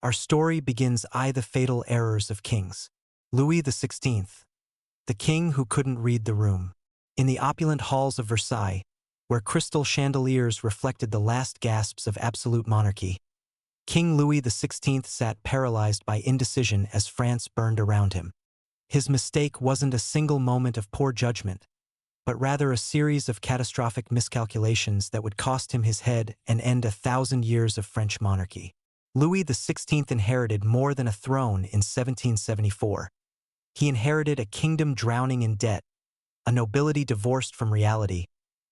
Our story begins the fatal errors of kings. Louis XVI, the king who couldn't read the room. In the opulent halls of Versailles, where crystal chandeliers reflected the last gasps of absolute monarchy, King Louis XVI sat paralyzed by indecision as France burned around him. His mistake wasn't a single moment of poor judgment, but rather a series of catastrophic miscalculations that would cost him his head and end 1,000 years of French monarchy. Louis XVI inherited more than a throne in 1774. He inherited a kingdom drowning in debt, a nobility divorced from reality,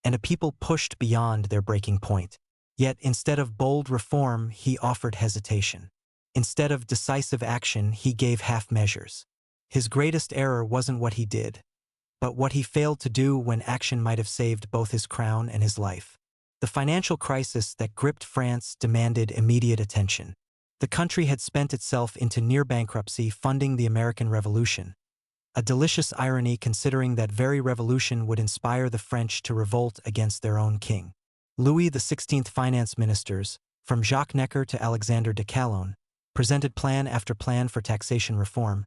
and a people pushed beyond their breaking point. Yet instead of bold reform, he offered hesitation. Instead of decisive action, he gave half measures. His greatest error wasn't what he did, but what he failed to do when action might have saved both his crown and his life. The financial crisis that gripped France demanded immediate attention. The country had spent itself into near bankruptcy funding the American Revolution. A delicious irony considering that very revolution would inspire the French to revolt against their own king. Louis XVI finance ministers, from Jacques Necker to Alexander de Calonne, presented plan after plan for taxation reform,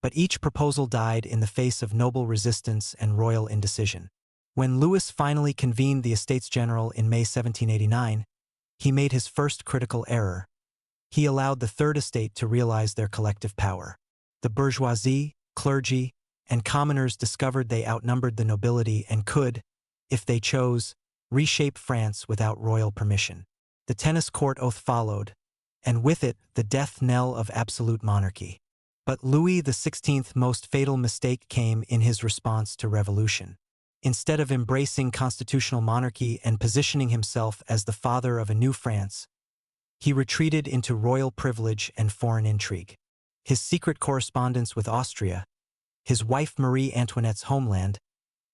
but each proposal died in the face of noble resistance and royal indecision. When Louis finally convened the Estates General in May 1789, he made his first critical error. He allowed the Third Estate to realize their collective power. The bourgeoisie, clergy, and commoners discovered they outnumbered the nobility and could, if they chose, reshape France without royal permission. The tennis court oath followed, and with it the death knell of absolute monarchy. But Louis XVI's most fatal mistake came in his response to revolution. Instead of embracing constitutional monarchy and positioning himself as the father of a new France, he retreated into royal privilege and foreign intrigue. His secret correspondence with Austria, his wife Marie Antoinette's homeland,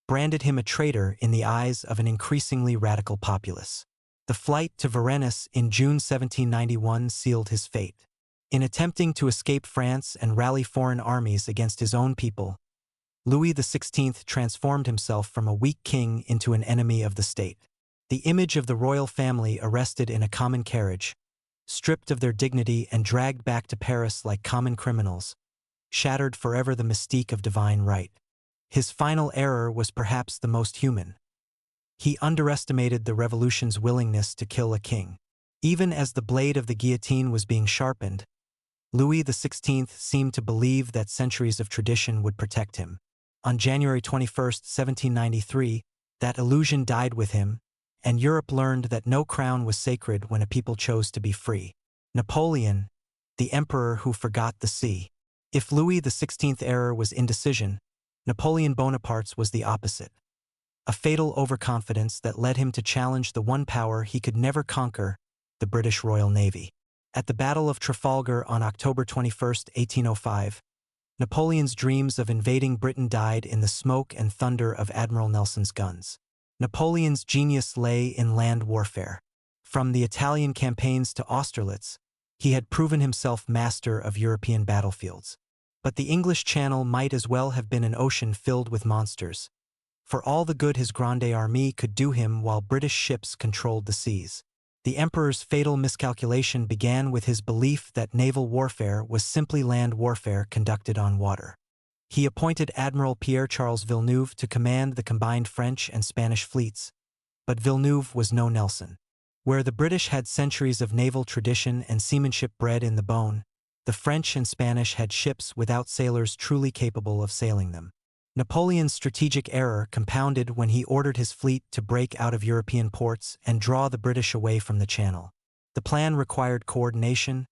branded him a traitor in the eyes of an increasingly radical populace. The flight to Varennes in June 1791 sealed his fate. In attempting to escape France and rally foreign armies against his own people, Louis XVI transformed himself from a weak king into an enemy of the state. The image of the royal family arrested in a common carriage, stripped of their dignity and dragged back to Paris like common criminals, shattered forever the mystique of divine right. His final error was perhaps the most human. He underestimated the revolution's willingness to kill a king. Even as the blade of the guillotine was being sharpened, Louis XVI seemed to believe that centuries of tradition would protect him. On January 21, 1793, that illusion died with him, and Europe learned that no crown was sacred when a people chose to be free. Napoleon, the emperor who forgot the sea. If Louis XVI's error was indecision, Napoleon Bonaparte's was the opposite. A fatal overconfidence that led him to challenge the one power he could never conquer, the British Royal Navy. At the Battle of Trafalgar on October 21, 1805, Napoleon's dreams of invading Britain died in the smoke and thunder of Admiral Nelson's guns. Napoleon's genius lay in land warfare. From the Italian campaigns to Austerlitz, he had proven himself master of European battlefields. But the English Channel might as well have been an ocean filled with monsters, for all the good his Grande Armée could do him while British ships controlled the seas. The emperor's fatal miscalculation began with his belief that naval warfare was simply land warfare conducted on water. He appointed Admiral Pierre-Charles Villeneuve to command the combined French and Spanish fleets, but Villeneuve was no Nelson. Where the British had centuries of naval tradition and seamanship bred in the bone, the French and Spanish had ships without sailors truly capable of sailing them. Napoleon's strategic error compounded when he ordered his fleet to break out of European ports and draw the British away from the Channel. The plan required coordination,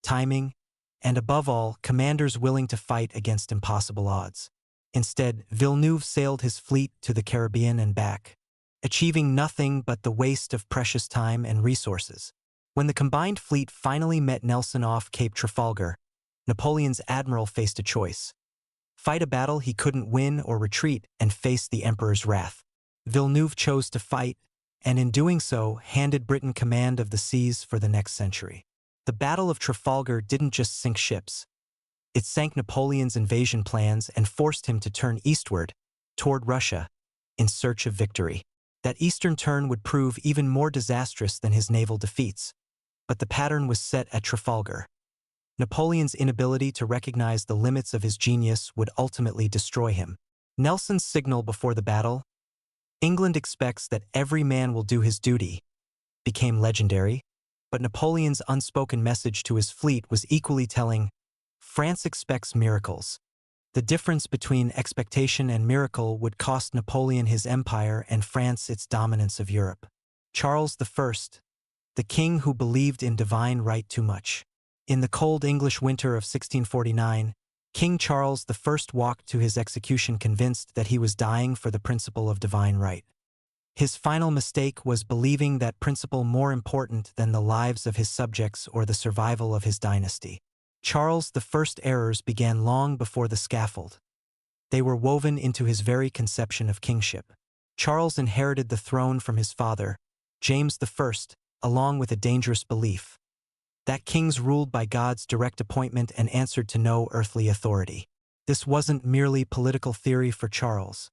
timing, and above all, commanders willing to fight against impossible odds. Instead, Villeneuve sailed his fleet to the Caribbean and back, achieving nothing but the waste of precious time and resources. When the combined fleet finally met Nelson off Cape Trafalgar, Napoleon's admiral faced a choice: fight a battle he couldn't win or retreat and face the emperor's wrath. Villeneuve chose to fight, and in doing so, handed Britain command of the seas for the next century. The Battle of Trafalgar didn't just sink ships. It sank Napoleon's invasion plans and forced him to turn eastward, toward Russia, in search of victory. That eastern turn would prove even more disastrous than his naval defeats. But the pattern was set at Trafalgar. Napoleon's inability to recognize the limits of his genius would ultimately destroy him. Nelson's signal before the battle, "England expects that every man will do his duty," became legendary, but Napoleon's unspoken message to his fleet was equally telling: "France expects miracles." The difference between expectation and miracle would cost Napoleon his empire and France its dominance of Europe. Charles I, the king who believed in divine right too much. In the cold English winter of 1649, King Charles I walked to his execution convinced that he was dying for the principle of divine right. His final mistake was believing that principle more important than the lives of his subjects or the survival of his dynasty. Charles I's errors began long before the scaffold. They were woven into his very conception of kingship. Charles inherited the throne from his father, James I, along with a dangerous belief that kings ruled by God's direct appointment and answered to no earthly authority. This wasn't merely political theory for Charles.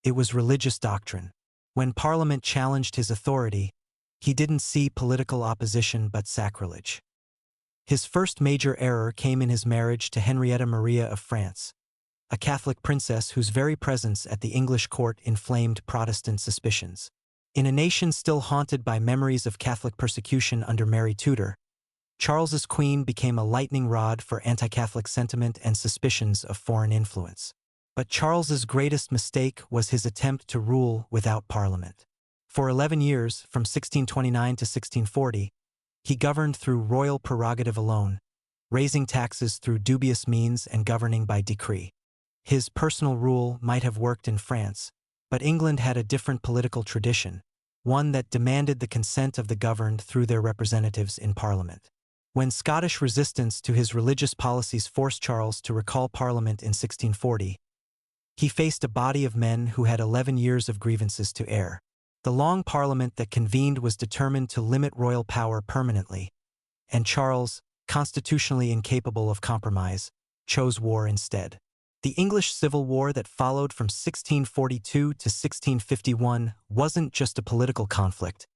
It was religious doctrine. When Parliament challenged his authority, he didn't see political opposition but sacrilege. His first major error came in his marriage to Henrietta Maria of France, a Catholic princess whose very presence at the English court inflamed Protestant suspicions. In a nation still haunted by memories of Catholic persecution under Mary Tudor, Charles's queen became a lightning rod for anti-Catholic sentiment and suspicions of foreign influence. But Charles's greatest mistake was his attempt to rule without Parliament. For 11 years, from 1629 to 1640, he governed through royal prerogative alone, raising taxes through dubious means and governing by decree. His personal rule might have worked in France, but England had a different political tradition, one that demanded the consent of the governed through their representatives in Parliament. When Scottish resistance to his religious policies forced Charles to recall Parliament in 1640, he faced a body of men who had 11 years of grievances to air. The long Parliament that convened was determined to limit royal power permanently, and Charles, constitutionally incapable of compromise, chose war instead. The English Civil War that followed from 1642 to 1651 wasn't just a political conflict.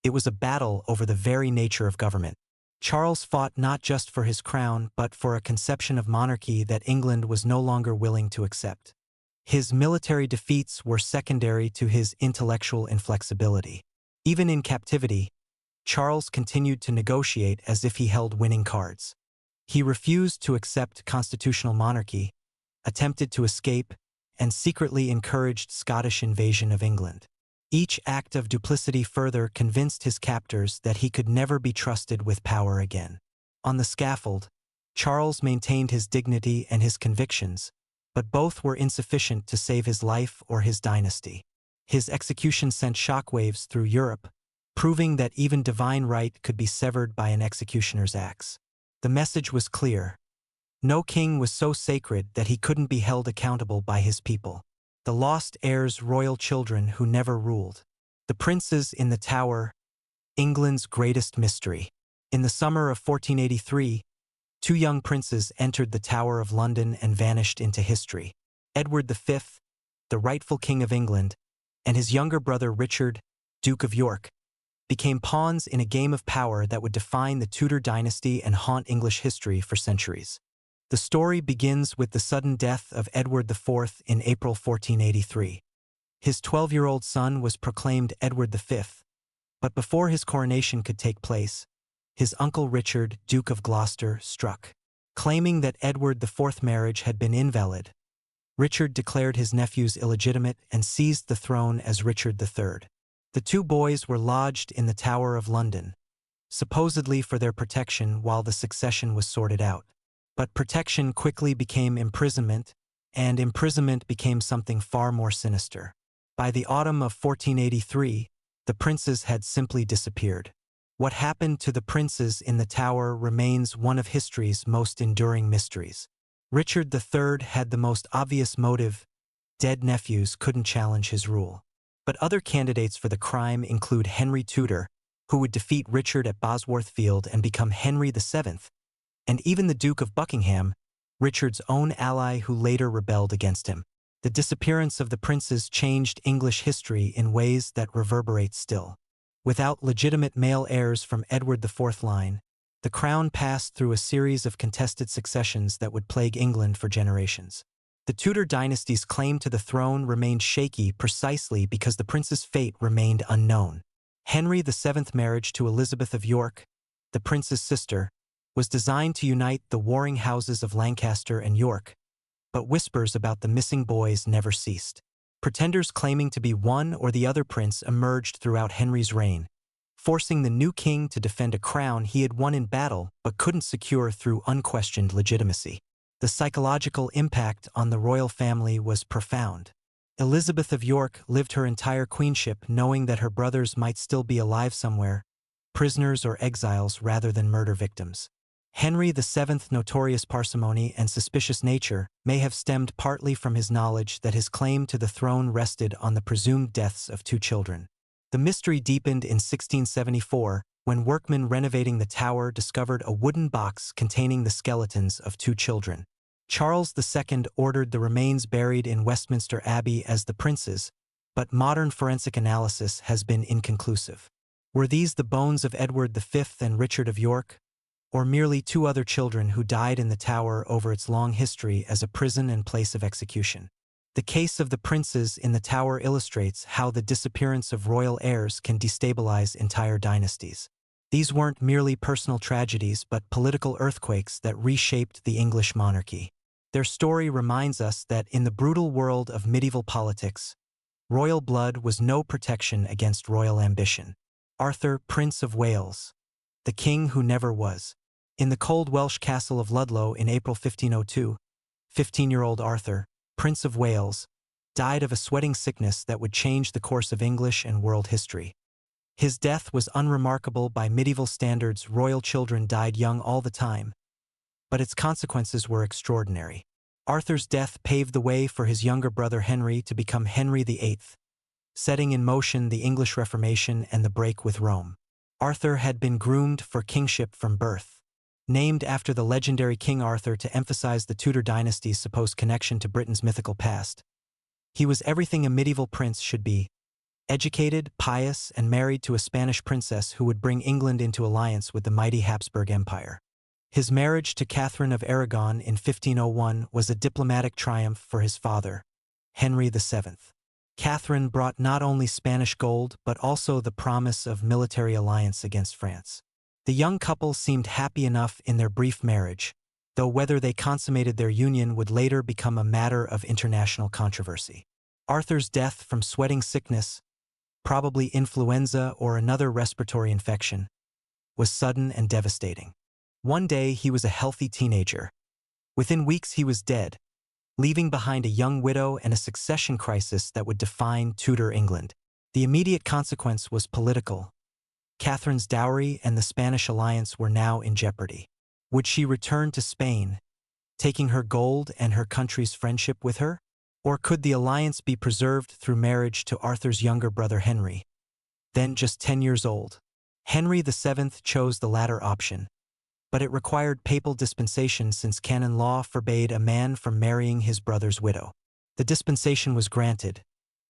It was a battle over the very nature of government. Charles fought not just for his crown but for a conception of monarchy that England was no longer willing to accept. His military defeats were secondary to his intellectual inflexibility. Even in captivity, Charles continued to negotiate as if he held winning cards. He refused to accept constitutional monarchy, attempted to escape, and secretly encouraged Scottish invasion of England. Each act of duplicity further convinced his captors that he could never be trusted with power again. On the scaffold, Charles maintained his dignity and his convictions, but both were insufficient to save his life or his dynasty. His execution sent shockwaves through Europe, proving that even divine right could be severed by an executioner's axe. The message was clear. No king was so sacred that he couldn't be held accountable by his people. The lost heirs' royal children who never ruled. The Princes in the Tower, England's greatest mystery. In the summer of 1483, two young princes entered the Tower of London and vanished into history. Edward V, the rightful King of England, and his younger brother Richard, Duke of York, became pawns in a game of power that would define the Tudor dynasty and haunt English history for centuries. The story begins with the sudden death of Edward IV in April 1483. His 12-year-old son was proclaimed Edward V, but before his coronation could take place, his uncle Richard, Duke of Gloucester, struck. Claiming that Edward IV's marriage had been invalid, Richard declared his nephews illegitimate and seized the throne as Richard III. The two boys were lodged in the Tower of London, supposedly for their protection while the succession was sorted out. But protection quickly became imprisonment, and imprisonment became something far more sinister. By the autumn of 1483, the princes had simply disappeared. What happened to the princes in the Tower remains one of history's most enduring mysteries. Richard III had the most obvious motive: dead nephews couldn't challenge his rule. But other candidates for the crime include Henry Tudor, who would defeat Richard at Bosworth Field and become Henry VII, and even the Duke of Buckingham, Richard's own ally who later rebelled against him. The disappearance of the princes changed English history in ways that reverberate still. Without legitimate male heirs from Edward IV's line, The crown passed through a series of contested successions that would plague England for generations. The Tudor dynasty's claim to the throne remained shaky precisely because the prince's fate remained unknown. Henry VII's marriage to Elizabeth of York, the prince's sister, was designed to unite the warring houses of Lancaster and York, but whispers about the missing boys never ceased. Pretenders claiming to be one or the other prince emerged throughout Henry's reign, forcing the new king to defend a crown he had won in battle but couldn't secure through unquestioned legitimacy. The psychological impact on the royal family was profound. Elizabeth of York lived her entire queenship knowing that her brothers might still be alive somewhere, prisoners or exiles rather than murder victims. Henry VII's notorious parsimony and suspicious nature may have stemmed partly from his knowledge that his claim to the throne rested on the presumed deaths of 2 children. The mystery deepened in 1674 when workmen renovating the tower discovered a wooden box containing the skeletons of 2 children. Charles II ordered the remains buried in Westminster Abbey as the prince's, but modern forensic analysis has been inconclusive. Were these the bones of Edward V and Richard of York, or merely 2 other children who died in the tower over its long history as a prison and place of execution? The case of the princes in the tower illustrates how the disappearance of royal heirs can destabilize entire dynasties. These weren't merely personal tragedies but political earthquakes that reshaped the English monarchy. Their story reminds us that in the brutal world of medieval politics, royal blood was no protection against royal ambition. Arthur, Prince of Wales, the king who never was. In the cold Welsh castle of Ludlow in April 1502, 15-year-old Arthur, Prince of Wales, died of a sweating sickness that would change the course of English and world history. His death was unremarkable by medieval standards. Royal children died young all the time, but its consequences were extraordinary. Arthur's death paved the way for his younger brother Henry to become Henry VIII, setting in motion the English Reformation and the break with Rome. Arthur had been groomed for kingship from birth. Named after the legendary King Arthur to emphasize the Tudor dynasty's supposed connection to Britain's mythical past, he was everything a medieval prince should be: educated, pious, and married to a Spanish princess who would bring England into alliance with the mighty Habsburg Empire. His marriage to Catherine of Aragon in 1501 was a diplomatic triumph for his father, Henry VII. Catherine brought not only Spanish gold but also the promise of military alliance against France. The young couple seemed happy enough in their brief marriage, though whether they consummated their union would later become a matter of international controversy. Arthur's death from sweating sickness, probably influenza or another respiratory infection, was sudden and devastating. One day he was a healthy teenager. Within weeks he was dead, leaving behind a young widow and a succession crisis that would define Tudor England. The immediate consequence was political. Catherine's dowry and the Spanish alliance were now in jeopardy. Would she return to Spain, taking her gold and her country's friendship with her? Or could the alliance be preserved through marriage to Arthur's younger brother Henry, then just 10 years old? Henry VII chose the latter option, but it required papal dispensation since canon law forbade a man from marrying his brother's widow. The dispensation was granted,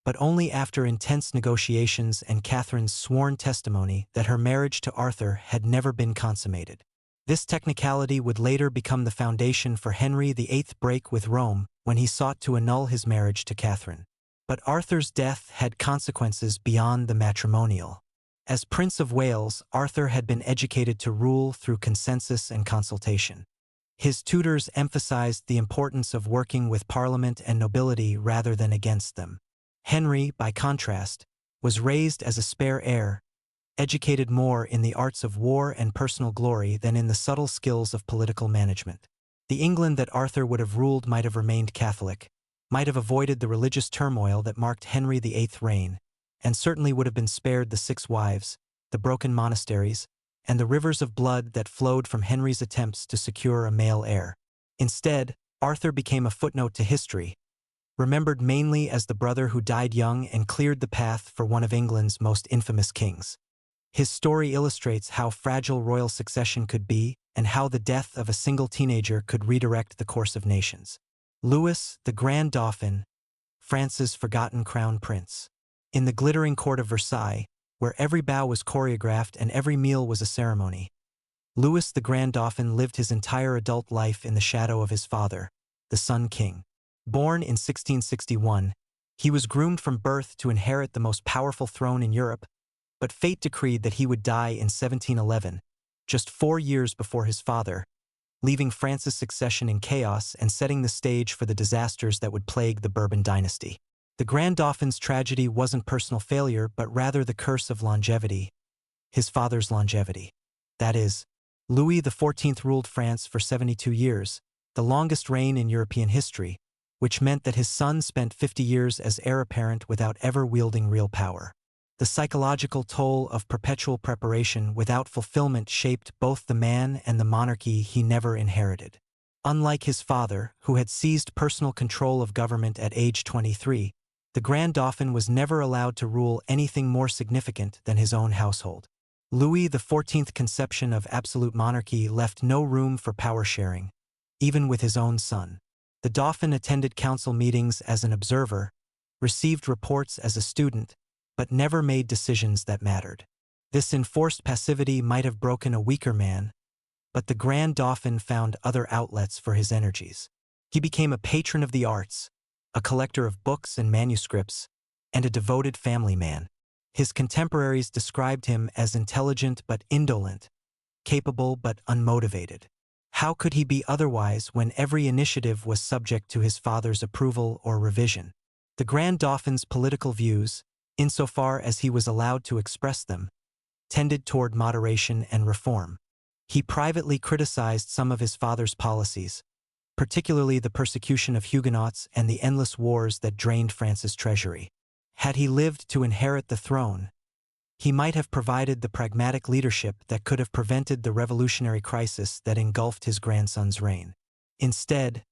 but only after intense negotiations and Catherine's sworn testimony that her marriage to Arthur had never been consummated. This technicality would later become the foundation for Henry VIII's break with Rome when he sought to annul his marriage to Catherine. But Arthur's death had consequences beyond the matrimonial. As Prince of Wales, Arthur had been educated to rule through consensus and consultation. His tutors emphasized the importance of working with Parliament and nobility rather than against them. Henry, by contrast, was raised as a spare heir, educated more in the arts of war and personal glory than in the subtle skills of political management. The England that Arthur would have ruled might have remained Catholic, might have avoided the religious turmoil that marked Henry VIII's reign, and certainly would have been spared the 6 wives, the broken monasteries, and the rivers of blood that flowed from Henry's attempts to secure a male heir. Instead, Arthur became a footnote to history, remembered mainly as the brother who died young and cleared the path for one of England's most infamous kings. His story illustrates how fragile royal succession could be and how the death of a single teenager could redirect the course of nations. Louis, the Grand Dauphin, France's forgotten crown prince. In the glittering court of Versailles, where every bow was choreographed and every meal was a ceremony, Louis the Grand Dauphin lived his entire adult life in the shadow of his father, the Sun King. Born in 1661, he was groomed from birth to inherit the most powerful throne in Europe, but fate decreed that he would die in 1711, just 4 years before his father, leaving France's succession in chaos and setting the stage for the disasters that would plague the Bourbon dynasty. The Grand Dauphin's tragedy wasn't personal failure, but rather the curse of longevity, his father's longevity. That is, Louis XIV ruled France for 72 years, the longest reign in European history, which meant that his son spent 50 years as heir apparent without ever wielding real power. The psychological toll of perpetual preparation without fulfillment shaped both the man and the monarchy he never inherited. Unlike his father, who had seized personal control of government at age 23, the Grand Dauphin was never allowed to rule anything more significant than his own household. Louis XIV's conception of absolute monarchy left no room for power sharing, even with his own son. The Dauphin attended council meetings as an observer, received reports as a student, but never made decisions that mattered. This enforced passivity might have broken a weaker man, but the Grand Dauphin found other outlets for his energies. He became a patron of the arts, a collector of books and manuscripts, and a devoted family man. His contemporaries described him as intelligent but indolent, capable but unmotivated. How could he be otherwise when every initiative was subject to his father's approval or revision? The Grand Dauphin's political views, insofar as he was allowed to express them, tended toward moderation and reform. He privately criticized some of his father's policies, particularly the persecution of Huguenots and the endless wars that drained France's treasury. Had he lived to inherit the throne, he might have provided the pragmatic leadership that could have prevented the revolutionary crisis that engulfed his grandson's reign. Instead,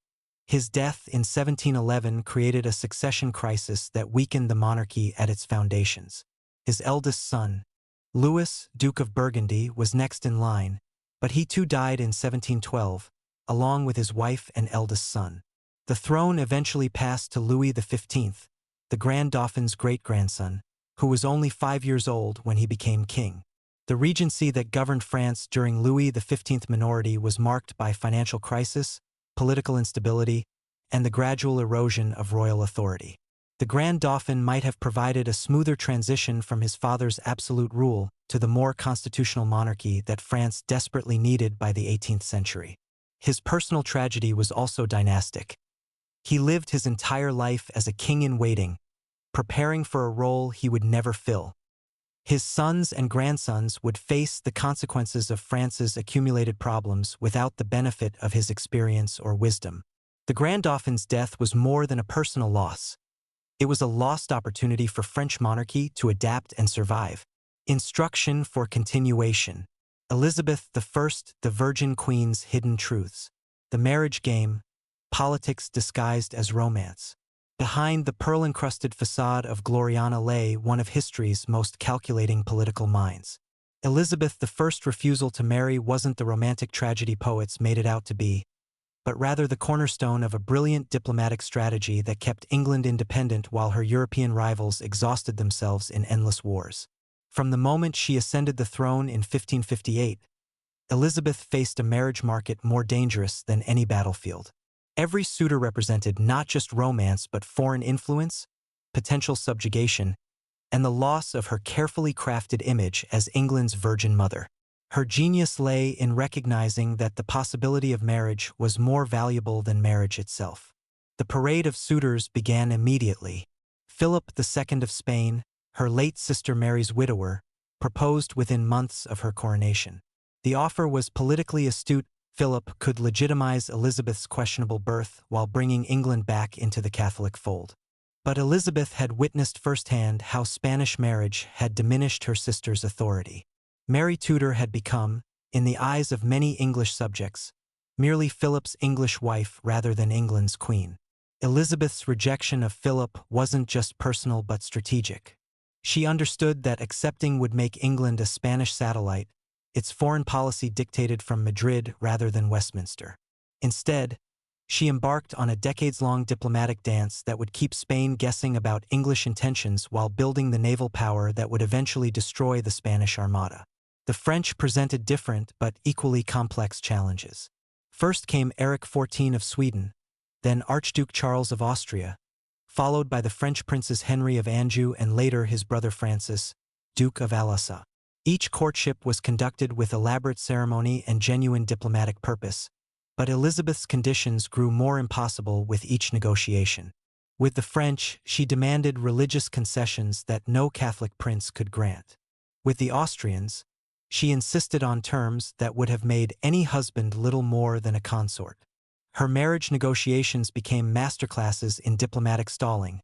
his death in 1711 created a succession crisis that weakened the monarchy at its foundations. His eldest son, Louis, Duke of Burgundy, was next in line, but he too died in 1712, along with his wife and eldest son. The throne eventually passed to Louis XV, the Grand Dauphin's great-grandson, who was only 5 years old when he became king. The regency that governed France during Louis XV's minority was marked by financial crisis, political instability, and the gradual erosion of royal authority. The Grand Dauphin might have provided a smoother transition from his father's absolute rule to the more constitutional monarchy that France desperately needed by the 18th century. His personal tragedy was also dynastic. He lived his entire life as a king-in-waiting, preparing for a role he would never fill. His sons and grandsons would face the consequences of France's accumulated problems without the benefit of his experience or wisdom. The Grand Dauphin's death was more than a personal loss. It was a lost opportunity for French monarchy to adapt and survive. Instruction for continuation. Elizabeth I, the Virgin Queen's hidden truths. The marriage game, politics disguised as romance. Behind the pearl-encrusted facade of Gloriana lay one of history's most calculating political minds. Elizabeth I's refusal to marry wasn't the romantic tragedy poets made it out to be, but rather the cornerstone of a brilliant diplomatic strategy that kept England independent while her European rivals exhausted themselves in endless wars. From the moment she ascended the throne in 1558, Elizabeth faced a marriage market more dangerous than any battlefield. Every suitor represented not just romance but foreign influence, potential subjugation, and the loss of her carefully crafted image as England's Virgin Mother. Her genius lay in recognizing that the possibility of marriage was more valuable than marriage itself. The parade of suitors began immediately. Philip II of Spain, her late sister Mary's widower, proposed within months of her coronation. The offer was politically astute. Philip could legitimize Elizabeth's questionable birth while bringing England back into the Catholic fold. But Elizabeth had witnessed firsthand how Spanish marriage had diminished her sister's authority. Mary Tudor had become, in the eyes of many English subjects, merely Philip's English wife rather than England's queen. Elizabeth's rejection of Philip wasn't just personal but strategic. She understood that accepting would make England a Spanish satellite, its foreign policy dictated from Madrid rather than Westminster. Instead, she embarked on a decades-long diplomatic dance that would keep Spain guessing about English intentions while building the naval power that would eventually destroy the Spanish Armada. The French presented different but equally complex challenges. First came Eric XIV of Sweden, then Archduke Charles of Austria, followed by the French princes Henry of Anjou and later his brother Francis, Duke of Alençon. Each courtship was conducted with elaborate ceremony and genuine diplomatic purpose, but Elizabeth's conditions grew more impossible with each negotiation. With the French, she demanded religious concessions that no Catholic prince could grant. With the Austrians, she insisted on terms that would have made any husband little more than a consort. Her marriage negotiations became masterclasses in diplomatic stalling,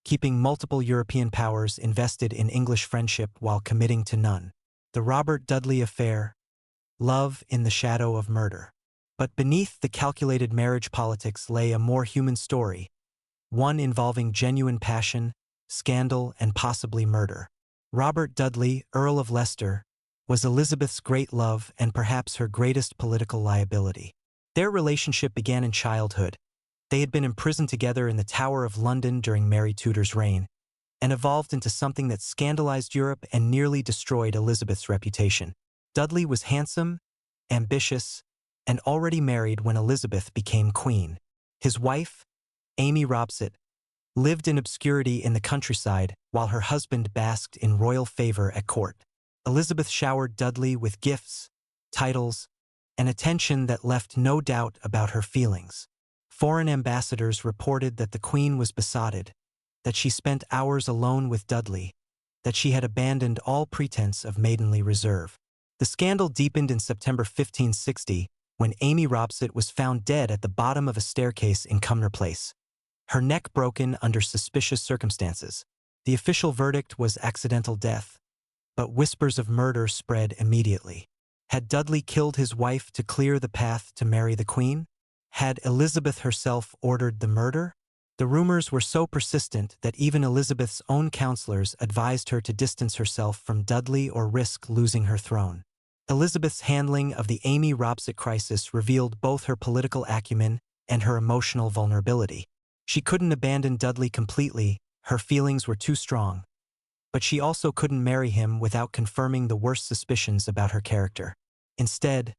keeping multiple European powers invested in English friendship while committing to none. The Robert Dudley affair, love in the shadow of murder. But beneath the calculated marriage politics lay a more human story, one involving genuine passion, scandal, and possibly murder. Robert Dudley, Earl of Leicester, was Elizabeth's great love and perhaps her greatest political liability. Their relationship began in childhood. They had been imprisoned together in the Tower of London during Mary Tudor's reign, and evolved into something that scandalized Europe and nearly destroyed Elizabeth's reputation. Dudley was handsome, ambitious, and already married when Elizabeth became queen. His wife, Amy Robsart, lived in obscurity in the countryside while her husband basked in royal favor at court. Elizabeth showered Dudley with gifts, titles, and attention that left no doubt about her feelings. Foreign ambassadors reported that the Queen was besotted, that she spent hours alone with Dudley, that she had abandoned all pretense of maidenly reserve. The scandal deepened in September 1560 when Amy Robsart was found dead at the bottom of a staircase in Cumnor Place, her neck broken under suspicious circumstances. The official verdict was accidental death, but whispers of murder spread immediately. Had Dudley killed his wife to clear the path to marry the Queen? Had Elizabeth herself ordered the murder? The rumors were so persistent that even Elizabeth's own counselors advised her to distance herself from Dudley or risk losing her throne. Elizabeth's handling of the Amy Robsart crisis revealed both her political acumen and her emotional vulnerability. She couldn't abandon Dudley completely, her feelings were too strong. But she also couldn't marry him without confirming the worst suspicions about her character. Instead,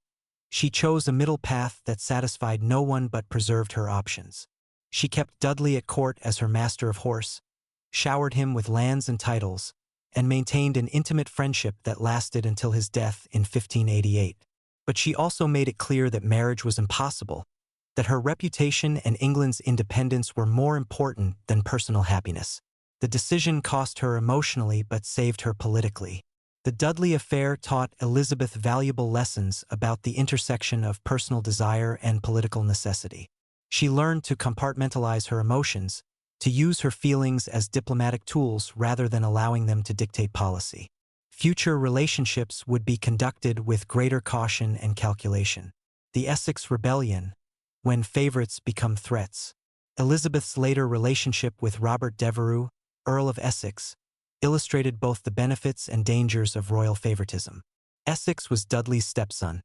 she chose a middle path that satisfied no one but preserved her options. She kept Dudley at court as her master of horse, showered him with lands and titles, and maintained an intimate friendship that lasted until his death in 1588. But she also made it clear that marriage was impossible, that her reputation and England's independence were more important than personal happiness. The decision cost her emotionally but saved her politically. The Dudley affair taught Elizabeth valuable lessons about the intersection of personal desire and political necessity. She learned to compartmentalize her emotions, to use her feelings as diplomatic tools rather than allowing them to dictate policy. Future relationships would be conducted with greater caution and calculation. The Essex Rebellion, when favorites become threats. Elizabeth's later relationship with Robert Devereux, Earl of Essex, illustrated both the benefits and dangers of royal favoritism. Essex was Dudley's stepson,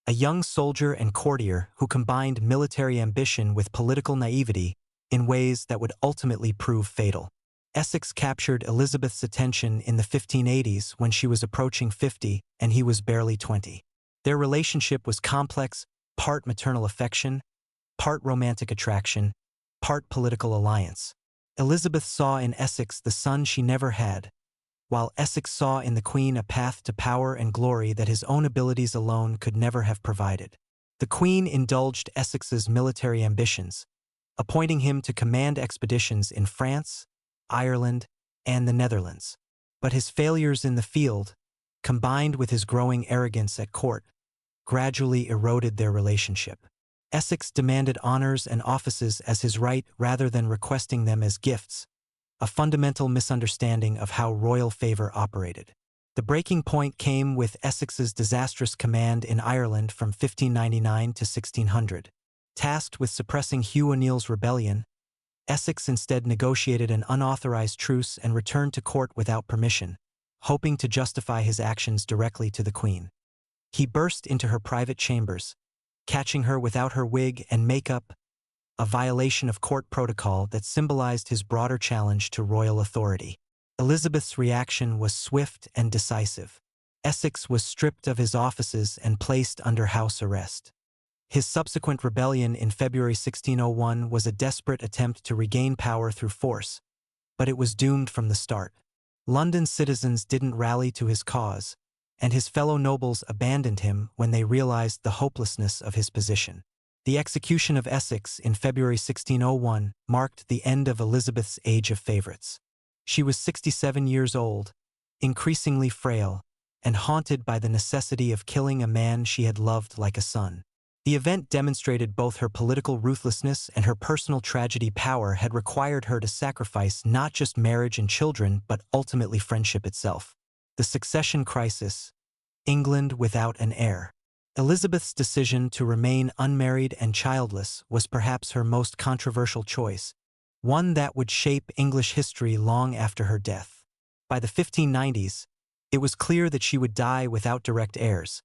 a young soldier and courtier who combined military ambition with political naivety in ways that would ultimately prove fatal. Essex captured Elizabeth's attention in the 1580s when she was approaching 50 and he was barely 20. Their relationship was complex, part maternal affection, part romantic attraction, part political alliance. Elizabeth saw in Essex the son she never had, while Essex saw in the Queen a path to power and glory that his own abilities alone could never have provided. The Queen indulged Essex's military ambitions, appointing him to command expeditions in France, Ireland, and the Netherlands. But his failures in the field, combined with his growing arrogance at court, gradually eroded their relationship. Essex demanded honors and offices as his right rather than requesting them as gifts, a fundamental misunderstanding of how royal favor operated. The breaking point came with Essex's disastrous command in Ireland from 1599 to 1600. Tasked with suppressing Hugh O'Neill's rebellion, Essex instead negotiated an unauthorized truce and returned to court without permission, hoping to justify his actions directly to the Queen. He burst into her private chambers, catching her without her wig and makeup, a violation of court protocol that symbolized his broader challenge to royal authority. Elizabeth's reaction was swift and decisive. Essex was stripped of his offices and placed under house arrest. His subsequent rebellion in February 1601 was a desperate attempt to regain power through force, but it was doomed from the start. London's citizens didn't rally to his cause, and his fellow nobles abandoned him when they realized the hopelessness of his position. The execution of Essex in February 1601 marked the end of Elizabeth's age of favorites. She was 67 years old, increasingly frail, and haunted by the necessity of killing a man she had loved like a son. The event demonstrated both her political ruthlessness and her personal tragedy. Power had required her to sacrifice not just marriage and children, but ultimately friendship itself. The succession crisis, England without an heir. Elizabeth's decision to remain unmarried and childless was perhaps her most controversial choice, one that would shape English history long after her death. By the 1590s, it was clear that she would die without direct heirs,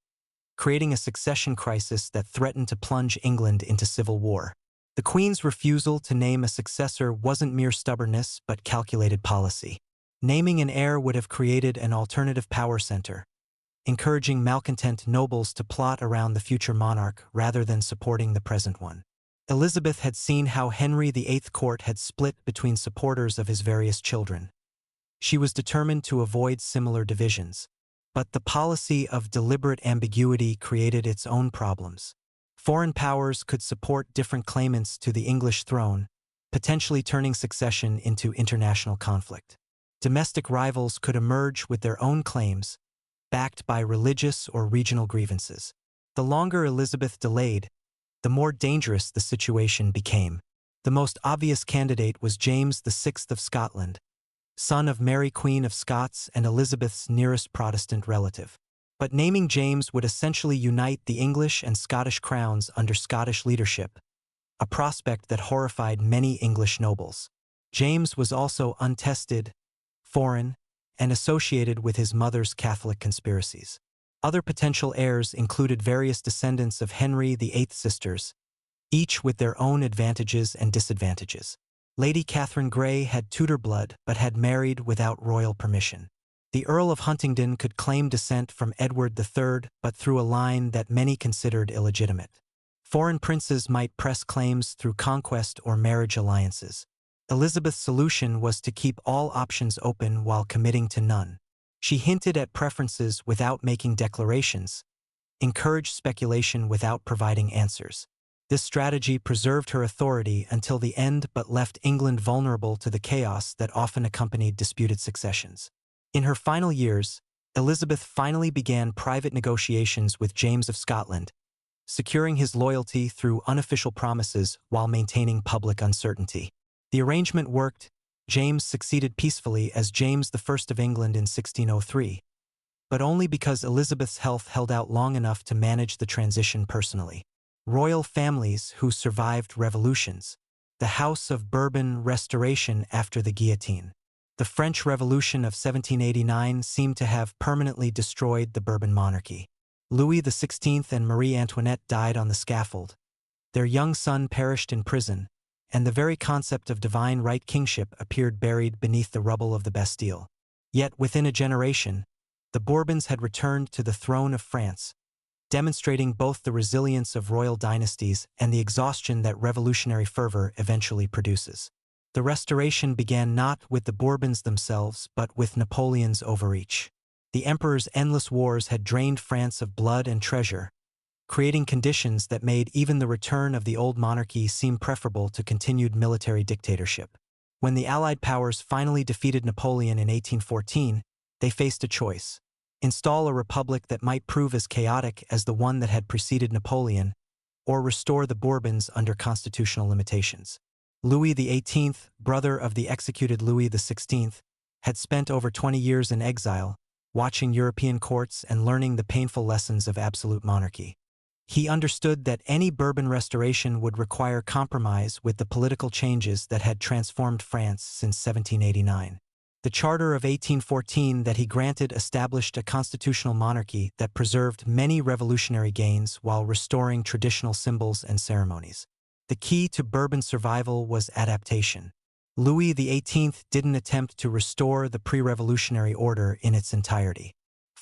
creating a succession crisis that threatened to plunge England into civil war. The Queen's refusal to name a successor wasn't mere stubbornness but calculated policy. Naming an heir would have created an alternative power center, encouraging malcontent nobles to plot around the future monarch rather than supporting the present one. Elizabeth had seen how Henry VIII court had split between supporters of his various children. She was determined to avoid similar divisions, but the policy of deliberate ambiguity created its own problems. Foreign powers could support different claimants to the English throne, potentially turning succession into international conflict. Domestic rivals could emerge with their own claims, backed by religious or regional grievances. The longer Elizabeth delayed, the more dangerous the situation became. The most obvious candidate was James VI of Scotland, son of Mary Queen of Scots and Elizabeth's nearest Protestant relative. But naming James would essentially unite the English and Scottish crowns under Scottish leadership, a prospect that horrified many English nobles. James was also untested, foreign, and associated with his mother's Catholic conspiracies. Other potential heirs included various descendants of Henry VIII's sisters, each with their own advantages and disadvantages. Lady Catherine Grey had Tudor blood but had married without royal permission. The Earl of Huntingdon could claim descent from Edward III but through a line that many considered illegitimate. Foreign princes might press claims through conquest or marriage alliances. Elizabeth's solution was to keep all options open while committing to none. She hinted at preferences without making declarations, encouraged speculation without providing answers. This strategy preserved her authority until the end but left England vulnerable to the chaos that often accompanied disputed successions. In her final years, Elizabeth finally began private negotiations with James of Scotland, securing his loyalty through unofficial promises while maintaining public uncertainty. The arrangement worked. James succeeded peacefully as James I of England in 1603, but only because Elizabeth's health held out long enough to manage the transition personally. Royal families who survived revolutions. The House of Bourbon restoration after the guillotine. The French Revolution of 1789 seemed to have permanently destroyed the Bourbon monarchy. Louis XVI and Marie Antoinette died on the scaffold. Their young son perished in prison, and the very concept of divine right kingship appeared buried beneath the rubble of the Bastille. Yet within a generation, the Bourbons had returned to the throne of France, demonstrating both the resilience of royal dynasties and the exhaustion that revolutionary fervor eventually produces. The restoration began not with the Bourbons themselves but with Napoleon's overreach. The emperor's endless wars had drained France of blood and treasure, creating conditions that made even the return of the old monarchy seem preferable to continued military dictatorship. When the Allied powers finally defeated Napoleon in 1814, they faced a choice: install a republic that might prove as chaotic as the one that had preceded Napoleon, or restore the Bourbons under constitutional limitations. Louis XVIII, brother of the executed Louis XVI, had spent over 20 years in exile, watching European courts and learning the painful lessons of absolute monarchy. He understood that any Bourbon restoration would require compromise with the political changes that had transformed France since 1789. The Charter of 1814 that he granted established a constitutional monarchy that preserved many revolutionary gains while restoring traditional symbols and ceremonies. The key to Bourbon survival was adaptation. Louis XVIII didn't attempt to restore the pre-revolutionary order in its entirety.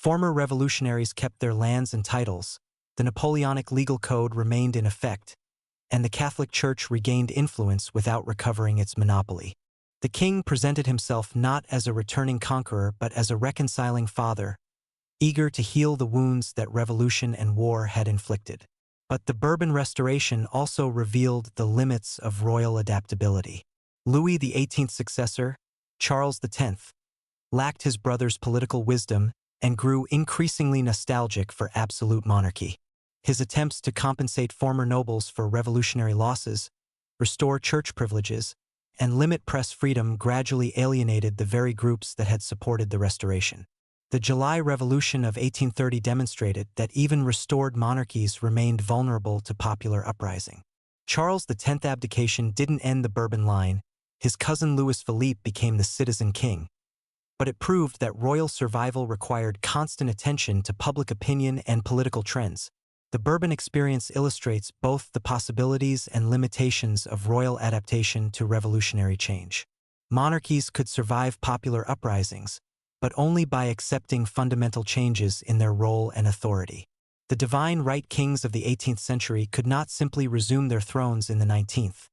Former revolutionaries kept their lands and titles, the Napoleonic legal code remained in effect, and the Catholic Church regained influence without recovering its monopoly. The king presented himself not as a returning conqueror but as a reconciling father, eager to heal the wounds that revolution and war had inflicted. But the Bourbon Restoration also revealed the limits of royal adaptability. Louis XVIII's successor, Charles X, lacked his brother's political wisdom and grew increasingly nostalgic for absolute monarchy. His attempts to compensate former nobles for revolutionary losses, restore church privileges, and limit press freedom gradually alienated the very groups that had supported the Restoration. The July Revolution of 1830 demonstrated that even restored monarchies remained vulnerable to popular uprising. Charles X's abdication didn't end the Bourbon line. His cousin Louis Philippe became the citizen king. But it proved that royal survival required constant attention to public opinion and political trends. The Bourbon experience illustrates both the possibilities and limitations of royal adaptation to revolutionary change. Monarchies could survive popular uprisings, but only by accepting fundamental changes in their role and authority. The divine right kings of the 18th century could not simply resume their thrones in the 19th.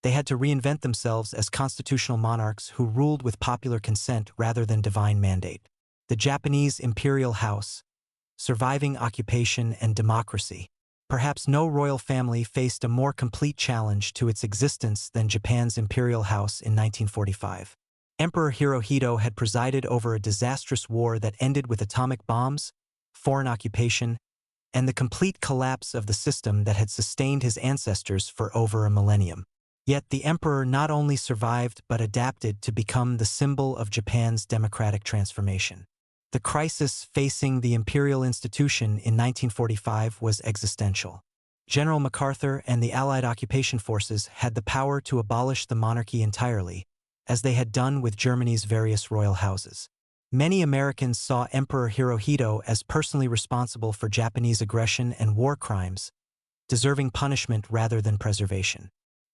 They had to reinvent themselves as constitutional monarchs who ruled with popular consent rather than divine mandate. The Japanese imperial house, surviving occupation and democracy. Perhaps no royal family faced a more complete challenge to its existence than Japan's imperial house in 1945. Emperor Hirohito had presided over a disastrous war that ended with atomic bombs, foreign occupation, and the complete collapse of the system that had sustained his ancestors for over a millennium. Yet the emperor not only survived but adapted to become the symbol of Japan's democratic transformation. The crisis facing the imperial institution in 1945 was existential. General MacArthur and the Allied occupation forces had the power to abolish the monarchy entirely, as they had done with Germany's various royal houses. Many Americans saw Emperor Hirohito as personally responsible for Japanese aggression and war crimes, deserving punishment rather than preservation.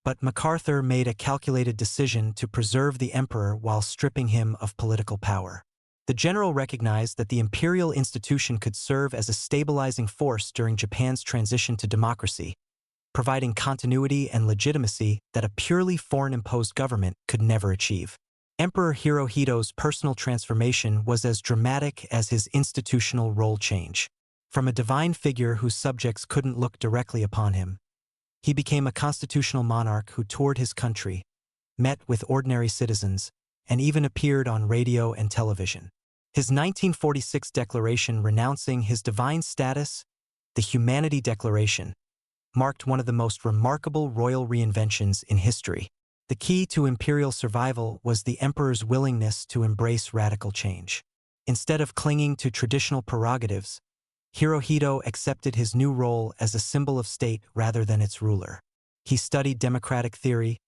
But MacArthur made a calculated decision to preserve the emperor while stripping him of political power. The general recognized that the imperial institution could serve as a stabilizing force during Japan's transition to democracy, providing continuity and legitimacy that a purely foreign-imposed government could never achieve. Emperor Hirohito's personal transformation was as dramatic as his institutional role change. From a divine figure whose subjects couldn't look directly upon him, he became a constitutional monarch who toured his country, met with ordinary citizens, and even appeared on radio and television. His 1946 declaration renouncing his divine status, the Humanity Declaration, marked one of the most remarkable royal reinventions in history. The key to imperial survival was the emperor's willingness to embrace radical change. Instead of clinging to traditional prerogatives, Hirohito accepted his new role as a symbol of state rather than its ruler. He studied democratic theory,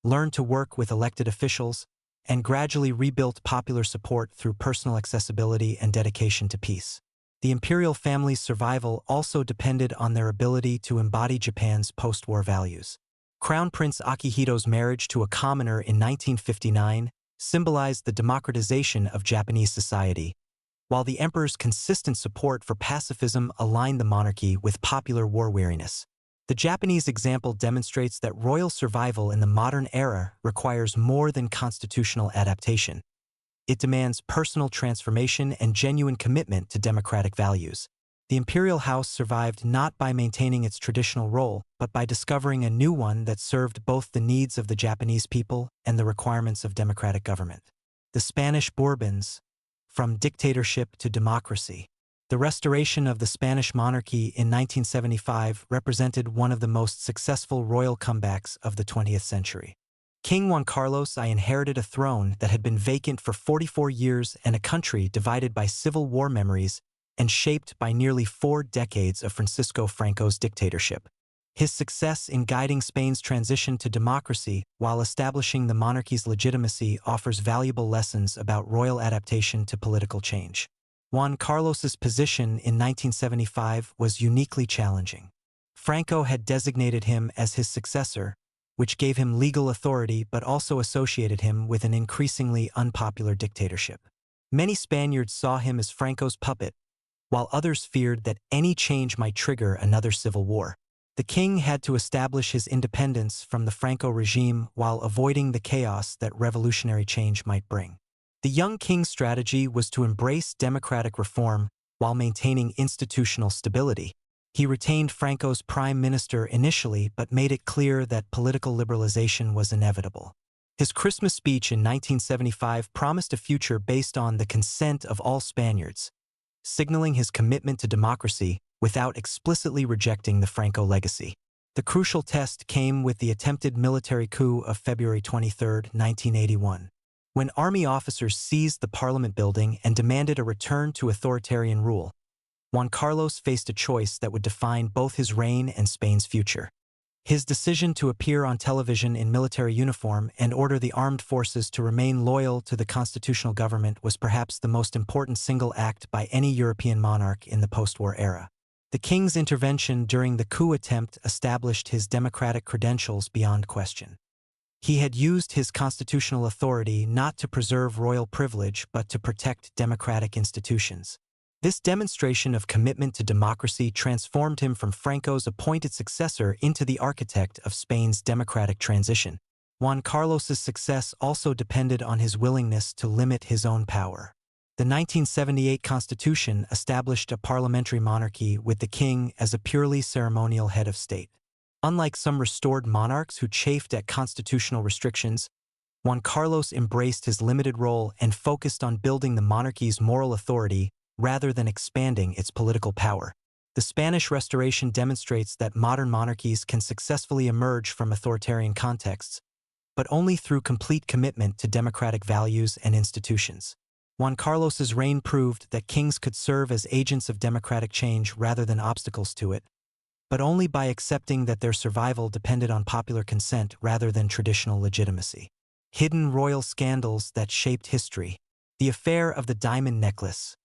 learned to work with elected officials, and gradually rebuilt popular support through personal accessibility and dedication to peace. The imperial family's survival also depended on their ability to embody Japan's post-war values. Crown Prince Akihito's marriage to a commoner in 1959 symbolized the democratization of Japanese society, while the emperor's consistent support for pacifism aligned the monarchy with popular war weariness. The Japanese example demonstrates that royal survival in the modern era requires more than constitutional adaptation. It demands personal transformation and genuine commitment to democratic values. The imperial house survived not by maintaining its traditional role, but by discovering a new one that served both the needs of the Japanese people and the requirements of democratic government. The Spanish Bourbons, from dictatorship to democracy. The restoration of the Spanish monarchy in 1975 represented one of the most successful royal comebacks of the 20th century. King Juan Carlos I inherited a throne that had been vacant for 44 years and a country divided by civil war memories and shaped by nearly 4 decades of Francisco Franco's dictatorship. His success in guiding Spain's transition to democracy while establishing the monarchy's legitimacy offers valuable lessons about royal adaptation to political change. Juan Carlos's position in 1975 was uniquely challenging. Franco had designated him as his successor, which gave him legal authority but also associated him with an increasingly unpopular dictatorship. Many Spaniards saw him as Franco's puppet, while others feared that any change might trigger another civil war. The king had to establish his independence from the Franco regime while avoiding the chaos that revolutionary change might bring. The young king's strategy was to embrace democratic reform while maintaining institutional stability. He retained Franco's prime minister initially but made it clear that political liberalization was inevitable. His Christmas speech in 1975 promised a future based on the consent of all Spaniards, signaling his commitment to democracy without explicitly rejecting the Franco legacy. The crucial test came with the attempted military coup of February 23, 1981. When army officers seized the Parliament building and demanded a return to authoritarian rule, Juan Carlos faced a choice that would define both his reign and Spain's future. His decision to appear on television in military uniform and order the armed forces to remain loyal to the constitutional government was perhaps the most important single act by any European monarch in the post-war era. The king's intervention during the coup attempt established his democratic credentials beyond question. He had used his constitutional authority not to preserve royal privilege but to protect democratic institutions. This demonstration of commitment to democracy transformed him from Franco's appointed successor into the architect of Spain's democratic transition. Juan Carlos's success also depended on his willingness to limit his own power. The 1978 Constitution established a parliamentary monarchy with the king as a purely ceremonial head of state. Unlike some restored monarchs who chafed at constitutional restrictions, Juan Carlos embraced his limited role and focused on building the monarchy's moral authority rather than expanding its political power. The Spanish Restoration demonstrates that modern monarchies can successfully emerge from authoritarian contexts, but only through complete commitment to democratic values and institutions. Juan Carlos's reign proved that kings could serve as agents of democratic change rather than obstacles to it, but only by accepting that their survival depended on popular consent rather than traditional legitimacy. Hidden royal scandals that shaped history. The affair of the diamond necklace.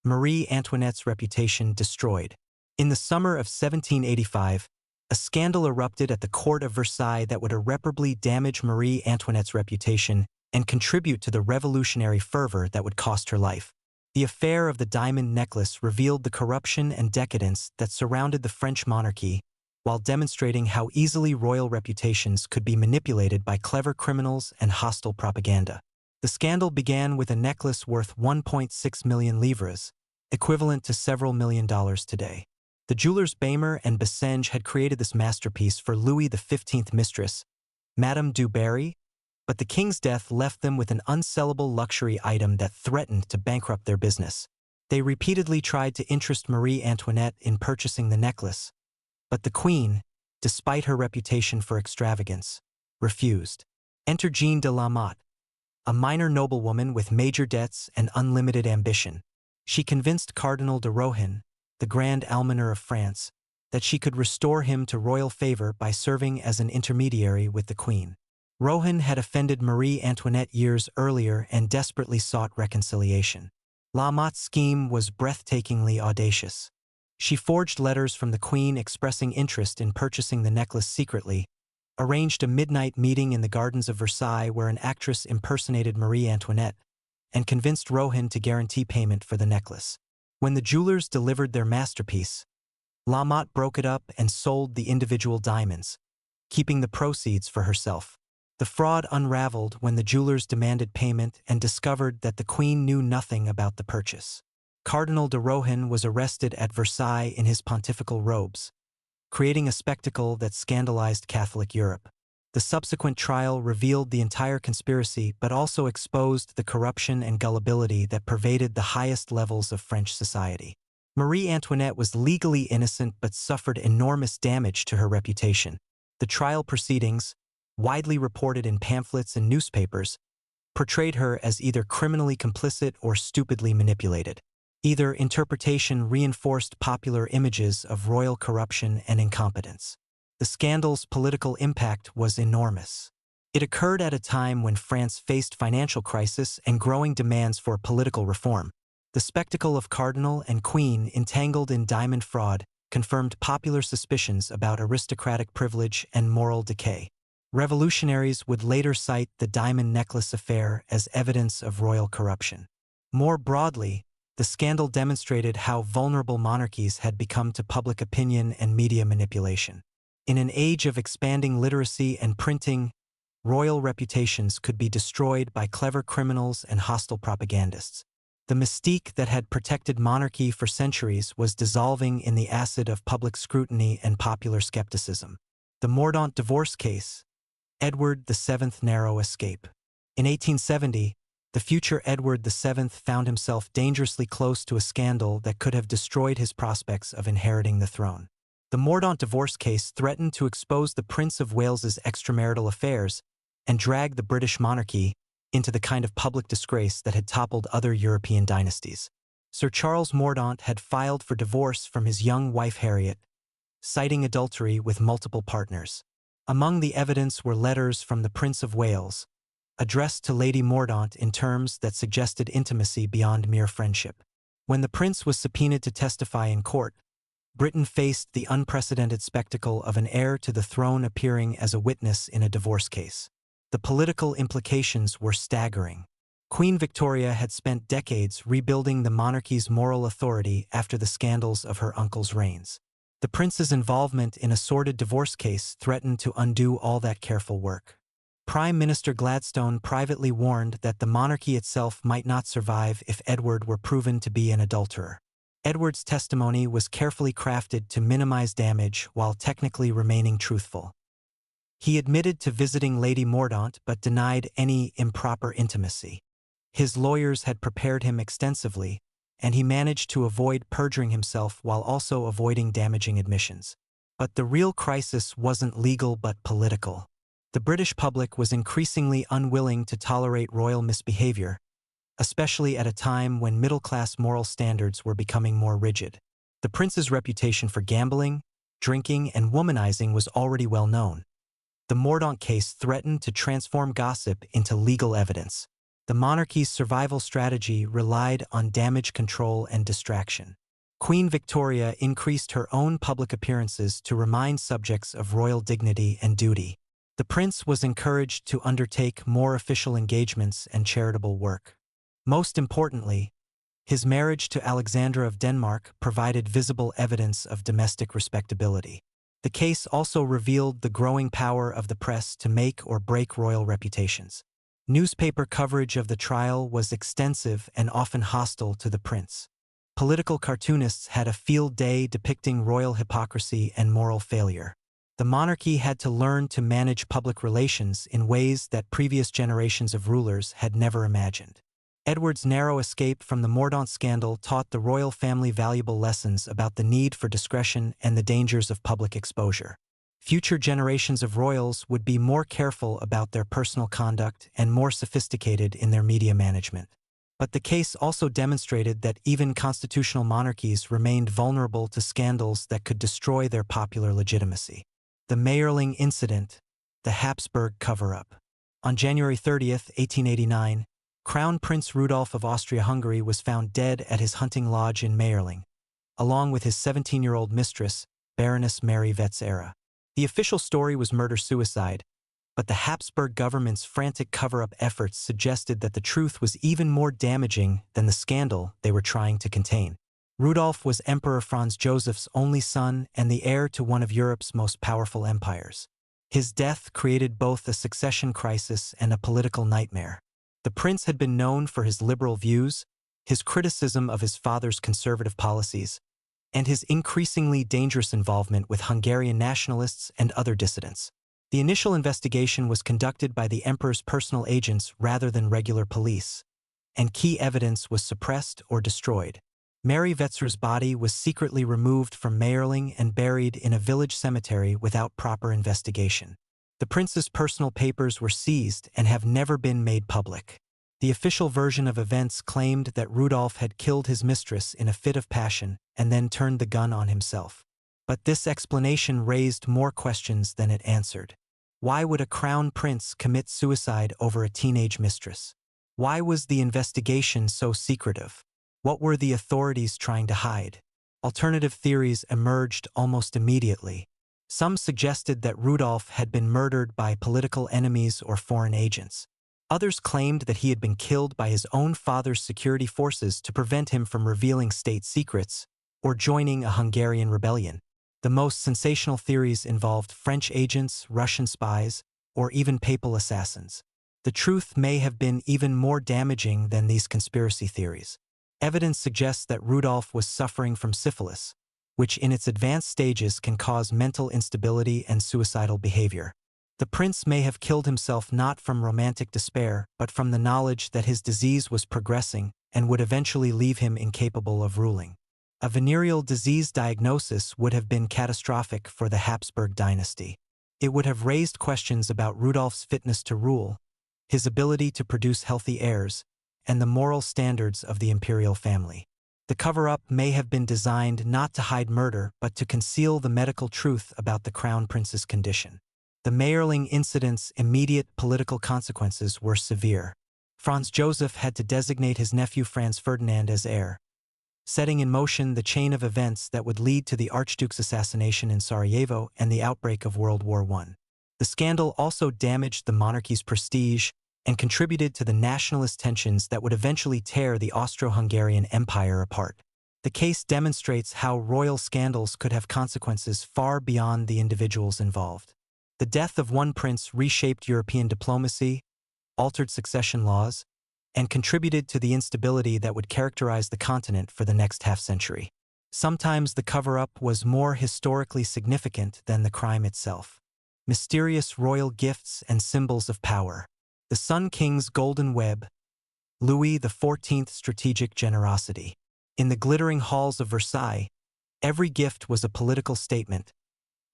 Marie Antoinette's reputation destroyed. In the summer of 1785, a scandal erupted at the court of Versailles that would irreparably damage Marie Antoinette's reputation and contribute to the revolutionary fervor that would cost her life. The affair of the diamond necklace revealed the corruption and decadence that surrounded the French monarchy, while demonstrating how easily royal reputations could be manipulated by clever criminals and hostile propaganda. The scandal began with a necklace worth 1.6 million livres, equivalent to several $1,000,000 today. The jewelers Bamer and Bassenge had created this masterpiece for Louis XV mistress, Madame du Barry, but the king's death left them with an unsellable luxury item that threatened to bankrupt their business. They repeatedly tried to interest Marie Antoinette in purchasing the necklace, but the queen, despite her reputation for extravagance, refused. Enter Jeanne de la Motte, a minor noblewoman with major debts and unlimited ambition. She convinced Cardinal de Rohan, the Grand Almoner of France, that she could restore him to royal favor by serving as an intermediary with the queen. Rohan had offended Marie Antoinette years earlier and desperately sought reconciliation. La Motte's scheme was breathtakingly audacious. She forged letters from the queen expressing interest in purchasing the necklace secretly, arranged a midnight meeting in the gardens of Versailles where an actress impersonated Marie Antoinette, and convinced Rohan to guarantee payment for the necklace. When the jewelers delivered their masterpiece, La Motte broke it up and sold the individual diamonds, keeping the proceeds for herself. The fraud unraveled when the jewelers demanded payment and discovered that the queen knew nothing about the purchase. Cardinal de Rohan was arrested at Versailles in his pontifical robes, creating a spectacle that scandalized Catholic Europe. The subsequent trial revealed the entire conspiracy but also exposed the corruption and gullibility that pervaded the highest levels of French society. Marie Antoinette was legally innocent but suffered enormous damage to her reputation. The trial proceedings, widely reported in pamphlets and newspapers, portrayed her as either criminally complicit or stupidly manipulated. Either interpretation reinforced popular images of royal corruption and incompetence. The scandal's political impact was enormous. It occurred at a time when France faced financial crisis and growing demands for political reform. The spectacle of cardinal and queen entangled in diamond fraud confirmed popular suspicions about aristocratic privilege and moral decay. Revolutionaries would later cite the diamond necklace affair as evidence of royal corruption. More broadly, The scandal demonstrated how vulnerable monarchies had become to public opinion and media manipulation. In an age of expanding literacy and printing, royal reputations could be destroyed by clever criminals and hostile propagandists. The mystique that had protected monarchy for centuries was dissolving in the acid of public scrutiny and popular skepticism. The Mordaunt divorce case, Edward VII's narrow escape. In 1870, the future Edward VII found himself dangerously close to a scandal that could have destroyed his prospects of inheriting the throne. The Mordaunt divorce case threatened to expose the Prince of Wales's extramarital affairs and drag the British monarchy into the kind of public disgrace that had toppled other European dynasties. Sir Charles Mordaunt had filed for divorce from his young wife Harriet, citing adultery with multiple partners. Among the evidence were letters from the Prince of Wales, addressed to Lady Mordaunt in terms that suggested intimacy beyond mere friendship. When the prince was subpoenaed to testify in court, Britain faced the unprecedented spectacle of an heir to the throne appearing as a witness in a divorce case. The political implications were staggering. Queen Victoria had spent decades rebuilding the monarchy's moral authority after the scandals of her uncle's reigns. The prince's involvement in a sordid divorce case threatened to undo all that careful work. Prime Minister Gladstone privately warned that the monarchy itself might not survive if Edward were proven to be an adulterer. Edward's testimony was carefully crafted to minimize damage while technically remaining truthful. He admitted to visiting Lady Mordaunt but denied any improper intimacy. His lawyers had prepared him extensively, and he managed to avoid perjuring himself while also avoiding damaging admissions. But the real crisis wasn't legal but political. The British public was increasingly unwilling to tolerate royal misbehavior, especially at a time when middle-class moral standards were becoming more rigid. The prince's reputation for gambling, drinking, and womanizing was already well known. The Mordaunt case threatened to transform gossip into legal evidence. The monarchy's survival strategy relied on damage control and distraction. Queen Victoria increased her own public appearances to remind subjects of royal dignity and duty. The prince was encouraged to undertake more official engagements and charitable work. Most importantly, his marriage to Alexandra of Denmark provided visible evidence of domestic respectability. The case also revealed the growing power of the press to make or break royal reputations. Newspaper coverage of the trial was extensive and often hostile to the prince. Political cartoonists had a field day depicting royal hypocrisy and moral failure. The monarchy had to learn to manage public relations in ways that previous generations of rulers had never imagined. Edward's narrow escape from the Mordaunt scandal taught the royal family valuable lessons about the need for discretion and the dangers of public exposure. Future generations of royals would be more careful about their personal conduct and more sophisticated in their media management. But the case also demonstrated that even constitutional monarchies remained vulnerable to scandals that could destroy their popular legitimacy. The Mayerling incident, the Habsburg cover-up. On January 30, 1889, Crown Prince Rudolf of Austria-Hungary was found dead at his hunting lodge in Mayerling, along with his 17-year-old mistress, Baroness Mary Vetzera. The official story was murder-suicide, but the Habsburg government's frantic cover-up efforts suggested that the truth was even more damaging than the scandal they were trying to contain. Rudolf was Emperor Franz Joseph's only son and the heir to one of Europe's most powerful empires. His death created both a succession crisis and a political nightmare. The prince had been known for his liberal views, his criticism of his father's conservative policies, and his increasingly dangerous involvement with Hungarian nationalists and other dissidents. The initial investigation was conducted by the emperor's personal agents rather than regular police, and key evidence was suppressed or destroyed. Mary Vetzera's body was secretly removed from Mayerling and buried in a village cemetery without proper investigation. The prince's personal papers were seized and have never been made public. The official version of events claimed that Rudolf had killed his mistress in a fit of passion and then turned the gun on himself. But this explanation raised more questions than it answered. Why would a crown prince commit suicide over a teenage mistress? Why was the investigation so secretive? What were the authorities trying to hide? Alternative theories emerged almost immediately. Some suggested that Rudolf had been murdered by political enemies or foreign agents. Others claimed that he had been killed by his own father's security forces to prevent him from revealing state secrets or joining a Hungarian rebellion. The most sensational theories involved French agents, Russian spies, or even papal assassins. The truth may have been even more damaging than these conspiracy theories. Evidence suggests that Rudolf was suffering from syphilis, which in its advanced stages can cause mental instability and suicidal behavior. The prince may have killed himself not from romantic despair, but from the knowledge that his disease was progressing and would eventually leave him incapable of ruling. A venereal disease diagnosis would have been catastrophic for the Habsburg dynasty. It would have raised questions about Rudolf's fitness to rule, his ability to produce healthy heirs, and the moral standards of the imperial family. The cover-up may have been designed not to hide murder but to conceal the medical truth about the crown prince's condition. The Mayerling incident's immediate political consequences were severe. Franz Joseph had to designate his nephew Franz Ferdinand as heir, setting in motion the chain of events that would lead to the Archduke's assassination in Sarajevo and the outbreak of World War I. The scandal also damaged the monarchy's prestige and contributed to the nationalist tensions that would eventually tear the Austro-Hungarian Empire apart. The case demonstrates how royal scandals could have consequences far beyond the individuals involved. The death of one prince reshaped European diplomacy, altered succession laws, and contributed to the instability that would characterize the continent for the next half-century. Sometimes the cover-up was more historically significant than the crime itself. Mysterious royal gifts and symbols of power. The Sun King's golden web. Louis XIV's strategic generosity. In the glittering halls of Versailles, every gift was a political statement,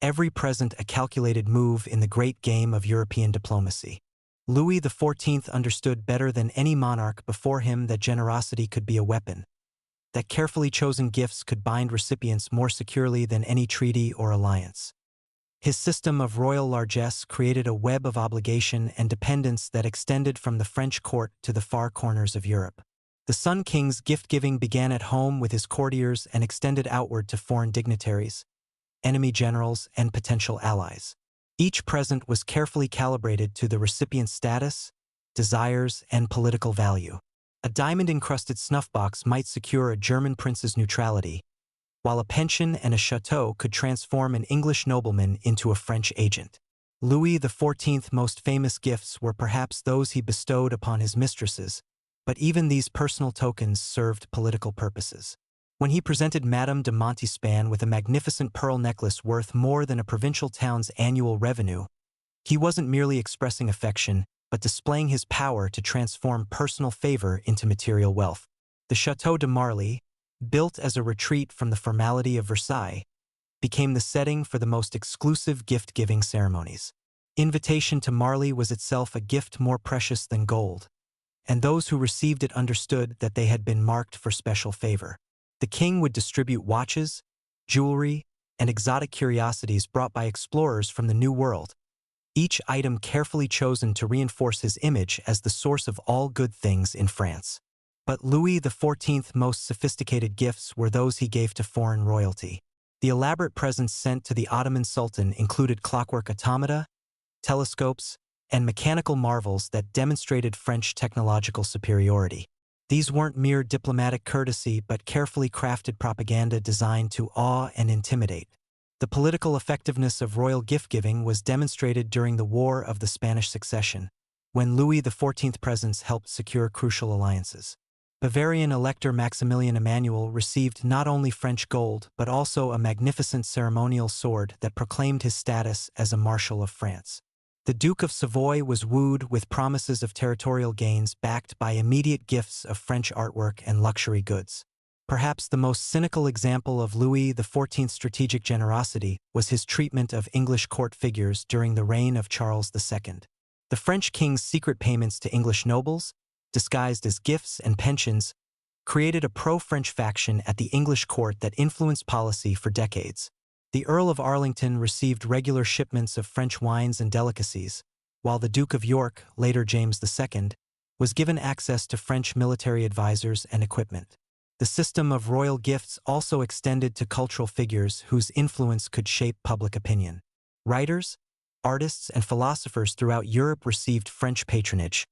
every present a calculated move in the great game of European diplomacy. Louis XIV understood better than any monarch before him that generosity could be a weapon, that carefully chosen gifts could bind recipients more securely than any treaty or alliance. His system of royal largesse created a web of obligation and dependence that extended from the French court to the far corners of Europe. The Sun King's gift-giving began at home with his courtiers and extended outward to foreign dignitaries, enemy generals, and potential allies. Each present was carefully calibrated to the recipient's status, desires, and political value. A diamond-encrusted snuff-box might secure a German prince's neutrality, while a pension and a chateau could transform an English nobleman into a French agent. Louis XIV's most famous gifts were perhaps those he bestowed upon his mistresses, but even these personal tokens served political purposes. When he presented Madame de Montespan with a magnificent pearl necklace worth more than a provincial town's annual revenue, he wasn't merely expressing affection, but displaying his power to transform personal favor into material wealth. The Château de Marly, built as a retreat from the formality of Versailles, became the setting for the most exclusive gift-giving ceremonies. Invitation to Marly was itself a gift more precious than gold, and those who received it understood that they had been marked for special favor. The king would distribute watches, jewelry, and exotic curiosities brought by explorers from the New World, each item carefully chosen to reinforce his image as the source of all good things in France. But Louis XIV's most sophisticated gifts were those he gave to foreign royalty. The elaborate presents sent to the Ottoman Sultan included clockwork automata, telescopes, and mechanical marvels that demonstrated French technological superiority. These weren't mere diplomatic courtesy but carefully crafted propaganda designed to awe and intimidate. The political effectiveness of royal gift-giving was demonstrated during the War of the Spanish Succession, when Louis XIV's presence helped secure crucial alliances. Bavarian Elector Maximilian Emmanuel received not only French gold but also a magnificent ceremonial sword that proclaimed his status as a Marshal of France. The Duke of Savoy was wooed with promises of territorial gains backed by immediate gifts of French artwork and luxury goods. Perhaps the most cynical example of Louis XIV's strategic generosity was his treatment of English court figures during the reign of Charles II. The French king's secret payments to English nobles, disguised as gifts and pensions, created a pro-French faction at the English court that influenced policy for decades. The Earl of Arlington received regular shipments of French wines and delicacies, while the Duke of York, later James II, was given access to French military advisors and equipment. The system of royal gifts also extended to cultural figures whose influence could shape public opinion. Writers, artists, and philosophers throughout Europe received French patronage,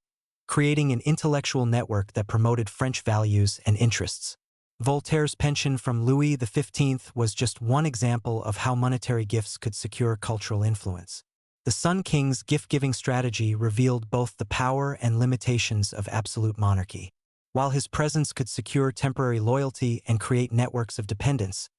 creating an intellectual network that promoted French values and interests. Voltaire's pension from Louis XV was just one example of how monetary gifts could secure cultural influence. The Sun King's gift-giving strategy revealed both the power and limitations of absolute monarchy. While his presence could secure temporary loyalty and create networks of dependence,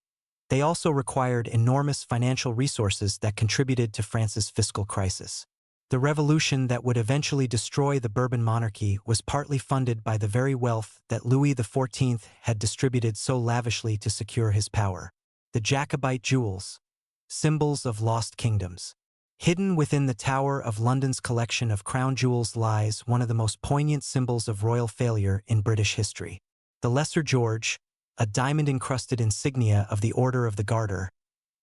they also required enormous financial resources that contributed to France's fiscal crisis. The revolution that would eventually destroy the Bourbon monarchy was partly funded by the very wealth that Louis XIV had distributed so lavishly to secure his power. The Jacobite jewels, symbols of lost kingdoms. Hidden within the Tower of London's collection of crown jewels lies one of the most poignant symbols of royal failure in British history. The Lesser George, a diamond-encrusted insignia of the Order of the Garter,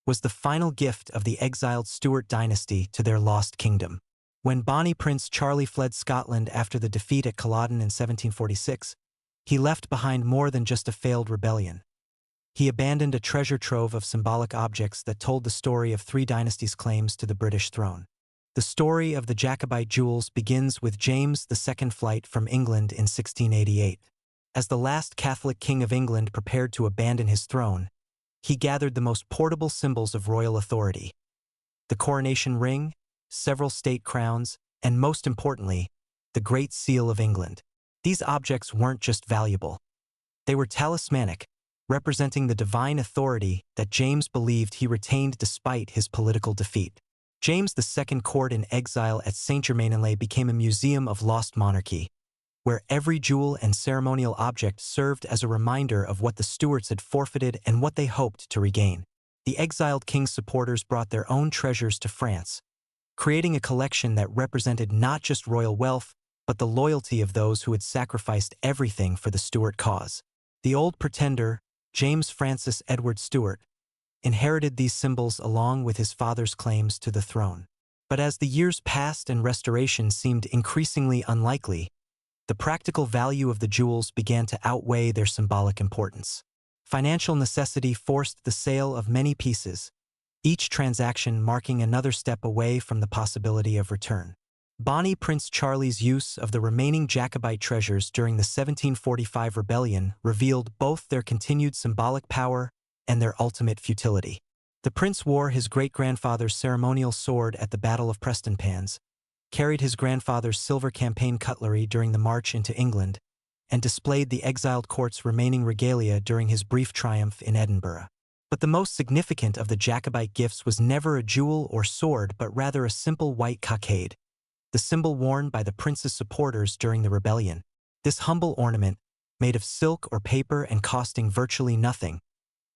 was the final gift of the exiled Stuart dynasty to their lost kingdom. When Bonnie Prince Charlie fled Scotland after the defeat at Culloden in 1746, he left behind more than just a failed rebellion. He abandoned a treasure trove of symbolic objects that told the story of three dynasties' claims to the British throne. The story of the Jacobite jewels begins with James II's flight from England in 1688. As the last Catholic king of England prepared to abandon his throne, he gathered the most portable symbols of royal authority: the coronation ring, several state crowns, and most importantly, the Great Seal of England. These objects weren't just valuable. They were talismanic, representing the divine authority that James believed he retained despite his political defeat. James II court in exile at Saint-Germain-en-Laye became a museum of lost monarchy, where every jewel and ceremonial object served as a reminder of what the Stuarts had forfeited and what they hoped to regain. The exiled king's supporters brought their own treasures to France, creating a collection that represented not just royal wealth, but the loyalty of those who had sacrificed everything for the Stuart cause. The Old Pretender, James Francis Edward Stuart, inherited these symbols along with his father's claims to the throne. But as the years passed and restoration seemed increasingly unlikely, the practical value of the jewels began to outweigh their symbolic importance. Financial necessity forced the sale of many pieces, each transaction marking another step away from the possibility of return. Bonnie Prince Charlie's use of the remaining Jacobite treasures during the 1745 rebellion revealed both their continued symbolic power and their ultimate futility. The prince wore his great-grandfather's ceremonial sword at the Battle of Prestonpans, carried his grandfather's silver campaign cutlery during the march into England, and displayed the exiled court's remaining regalia during his brief triumph in Edinburgh. But the most significant of the Jacobite gifts was never a jewel or sword but rather a simple white cockade, the symbol worn by the prince's supporters during the rebellion. This humble ornament, made of silk or paper and costing virtually nothing,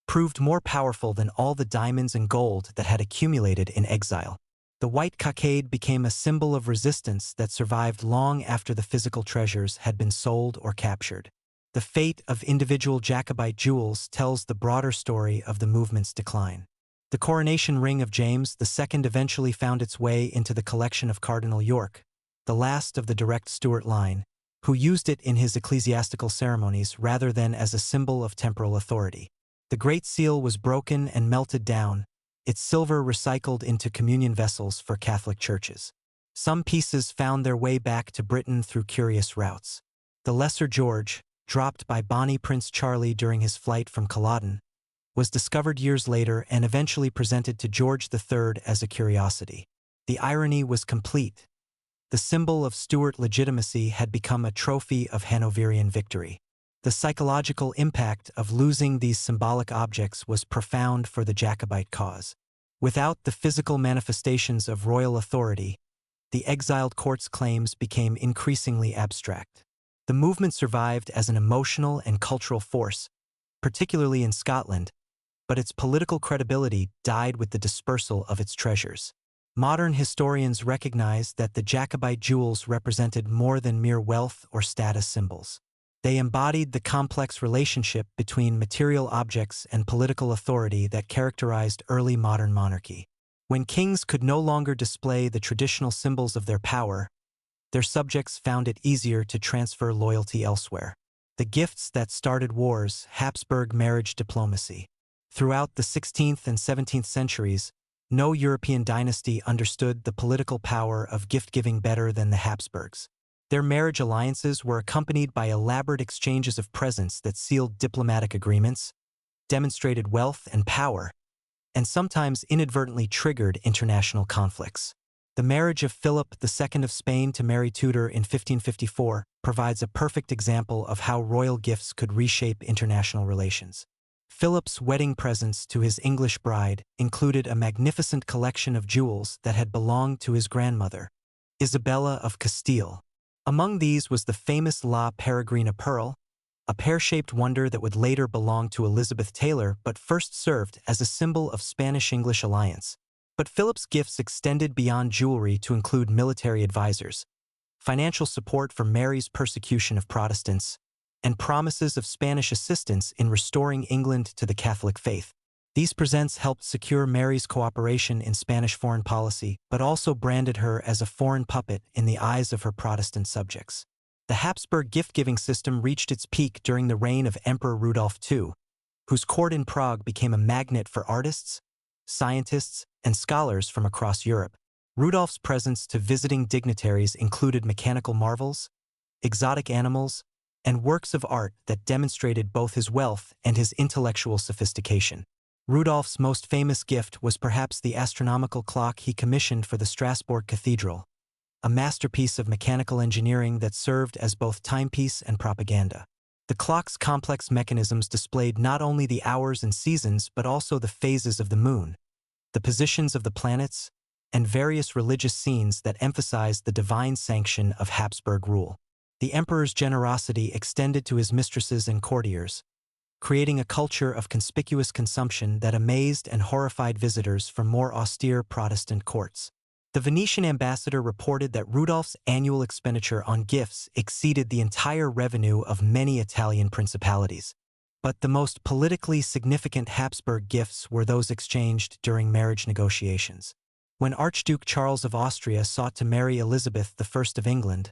proved more powerful than all the diamonds and gold that had accumulated in exile. The white cockade became a symbol of resistance that survived long after the physical treasures had been sold or captured. The fate of individual Jacobite jewels tells the broader story of the movement's decline. The coronation ring of James II eventually found its way into the collection of Cardinal York, the last of the direct Stuart line, who used it in his ecclesiastical ceremonies rather than as a symbol of temporal authority. The Great Seal was broken and melted down, its silver recycled into communion vessels for Catholic churches. Some pieces found their way back to Britain through curious routes. The Lesser George, dropped by Bonnie Prince Charlie during his flight from Culloden, was discovered years later and eventually presented to George III as a curiosity. The irony was complete. The symbol of Stuart legitimacy had become a trophy of Hanoverian victory. The psychological impact of losing these symbolic objects was profound for the Jacobite cause. Without the physical manifestations of royal authority, the exiled court's claims became increasingly abstract. The movement survived as an emotional and cultural force, particularly in Scotland, but its political credibility died with the dispersal of its treasures. Modern historians recognize that the Jacobite jewels represented more than mere wealth or status symbols. They embodied the complex relationship between material objects and political authority that characterized early modern monarchy. When kings could no longer display the traditional symbols of their power, their subjects found it easier to transfer loyalty elsewhere. The gifts that started wars, Habsburg marriage diplomacy. Throughout the 16th and 17th centuries, no European dynasty understood the political power of gift-giving better than the Habsburgs. Their marriage alliances were accompanied by elaborate exchanges of presents that sealed diplomatic agreements, demonstrated wealth and power, and sometimes inadvertently triggered international conflicts. The marriage of Philip II of Spain to Mary Tudor in 1554 provides a perfect example of how royal gifts could reshape international relations. Philip's wedding presents to his English bride included a magnificent collection of jewels that had belonged to his grandmother, Isabella of Castile. Among these was the famous La Peregrina pearl, a pear-shaped wonder that would later belong to Elizabeth Taylor but first served as a symbol of Spanish-English alliance. But Philip's gifts extended beyond jewelry to include military advisors, financial support for Mary's persecution of Protestants, and promises of Spanish assistance in restoring England to the Catholic faith. These presents helped secure Mary's cooperation in Spanish foreign policy, but also branded her as a foreign puppet in the eyes of her Protestant subjects. The Habsburg gift-giving system reached its peak during the reign of Emperor Rudolf II, whose court in Prague became a magnet for artists, scientists, and scholars from across Europe. Rudolf's presents to visiting dignitaries included mechanical marvels, exotic animals, and works of art that demonstrated both his wealth and his intellectual sophistication. Rudolf's most famous gift was perhaps the astronomical clock he commissioned for the Strasbourg Cathedral, a masterpiece of mechanical engineering that served as both timepiece and propaganda. The clock's complex mechanisms displayed not only the hours and seasons but also the phases of the moon, the positions of the planets, and various religious scenes that emphasized the divine sanction of Habsburg rule. The emperor's generosity extended to his mistresses and courtiers, creating a culture of conspicuous consumption that amazed and horrified visitors from more austere Protestant courts. The Venetian ambassador reported that Rudolf's annual expenditure on gifts exceeded the entire revenue of many Italian principalities. But the most politically significant Habsburg gifts were those exchanged during marriage negotiations. When Archduke Charles of Austria sought to marry Elizabeth I of England,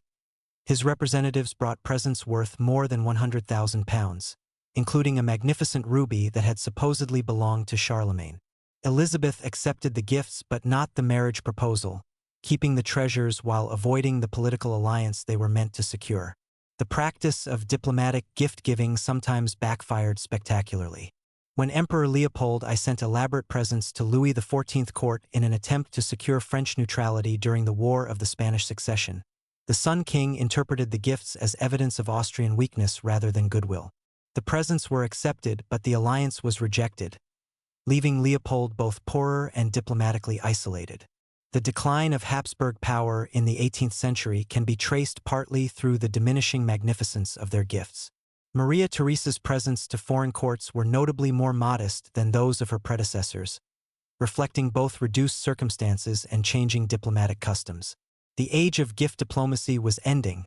his representatives brought presents worth more than £100,000, including a magnificent ruby that had supposedly belonged to Charlemagne. Elizabeth accepted the gifts but not the marriage proposal, keeping the treasures while avoiding the political alliance they were meant to secure. The practice of diplomatic gift-giving sometimes backfired spectacularly. When Emperor Leopold I sent elaborate presents to Louis XIV court in an attempt to secure French neutrality during the War of the Spanish Succession, the Sun King interpreted the gifts as evidence of Austrian weakness rather than goodwill. The presents were accepted but the alliance was rejected, leaving Leopold both poorer and diplomatically isolated. The decline of Habsburg power in the 18th century can be traced partly through the diminishing magnificence of their gifts. Maria Theresa's presents to foreign courts were notably more modest than those of her predecessors, reflecting both reduced circumstances and changing diplomatic customs. The age of gift diplomacy was ending,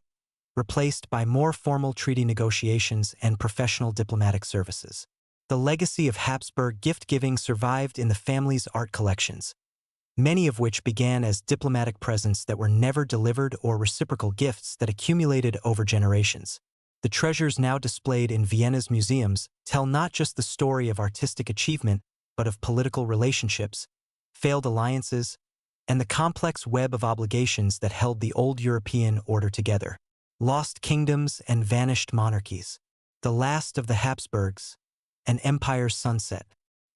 replaced by more formal treaty negotiations and professional diplomatic services. The legacy of Habsburg gift-giving survived in the family's art collections, many of which began as diplomatic presents that were never delivered or reciprocal gifts that accumulated over generations. The treasures now displayed in Vienna's museums tell not just the story of artistic achievement, but of political relationships, failed alliances, and the complex web of obligations that held the old European order together. Lost kingdoms and vanished monarchies. The last of the Habsburgs, an empire's sunset.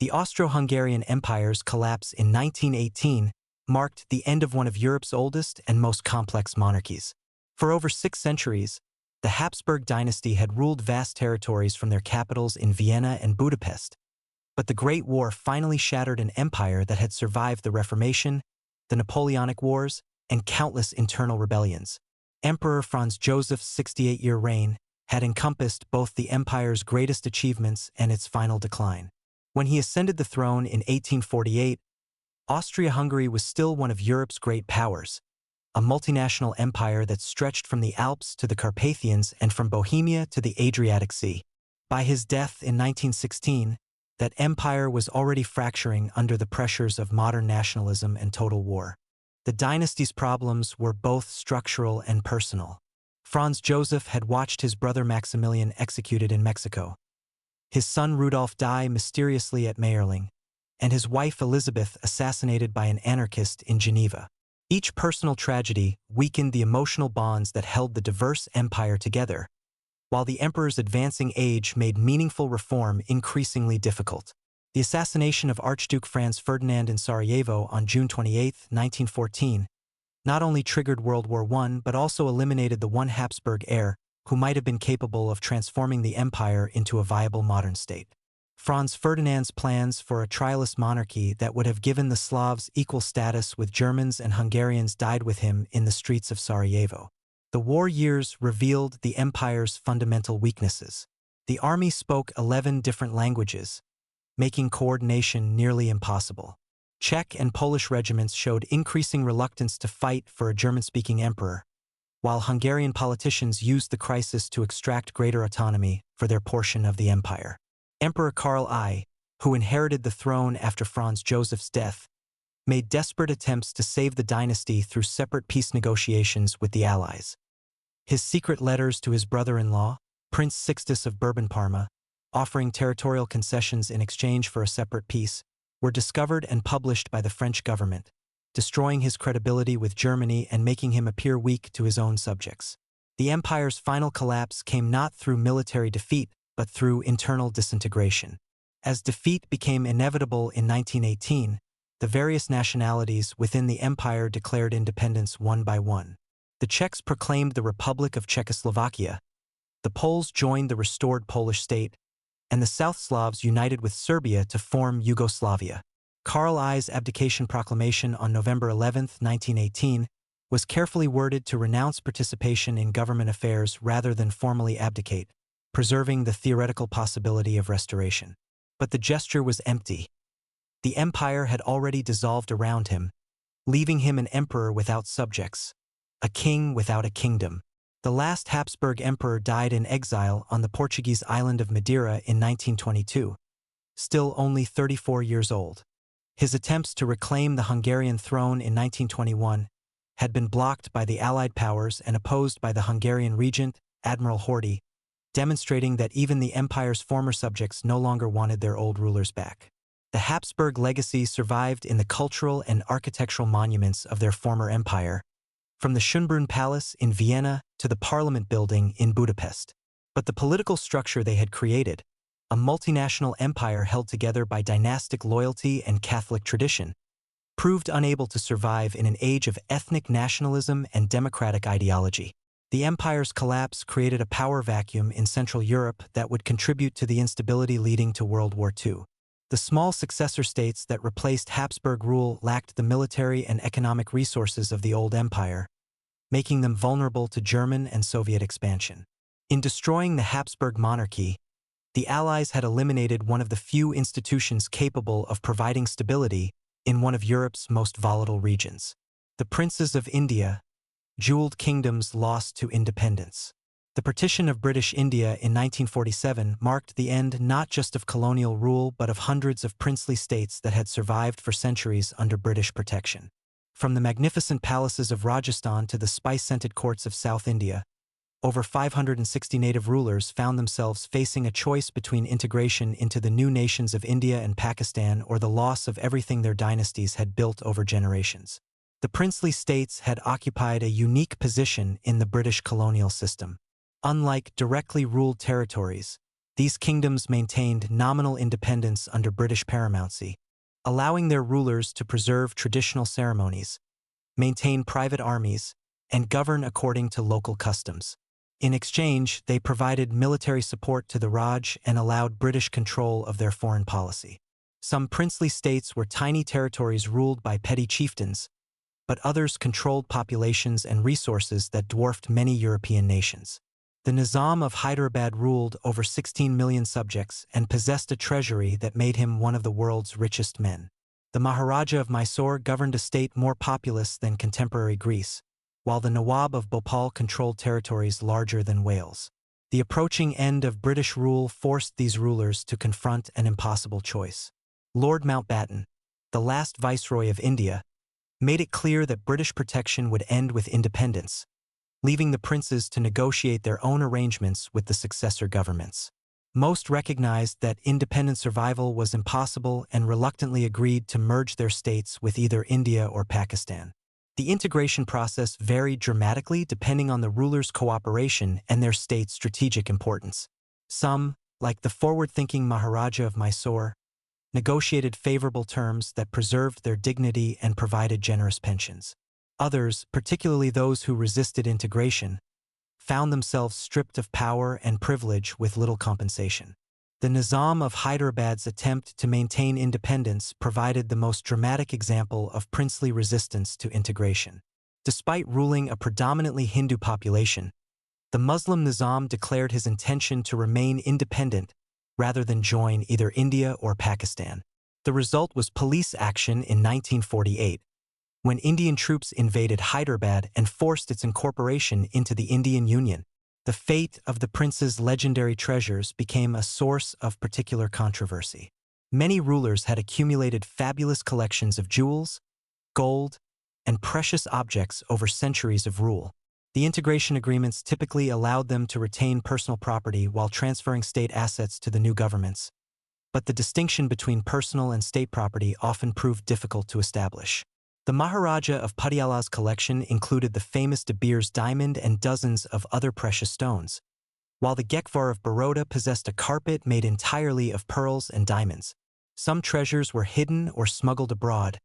The Austro-Hungarian Empire's collapse in 1918 marked the end of one of Europe's oldest and most complex monarchies. For over 6 centuries, the Habsburg dynasty had ruled vast territories from their capitals in Vienna and Budapest. But the Great War finally shattered an empire that had survived the Reformation, the Napoleonic Wars, and countless internal rebellions. Emperor Franz Joseph's 68-year reign had encompassed both the empire's greatest achievements and its final decline. When he ascended the throne in 1848, Austria-Hungary was still one of Europe's great powers, a multinational empire that stretched from the Alps to the Carpathians and from Bohemia to the Adriatic Sea. By his death in 1916, that empire was already fracturing under the pressures of modern nationalism and total war. The dynasty's problems were both structural and personal. Franz Joseph had watched his brother Maximilian executed in Mexico, his son Rudolf die mysteriously at Mayerling, and his wife Elizabeth assassinated by an anarchist in Geneva. Each personal tragedy weakened the emotional bonds that held the diverse empire together, while the emperor's advancing age made meaningful reform increasingly difficult. The assassination of Archduke Franz Ferdinand in Sarajevo on June 28, 1914, not only triggered World War I but also eliminated the one Habsburg heir who might have been capable of transforming the empire into a viable modern state. Franz Ferdinand's plans for a trialist monarchy that would have given the Slavs equal status with Germans and Hungarians died with him in the streets of Sarajevo. The war years revealed the empire's fundamental weaknesses. The army spoke 11 different languages, making coordination nearly impossible. Czech and Polish regiments showed increasing reluctance to fight for a German-speaking emperor, while Hungarian politicians used the crisis to extract greater autonomy for their portion of the empire. Emperor Karl I, who inherited the throne after Franz Joseph's death, made desperate attempts to save the dynasty through separate peace negotiations with the Allies. His secret letters to his brother-in-law, Prince Sixtus of Bourbon-Parma, offering territorial concessions in exchange for a separate peace, were discovered and published by the French government, destroying his credibility with Germany and making him appear weak to his own subjects. The empire's final collapse came not through military defeat, but through internal disintegration. As defeat became inevitable in 1918, the various nationalities within the empire declared independence one by one. The Czechs proclaimed the Republic of Czechoslovakia, the Poles joined the restored Polish state, and the South Slavs united with Serbia to form Yugoslavia. Karl I's abdication proclamation on November 11, 1918, was carefully worded to renounce participation in government affairs rather than formally abdicate, preserving the theoretical possibility of restoration. But the gesture was empty. The empire had already dissolved around him, leaving him an emperor without subjects, a king without a kingdom. The last Habsburg emperor died in exile on the Portuguese island of Madeira in 1922, still only 34 years old. His attempts to reclaim the Hungarian throne in 1921 had been blocked by the Allied powers and opposed by the Hungarian regent, Admiral Horthy, demonstrating that even the empire's former subjects no longer wanted their old rulers back. The Habsburg legacy survived in the cultural and architectural monuments of their former empire, from the Schönbrunn Palace in Vienna to the Parliament building in Budapest. But the political structure they had created, a multinational empire held together by dynastic loyalty and Catholic tradition, proved unable to survive in an age of ethnic nationalism and democratic ideology. The empire's collapse created a power vacuum in Central Europe that would contribute to the instability leading to World War II. The small successor states that replaced Habsburg rule lacked the military and economic resources of the old empire, making them vulnerable to German and Soviet expansion. In destroying the Habsburg monarchy, the Allies had eliminated one of the few institutions capable of providing stability in one of Europe's most volatile regions. The princes of India, jeweled kingdoms lost to independence. The partition of British India in 1947 marked the end not just of colonial rule but of hundreds of princely states that had survived for centuries under British protection. From the magnificent palaces of Rajasthan to the spice-scented courts of South India, over 560 native rulers found themselves facing a choice between integration into the new nations of India and Pakistan or the loss of everything their dynasties had built over generations. The princely states had occupied a unique position in the British colonial system. Unlike directly ruled territories, these kingdoms maintained nominal independence under British paramountcy, allowing their rulers to preserve traditional ceremonies, maintain private armies, and govern according to local customs. In exchange, they provided military support to the Raj and allowed British control of their foreign policy. Some princely states were tiny territories ruled by petty chieftains, but others controlled populations and resources that dwarfed many European nations. The Nizam of Hyderabad ruled over 16 million subjects and possessed a treasury that made him one of the world's richest men. The Maharaja of Mysore governed a state more populous than contemporary Greece, while the Nawab of Bhopal controlled territories larger than Wales. The approaching end of British rule forced these rulers to confront an impossible choice. Lord Mountbatten, the last Viceroy of India, made it clear that British protection would end with independence, leaving the princes to negotiate their own arrangements with the successor governments. Most recognized that independent survival was impossible and reluctantly agreed to merge their states with either India or Pakistan. The integration process varied dramatically depending on the ruler's cooperation and their state's strategic importance. Some, like the forward-thinking Maharaja of Mysore, negotiated favorable terms that preserved their dignity and provided generous pensions. Others, particularly those who resisted integration, found themselves stripped of power and privilege with little compensation. The Nizam of Hyderabad's attempt to maintain independence provided the most dramatic example of princely resistance to integration. Despite ruling a predominantly Hindu population, the Muslim Nizam declared his intention to remain independent rather than join either India or Pakistan. The result was police action in 1948, when Indian troops invaded Hyderabad and forced its incorporation into the Indian Union. The fate of the prince's legendary treasures became a source of particular controversy. Many rulers had accumulated fabulous collections of jewels, gold, and precious objects over centuries of rule. The integration agreements typically allowed them to retain personal property while transferring state assets to the new governments, but the distinction between personal and state property often proved difficult to establish. The Maharaja of Patiala's collection included the famous De Beers diamond and dozens of other precious stones, while the Gaekwar of Baroda possessed a carpet made entirely of pearls and diamonds. Some treasures were hidden or smuggled abroad,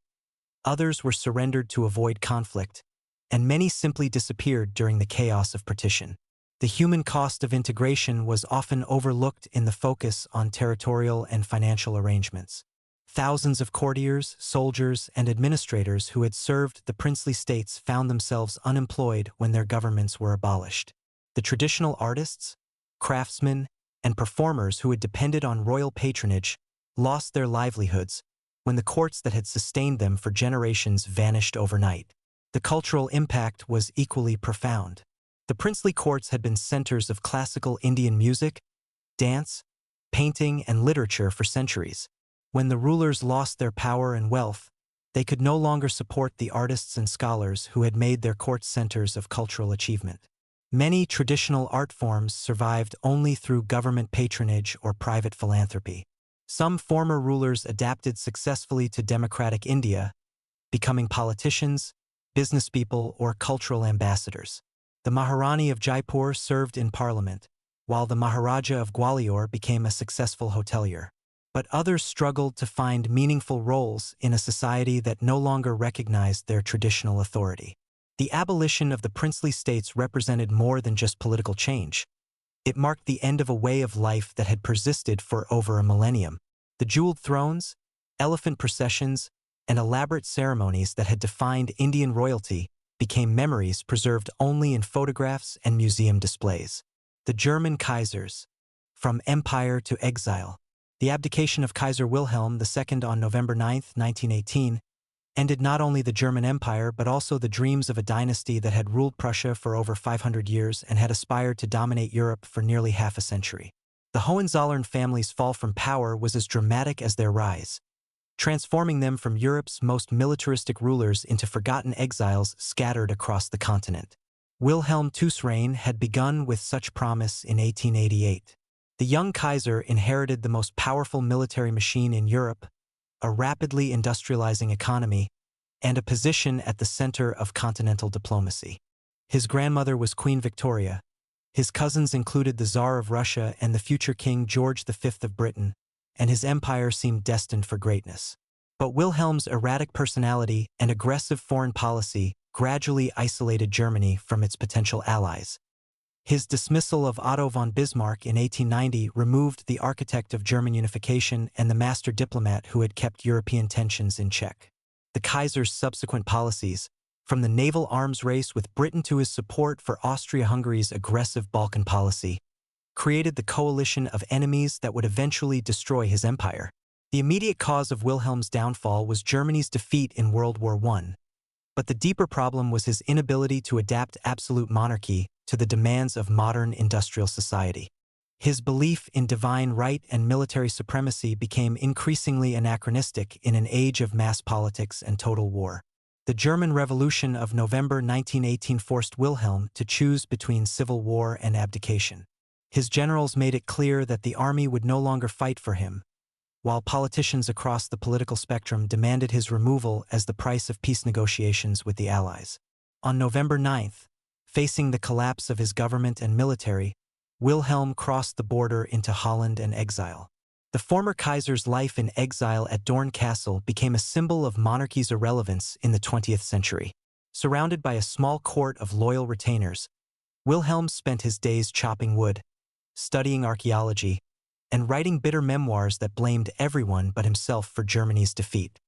others were surrendered to avoid conflict, and many simply disappeared during the chaos of partition. The human cost of integration was often overlooked in the focus on territorial and financial arrangements. Thousands of courtiers, soldiers, and administrators who had served the princely states found themselves unemployed when their governments were abolished. The traditional artists, craftsmen, and performers who had depended on royal patronage lost their livelihoods when the courts that had sustained them for generations vanished overnight. The cultural impact was equally profound. The princely courts had been centers of classical Indian music, dance, painting, and literature for centuries. When the rulers lost their power and wealth, they could no longer support the artists and scholars who had made their courts centers of cultural achievement. Many traditional art forms survived only through government patronage or private philanthropy. Some former rulers adapted successfully to democratic India, becoming politicians, businesspeople, or cultural ambassadors. The Maharani of Jaipur served in parliament, while the Maharaja of Gwalior became a successful hotelier. But others struggled to find meaningful roles in a society that no longer recognized their traditional authority. The abolition of the princely states represented more than just political change. It marked the end of a way of life that had persisted for over a millennium. The jeweled thrones, elephant processions, and elaborate ceremonies that had defined Indian royalty became memories preserved only in photographs and museum displays. The German Kaisers, from empire to exile. The abdication of Kaiser Wilhelm II on November 9, 1918, ended not only the German Empire but also the dreams of a dynasty that had ruled Prussia for over 500 years and had aspired to dominate Europe for nearly half a century. The Hohenzollern family's fall from power was as dramatic as their rise, transforming them from Europe's most militaristic rulers into forgotten exiles scattered across the continent. Wilhelm II's reign had begun with such promise in 1888. The young Kaiser inherited the most powerful military machine in Europe, a rapidly industrializing economy, and a position at the center of continental diplomacy. His grandmother was Queen Victoria. His cousins included the Tsar of Russia and the future King George V of Britain, and his empire seemed destined for greatness. But Wilhelm's erratic personality and aggressive foreign policy gradually isolated Germany from its potential allies. His dismissal of Otto von Bismarck in 1890 removed the architect of German unification and the master diplomat who had kept European tensions in check. The Kaiser's subsequent policies, from the naval arms race with Britain to his support for Austria-Hungary's aggressive Balkan policy, created the coalition of enemies that would eventually destroy his empire. The immediate cause of Wilhelm's downfall was Germany's defeat in World War I, but the deeper problem was his inability to adapt absolute monarchy to the demands of modern industrial society. His belief in divine right and military supremacy became increasingly anachronistic in an age of mass politics and total war. The German Revolution of November 1918 forced Wilhelm to choose between civil war and abdication. His generals made it clear that the army would no longer fight for him, while politicians across the political spectrum demanded his removal as the price of peace negotiations with the Allies. On November 9th, facing the collapse of his government and military, Wilhelm crossed the border into Holland and exile. The former Kaiser's life in exile at Doorn Castle became a symbol of monarchy's irrelevance in the 20th century. Surrounded by a small court of loyal retainers, Wilhelm spent his days chopping wood, studying archaeology, and writing bitter memoirs that blamed everyone but himself for Germany's defeat.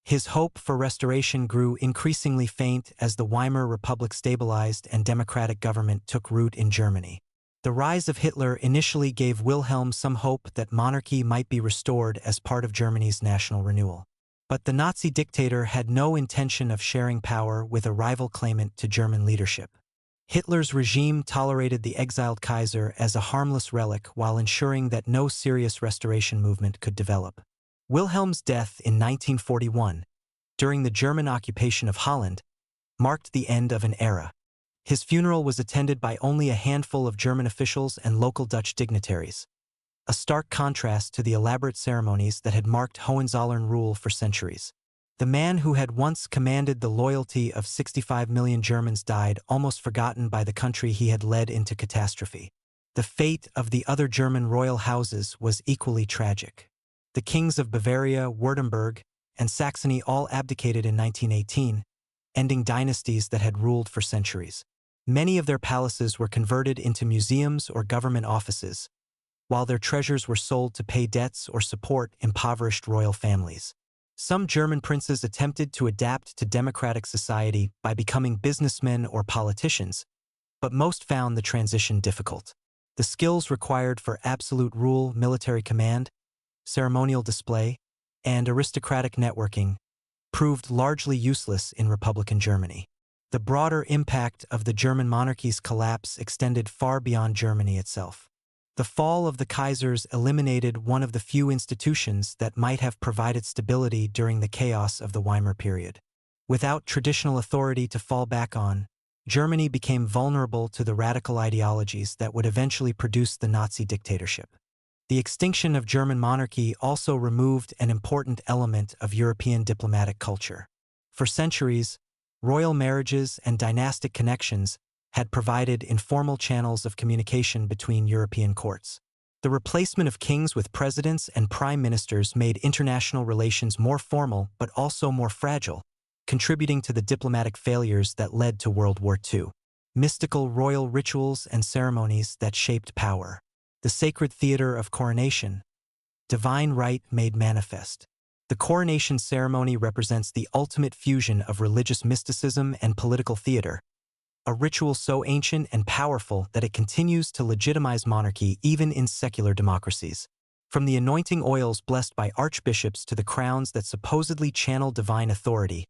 His hope for restoration grew increasingly faint as the Weimar Republic stabilized and democratic government took root in Germany. The rise of Hitler initially gave Wilhelm some hope that monarchy might be restored as part of Germany's national renewal. But the Nazi dictator had no intention of sharing power with a rival claimant to German leadership. Hitler's regime tolerated the exiled Kaiser as a harmless relic while ensuring that no serious restoration movement could develop. Wilhelm's death in 1941, during the German occupation of Holland, marked the end of an era. His funeral was attended by only a handful of German officials and local Dutch dignitaries, a stark contrast to the elaborate ceremonies that had marked Hohenzollern rule for centuries. The man who had once commanded the loyalty of 65 million Germans died almost forgotten by the country he had led into catastrophe. The fate of the other German royal houses was equally tragic. The kings of Bavaria, Württemberg, and Saxony all abdicated in 1918, ending dynasties that had ruled for centuries. Many of their palaces were converted into museums or government offices, while their treasures were sold to pay debts or support impoverished royal families. Some German princes attempted to adapt to democratic society by becoming businessmen or politicians, but most found the transition difficult. The skills required for absolute rule, military command, ceremonial display, and aristocratic networking proved largely useless in Republican Germany. The broader impact of the German monarchy's collapse extended far beyond Germany itself. The fall of the Kaisers eliminated one of the few institutions that might have provided stability during the chaos of the Weimar period. Without traditional authority to fall back on, Germany became vulnerable to the radical ideologies that would eventually produce the Nazi dictatorship. The extinction of German monarchy also removed an important element of European diplomatic culture. For centuries, royal marriages and dynastic connections had provided informal channels of communication between European courts. The replacement of kings with presidents and prime ministers made international relations more formal but also more fragile, contributing to the diplomatic failures that led to World War II. Mystical royal rituals and ceremonies that shaped power. The sacred theater of coronation, divine right made manifest. The coronation ceremony represents the ultimate fusion of religious mysticism and political theater, a ritual so ancient and powerful that it continues to legitimize monarchy even in secular democracies. From the anointing oils blessed by archbishops to the crowns that supposedly channel divine authority,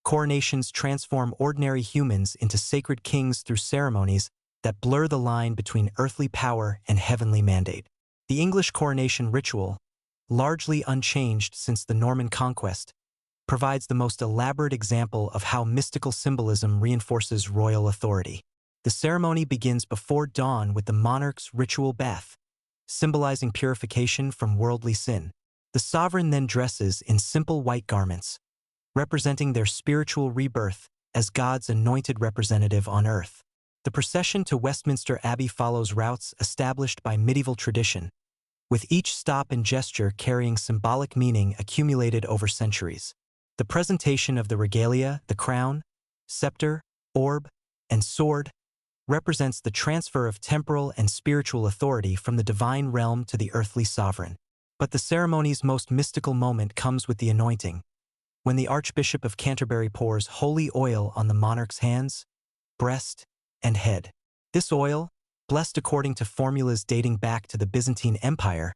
coronations transform ordinary humans into sacred kings through ceremonies that blur the line between earthly power and heavenly mandate. The English coronation ritual, largely unchanged since the Norman conquest, provides the most elaborate example of how mystical symbolism reinforces royal authority. The ceremony begins before dawn with the monarch's ritual bath, symbolizing purification from worldly sin. The sovereign then dresses in simple white garments, representing their spiritual rebirth as God's anointed representative on earth. The procession to Westminster Abbey follows routes established by medieval tradition, with each stop and gesture carrying symbolic meaning accumulated over centuries. The presentation of the regalia, the crown, scepter, orb, and sword, represents the transfer of temporal and spiritual authority from the divine realm to the earthly sovereign. But the ceremony's most mystical moment comes with the anointing, when the Archbishop of Canterbury pours holy oil on the monarch's hands, breast, and head. This oil, blessed according to formulas dating back to the Byzantine Empire,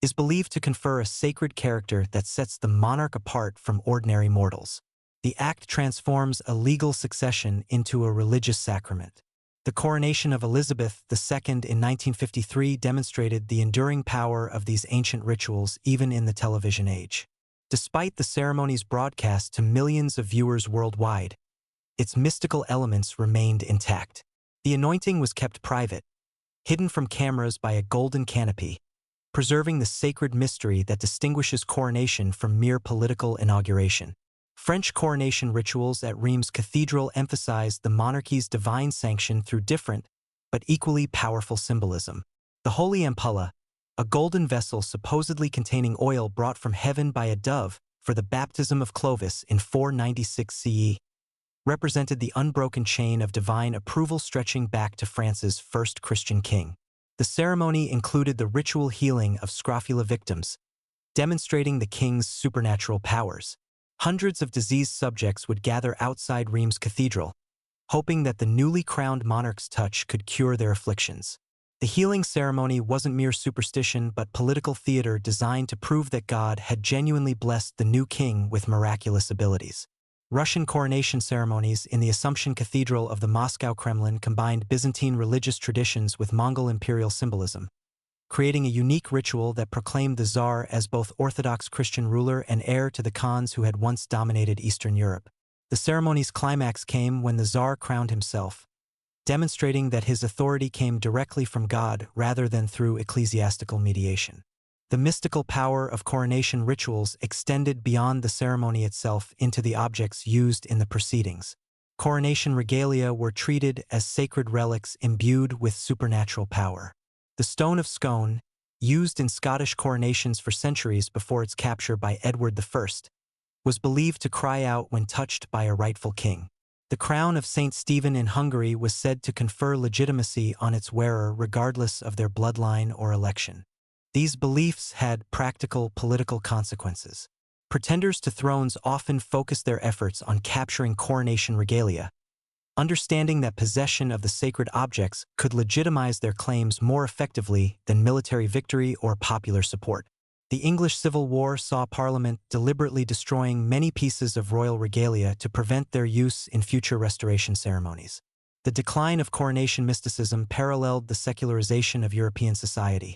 is believed to confer a sacred character that sets the monarch apart from ordinary mortals. The act transforms a legal succession into a religious sacrament. The coronation of Elizabeth II in 1953 demonstrated the enduring power of these ancient rituals even in the television age. Despite the ceremony's broadcast to millions of viewers worldwide, its mystical elements remained intact. The anointing was kept private, hidden from cameras by a golden canopy, preserving the sacred mystery that distinguishes coronation from mere political inauguration. French coronation rituals at Reims Cathedral emphasized the monarchy's divine sanction through different, but equally powerful symbolism. The Holy Ampulla, a golden vessel supposedly containing oil brought from heaven by a dove for the baptism of Clovis in 496 CE, represented the unbroken chain of divine approval stretching back to France's first Christian king. The ceremony included the ritual healing of scrofula victims, demonstrating the king's supernatural powers. Hundreds of diseased subjects would gather outside Reims Cathedral, hoping that the newly crowned monarch's touch could cure their afflictions. The healing ceremony wasn't mere superstition but political theater designed to prove that God had genuinely blessed the new king with miraculous abilities. Russian coronation ceremonies in the Assumption Cathedral of the Moscow Kremlin combined Byzantine religious traditions with Mongol imperial symbolism, creating a unique ritual that proclaimed the Tsar as both Orthodox Christian ruler and heir to the Khans who had once dominated Eastern Europe. The ceremony's climax came when the Tsar crowned himself, demonstrating that his authority came directly from God rather than through ecclesiastical mediation. The mystical power of coronation rituals extended beyond the ceremony itself into the objects used in the proceedings. Coronation regalia were treated as sacred relics imbued with supernatural power. The Stone of Scone, used in Scottish coronations for centuries before its capture by Edward I, was believed to cry out when touched by a rightful king. The crown of Saint Stephen in Hungary was said to confer legitimacy on its wearer regardless of their bloodline or election. These beliefs had practical political consequences. Pretenders to thrones often focused their efforts on capturing coronation regalia, understanding that possession of the sacred objects could legitimize their claims more effectively than military victory or popular support. The English Civil War saw Parliament deliberately destroying many pieces of royal regalia to prevent their use in future restoration ceremonies. The decline of coronation mysticism paralleled the secularization of European society,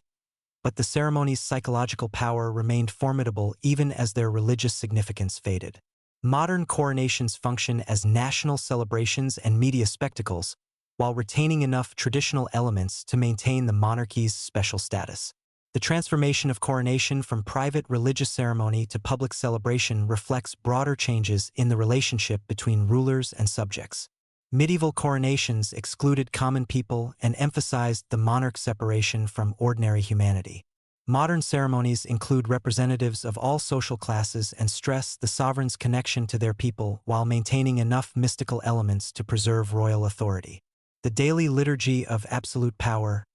but the ceremony's psychological power remained formidable even as their religious significance faded. Modern coronations function as national celebrations and media spectacles, while retaining enough traditional elements to maintain the monarchy's special status. The transformation of coronation from private religious ceremony to public celebration reflects broader changes in the relationship between rulers and subjects. Medieval coronations excluded common people and emphasized the monarch's separation from ordinary humanity. Modern ceremonies include representatives of all social classes and stress the sovereign's connection to their people while maintaining enough mystical elements to preserve royal authority. The daily liturgy of absolute power,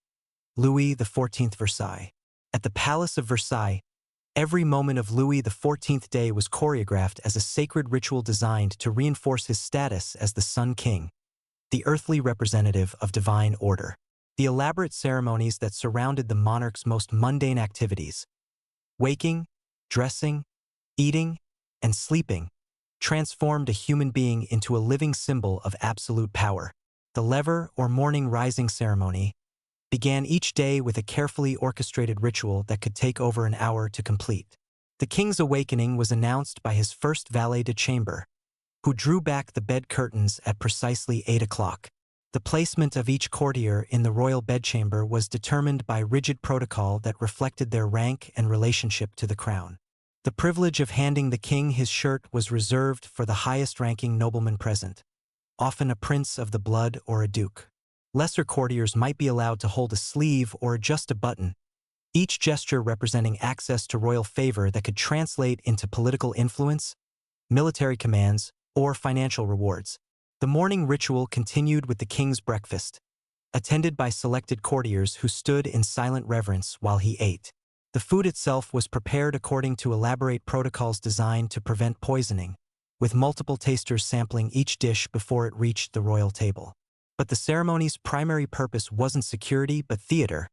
Louis XIV Versailles. At the Palace of Versailles, every moment of Louis XIV Day was choreographed as a sacred ritual designed to reinforce his status as the Sun King, the earthly representative of divine order. The elaborate ceremonies that surrounded the monarch's most mundane activities, waking, dressing, eating, and sleeping, transformed a human being into a living symbol of absolute power. The lever or morning rising ceremony began each day with a carefully orchestrated ritual that could take over an hour to complete. The king's awakening was announced by his first valet de chambre, who drew back the bed curtains at precisely 8 o'clock. The placement of each courtier in the royal bedchamber was determined by rigid protocol that reflected their rank and relationship to the crown. The privilege of handing the king his shirt was reserved for the highest-ranking nobleman present, often a prince of the blood or a duke. Lesser courtiers might be allowed to hold a sleeve or adjust a button, each gesture representing access to royal favor that could translate into political influence, military commands, or financial rewards. The morning ritual continued with the king's breakfast, attended by selected courtiers who stood in silent reverence while he ate. The food itself was prepared according to elaborate protocols designed to prevent poisoning, with multiple tasters sampling each dish before it reached the royal table. But the ceremony's primary purpose wasn't security but theater,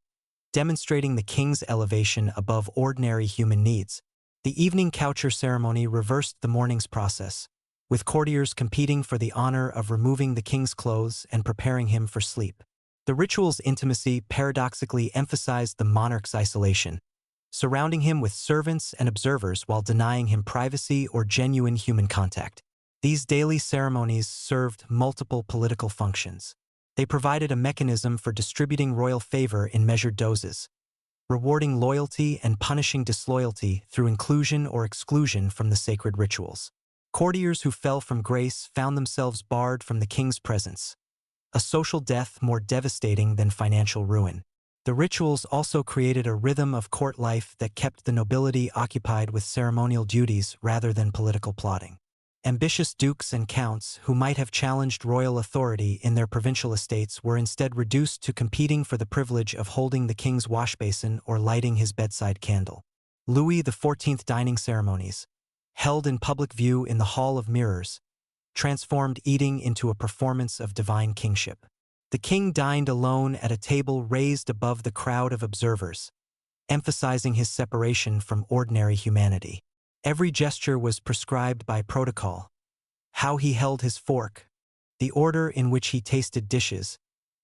demonstrating the king's elevation above ordinary human needs. The evening coucher ceremony reversed the morning's process, with courtiers competing for the honor of removing the king's clothes and preparing him for sleep. The ritual's intimacy paradoxically emphasized the monarch's isolation, surrounding him with servants and observers while denying him privacy or genuine human contact. These daily ceremonies served multiple political functions. They provided a mechanism for distributing royal favor in measured doses, rewarding loyalty and punishing disloyalty through inclusion or exclusion from the sacred rituals. Courtiers who fell from grace found themselves barred from the king's presence, a social death more devastating than financial ruin. The rituals also created a rhythm of court life that kept the nobility occupied with ceremonial duties rather than political plotting. Ambitious dukes and counts who might have challenged royal authority in their provincial estates were instead reduced to competing for the privilege of holding the king's washbasin or lighting his bedside candle. Louis XIV dining ceremonies, held in public view in the Hall of Mirrors, transformed eating into a performance of divine kingship. The king dined alone at a table raised above the crowd of observers, emphasizing his separation from ordinary humanity. Every gesture was prescribed by protocol. How he held his fork, the order in which he tasted dishes,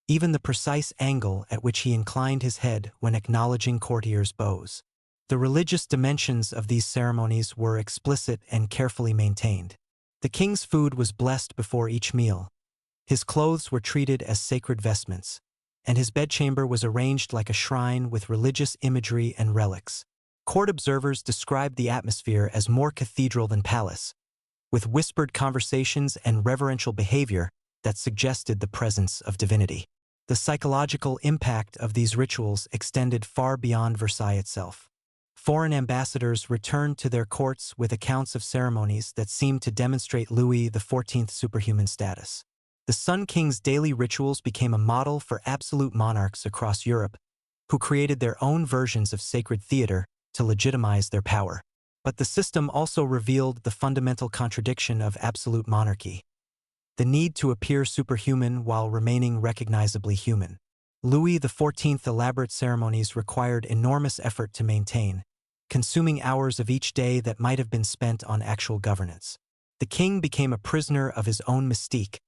even the precise angle at which he inclined his head when acknowledging courtiers' bows. The religious dimensions of these ceremonies were explicit and carefully maintained. The king's food was blessed before each meal. His clothes were treated as sacred vestments, and his bedchamber was arranged like a shrine with religious imagery and relics. Court observers described the atmosphere as more cathedral than palace, with whispered conversations and reverential behavior that suggested the presence of divinity. The psychological impact of these rituals extended far beyond Versailles itself. Foreign ambassadors returned to their courts with accounts of ceremonies that seemed to demonstrate Louis XIV's superhuman status. The Sun King's daily rituals became a model for absolute monarchs across Europe, who created their own versions of sacred theater to legitimize their power. But the system also revealed the fundamental contradiction of absolute monarchy: the need to appear superhuman while remaining recognizably human. Louis XIV's elaborate ceremonies required enormous effort to maintain, consuming hours of each day that might have been spent on actual governance. The king became a prisoner of his own mystique,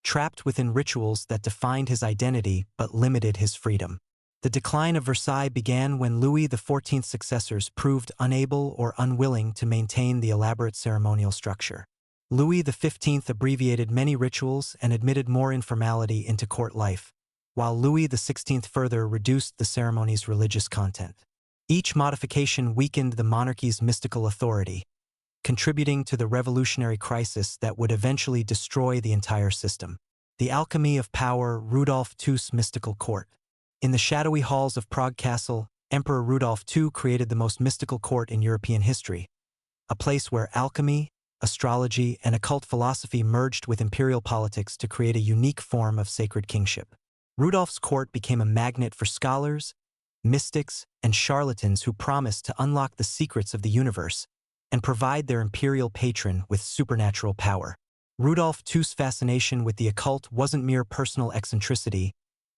trapped within rituals that defined his identity but limited his freedom. The decline of Versailles began when Louis XIV's successors proved unable or unwilling to maintain the elaborate ceremonial structure. Louis XV abbreviated many rituals and admitted more informality into court life, while Louis XVI further reduced the ceremony's religious content. Each modification weakened the monarchy's mystical authority, contributing to the revolutionary crisis that would eventually destroy the entire system. The Alchemy of Power, Rudolf II's mystical court. In the shadowy halls of Prague Castle, Emperor Rudolf II created the most mystical court in European history, a place where alchemy, astrology, and occult philosophy merged with imperial politics to create a unique form of sacred kingship. Rudolf's court became a magnet for scholars, mystics, and charlatans who promised to unlock the secrets of the universe and provide their imperial patron with supernatural power. Rudolf II's fascination with the occult wasn't mere personal eccentricity,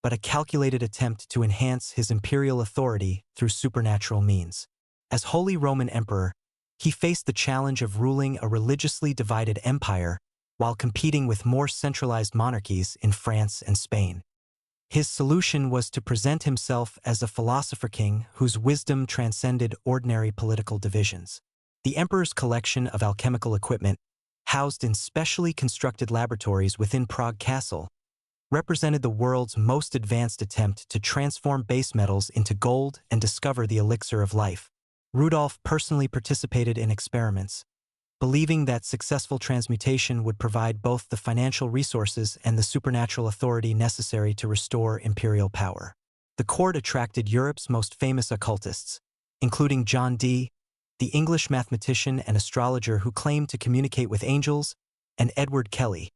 but a calculated attempt to enhance his imperial authority through supernatural means. As Holy Roman Emperor, he faced the challenge of ruling a religiously divided empire while competing with more centralized monarchies in France and Spain. His solution was to present himself as a philosopher king whose wisdom transcended ordinary political divisions. The emperor's collection of alchemical equipment, housed in specially constructed laboratories within Prague Castle, represented the world's most advanced attempt to transform base metals into gold and discover the elixir of life. Rudolf personally participated in experiments, believing that successful transmutation would provide both the financial resources and the supernatural authority necessary to restore imperial power. The court attracted Europe's most famous occultists, including John Dee, the English mathematician and astrologer who claimed to communicate with angels, and Edward Kelly,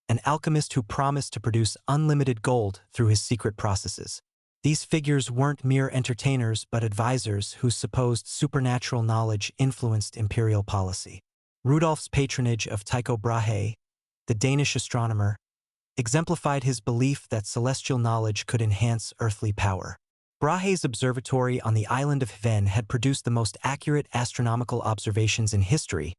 an alchemist who promised to produce unlimited gold through his secret processes. These figures weren't mere entertainers but advisors whose supposed supernatural knowledge influenced imperial policy. Rudolf's patronage of Tycho Brahe, the Danish astronomer, exemplified his belief that celestial knowledge could enhance earthly power. Brahe's observatory on the island of Hven had produced the most accurate astronomical observations in history,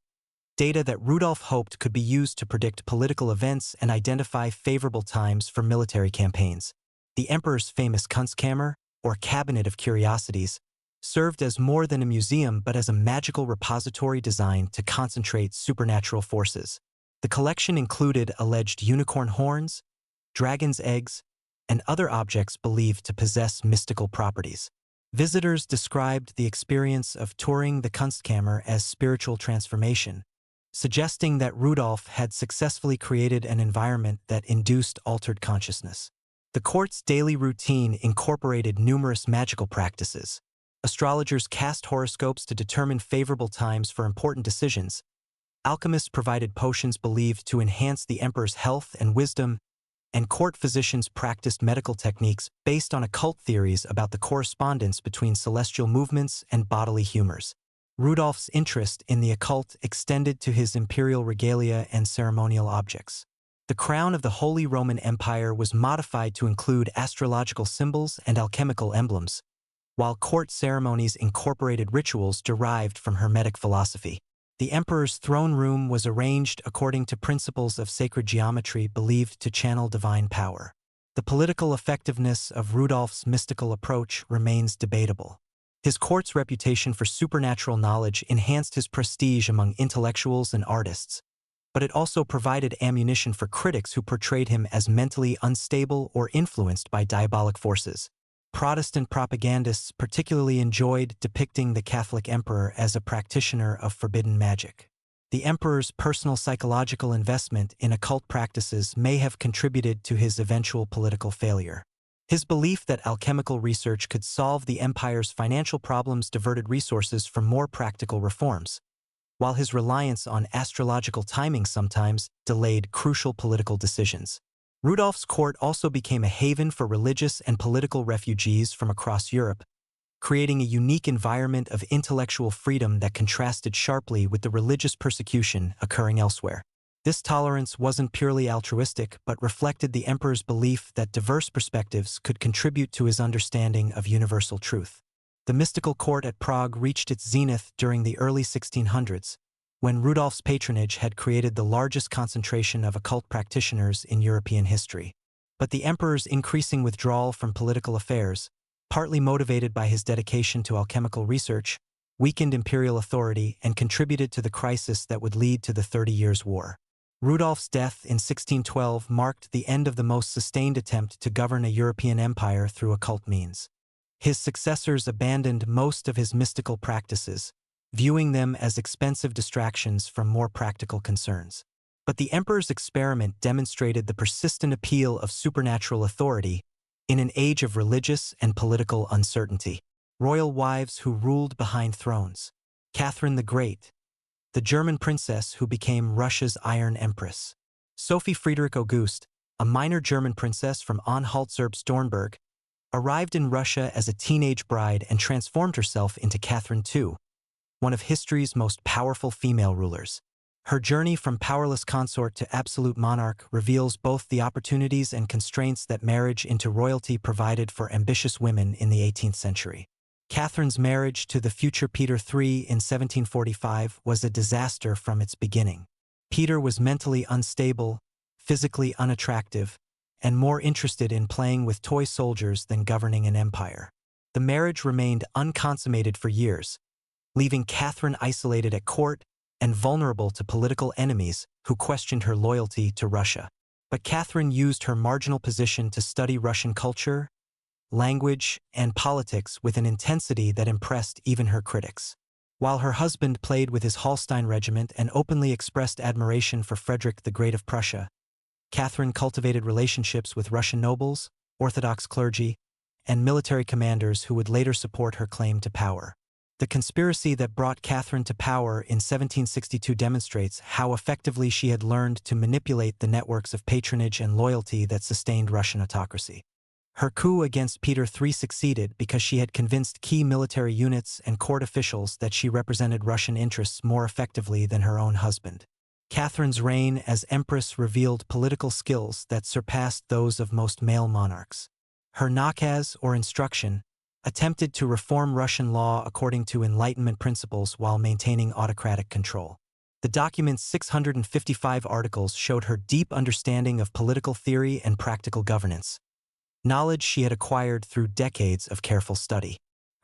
data that Rudolf hoped could be used to predict political events and identify favorable times for military campaigns. The emperor's famous Kunstkammer, or Cabinet of Curiosities, served as more than a museum but as a magical repository designed to concentrate supernatural forces. The collection included alleged unicorn horns, dragon's eggs, and other objects believed to possess mystical properties. Visitors described the experience of touring the Kunstkammer as spiritual transformation, suggesting that Rudolf had successfully created an environment that induced altered consciousness. The court's daily routine incorporated numerous magical practices. Astrologers cast horoscopes to determine favorable times for important decisions. Alchemists provided potions believed to enhance the emperor's health and wisdom, and court physicians practiced medical techniques based on occult theories about the correspondence between celestial movements and bodily humors. Rudolf's interest in the occult extended to his imperial regalia and ceremonial objects. The crown of the Holy Roman Empire was modified to include astrological symbols and alchemical emblems, while court ceremonies incorporated rituals derived from Hermetic philosophy. The emperor's throne room was arranged according to principles of sacred geometry believed to channel divine power. The political effectiveness of Rudolf's mystical approach remains debatable. His court's reputation for supernatural knowledge enhanced his prestige among intellectuals and artists, but it also provided ammunition for critics who portrayed him as mentally unstable or influenced by diabolic forces. Protestant propagandists particularly enjoyed depicting the Catholic emperor as a practitioner of forbidden magic. The emperor's personal psychological investment in occult practices may have contributed to his eventual political failure. His belief that alchemical research could solve the empire's financial problems diverted resources from more practical reforms, while his reliance on astrological timing sometimes delayed crucial political decisions. Rudolf's court also became a haven for religious and political refugees from across Europe, creating a unique environment of intellectual freedom that contrasted sharply with the religious persecution occurring elsewhere. This tolerance wasn't purely altruistic, but reflected the emperor's belief that diverse perspectives could contribute to his understanding of universal truth. The mystical court at Prague reached its zenith during the early 1600s, when Rudolf's patronage had created the largest concentration of occult practitioners in European history. But the emperor's increasing withdrawal from political affairs, partly motivated by his dedication to alchemical research, weakened imperial authority and contributed to the crisis that would lead to the 30 Years' War. Rudolf's death in 1612 marked the end of the most sustained attempt to govern a European empire through occult means. His successors abandoned most of his mystical practices, viewing them as expensive distractions from more practical concerns. But the emperor's experiment demonstrated the persistent appeal of supernatural authority in an age of religious and political uncertainty. Royal wives who ruled behind thrones. Catherine the Great, the German princess who became Russia's Iron Empress. Sophie Friedrich August, a minor German princess from Anhalt-Zerbst-Dornburg, arrived in Russia as a teenage bride and transformed herself into Catherine II, one of history's most powerful female rulers. Her journey from powerless consort to absolute monarch reveals both the opportunities and constraints that marriage into royalty provided for ambitious women in the 18th century. Catherine's marriage to the future Peter III in 1745 was a disaster from its beginning. Peter was mentally unstable, physically unattractive, and more interested in playing with toy soldiers than governing an empire. The marriage remained unconsummated for years, leaving Catherine isolated at court and vulnerable to political enemies who questioned her loyalty to Russia. But Catherine used her marginal position to study Russian culture, language, and politics with an intensity that impressed even her critics. While her husband played with his Holstein regiment and openly expressed admiration for Frederick the Great of Prussia, Catherine cultivated relationships with Russian nobles, Orthodox clergy, and military commanders who would later support her claim to power. The conspiracy that brought Catherine to power in 1762 demonstrates how effectively she had learned to manipulate the networks of patronage and loyalty that sustained Russian autocracy. Her coup against Peter III succeeded because she had convinced key military units and court officials that she represented Russian interests more effectively than her own husband. Catherine's reign as empress revealed political skills that surpassed those of most male monarchs. Her nakaz, or instruction, attempted to reform Russian law according to Enlightenment principles while maintaining autocratic control. The document's 655 articles showed her deep understanding of political theory and practical governance, knowledge she had acquired through decades of careful study.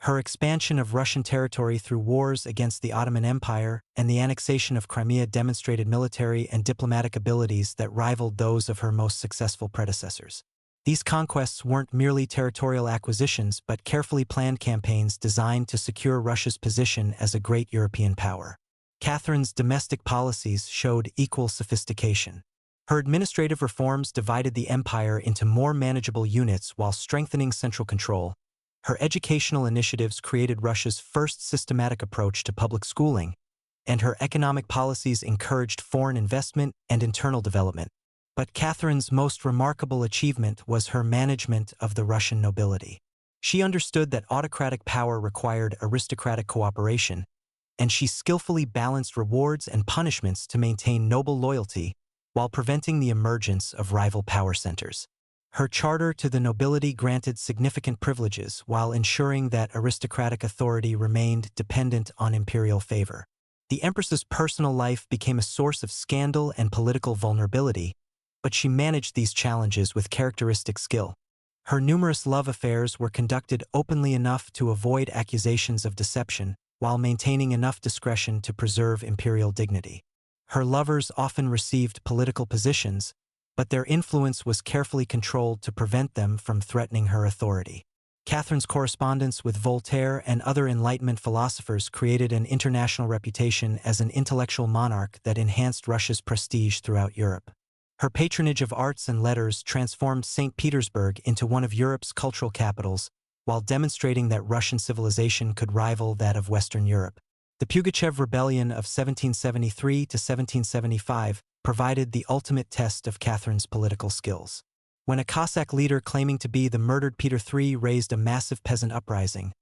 Her expansion of Russian territory through wars against the Ottoman Empire and the annexation of Crimea demonstrated military and diplomatic abilities that rivaled those of her most successful predecessors. These conquests weren't merely territorial acquisitions but carefully planned campaigns designed to secure Russia's position as a great European power. Catherine's domestic policies showed equal sophistication. Her administrative reforms divided the empire into more manageable units while strengthening central control. Her educational initiatives created Russia's first systematic approach to public schooling, and her economic policies encouraged foreign investment and internal development. But Catherine's most remarkable achievement was her management of the Russian nobility. She understood that autocratic power required aristocratic cooperation, and she skillfully balanced rewards and punishments to maintain noble loyalty while preventing the emergence of rival power centers. Her charter to the nobility granted significant privileges while ensuring that aristocratic authority remained dependent on imperial favor. The empress's personal life became a source of scandal and political vulnerability, but she managed these challenges with characteristic skill. Her numerous love affairs were conducted openly enough to avoid accusations of deception, while maintaining enough discretion to preserve imperial dignity. Her lovers often received political positions, but their influence was carefully controlled to prevent them from threatening her authority. Catherine's correspondence with Voltaire and other Enlightenment philosophers created an international reputation as an intellectual monarch that enhanced Russia's prestige throughout Europe. Her patronage of arts and letters transformed St. Petersburg into one of Europe's cultural capitals, while demonstrating that Russian civilization could rival that of Western Europe. The Pugachev Rebellion of 1773 to 1775 provided the ultimate test of Catherine's political skills. When a Cossack leader claiming to be the murdered Peter III raised a massive peasant uprising,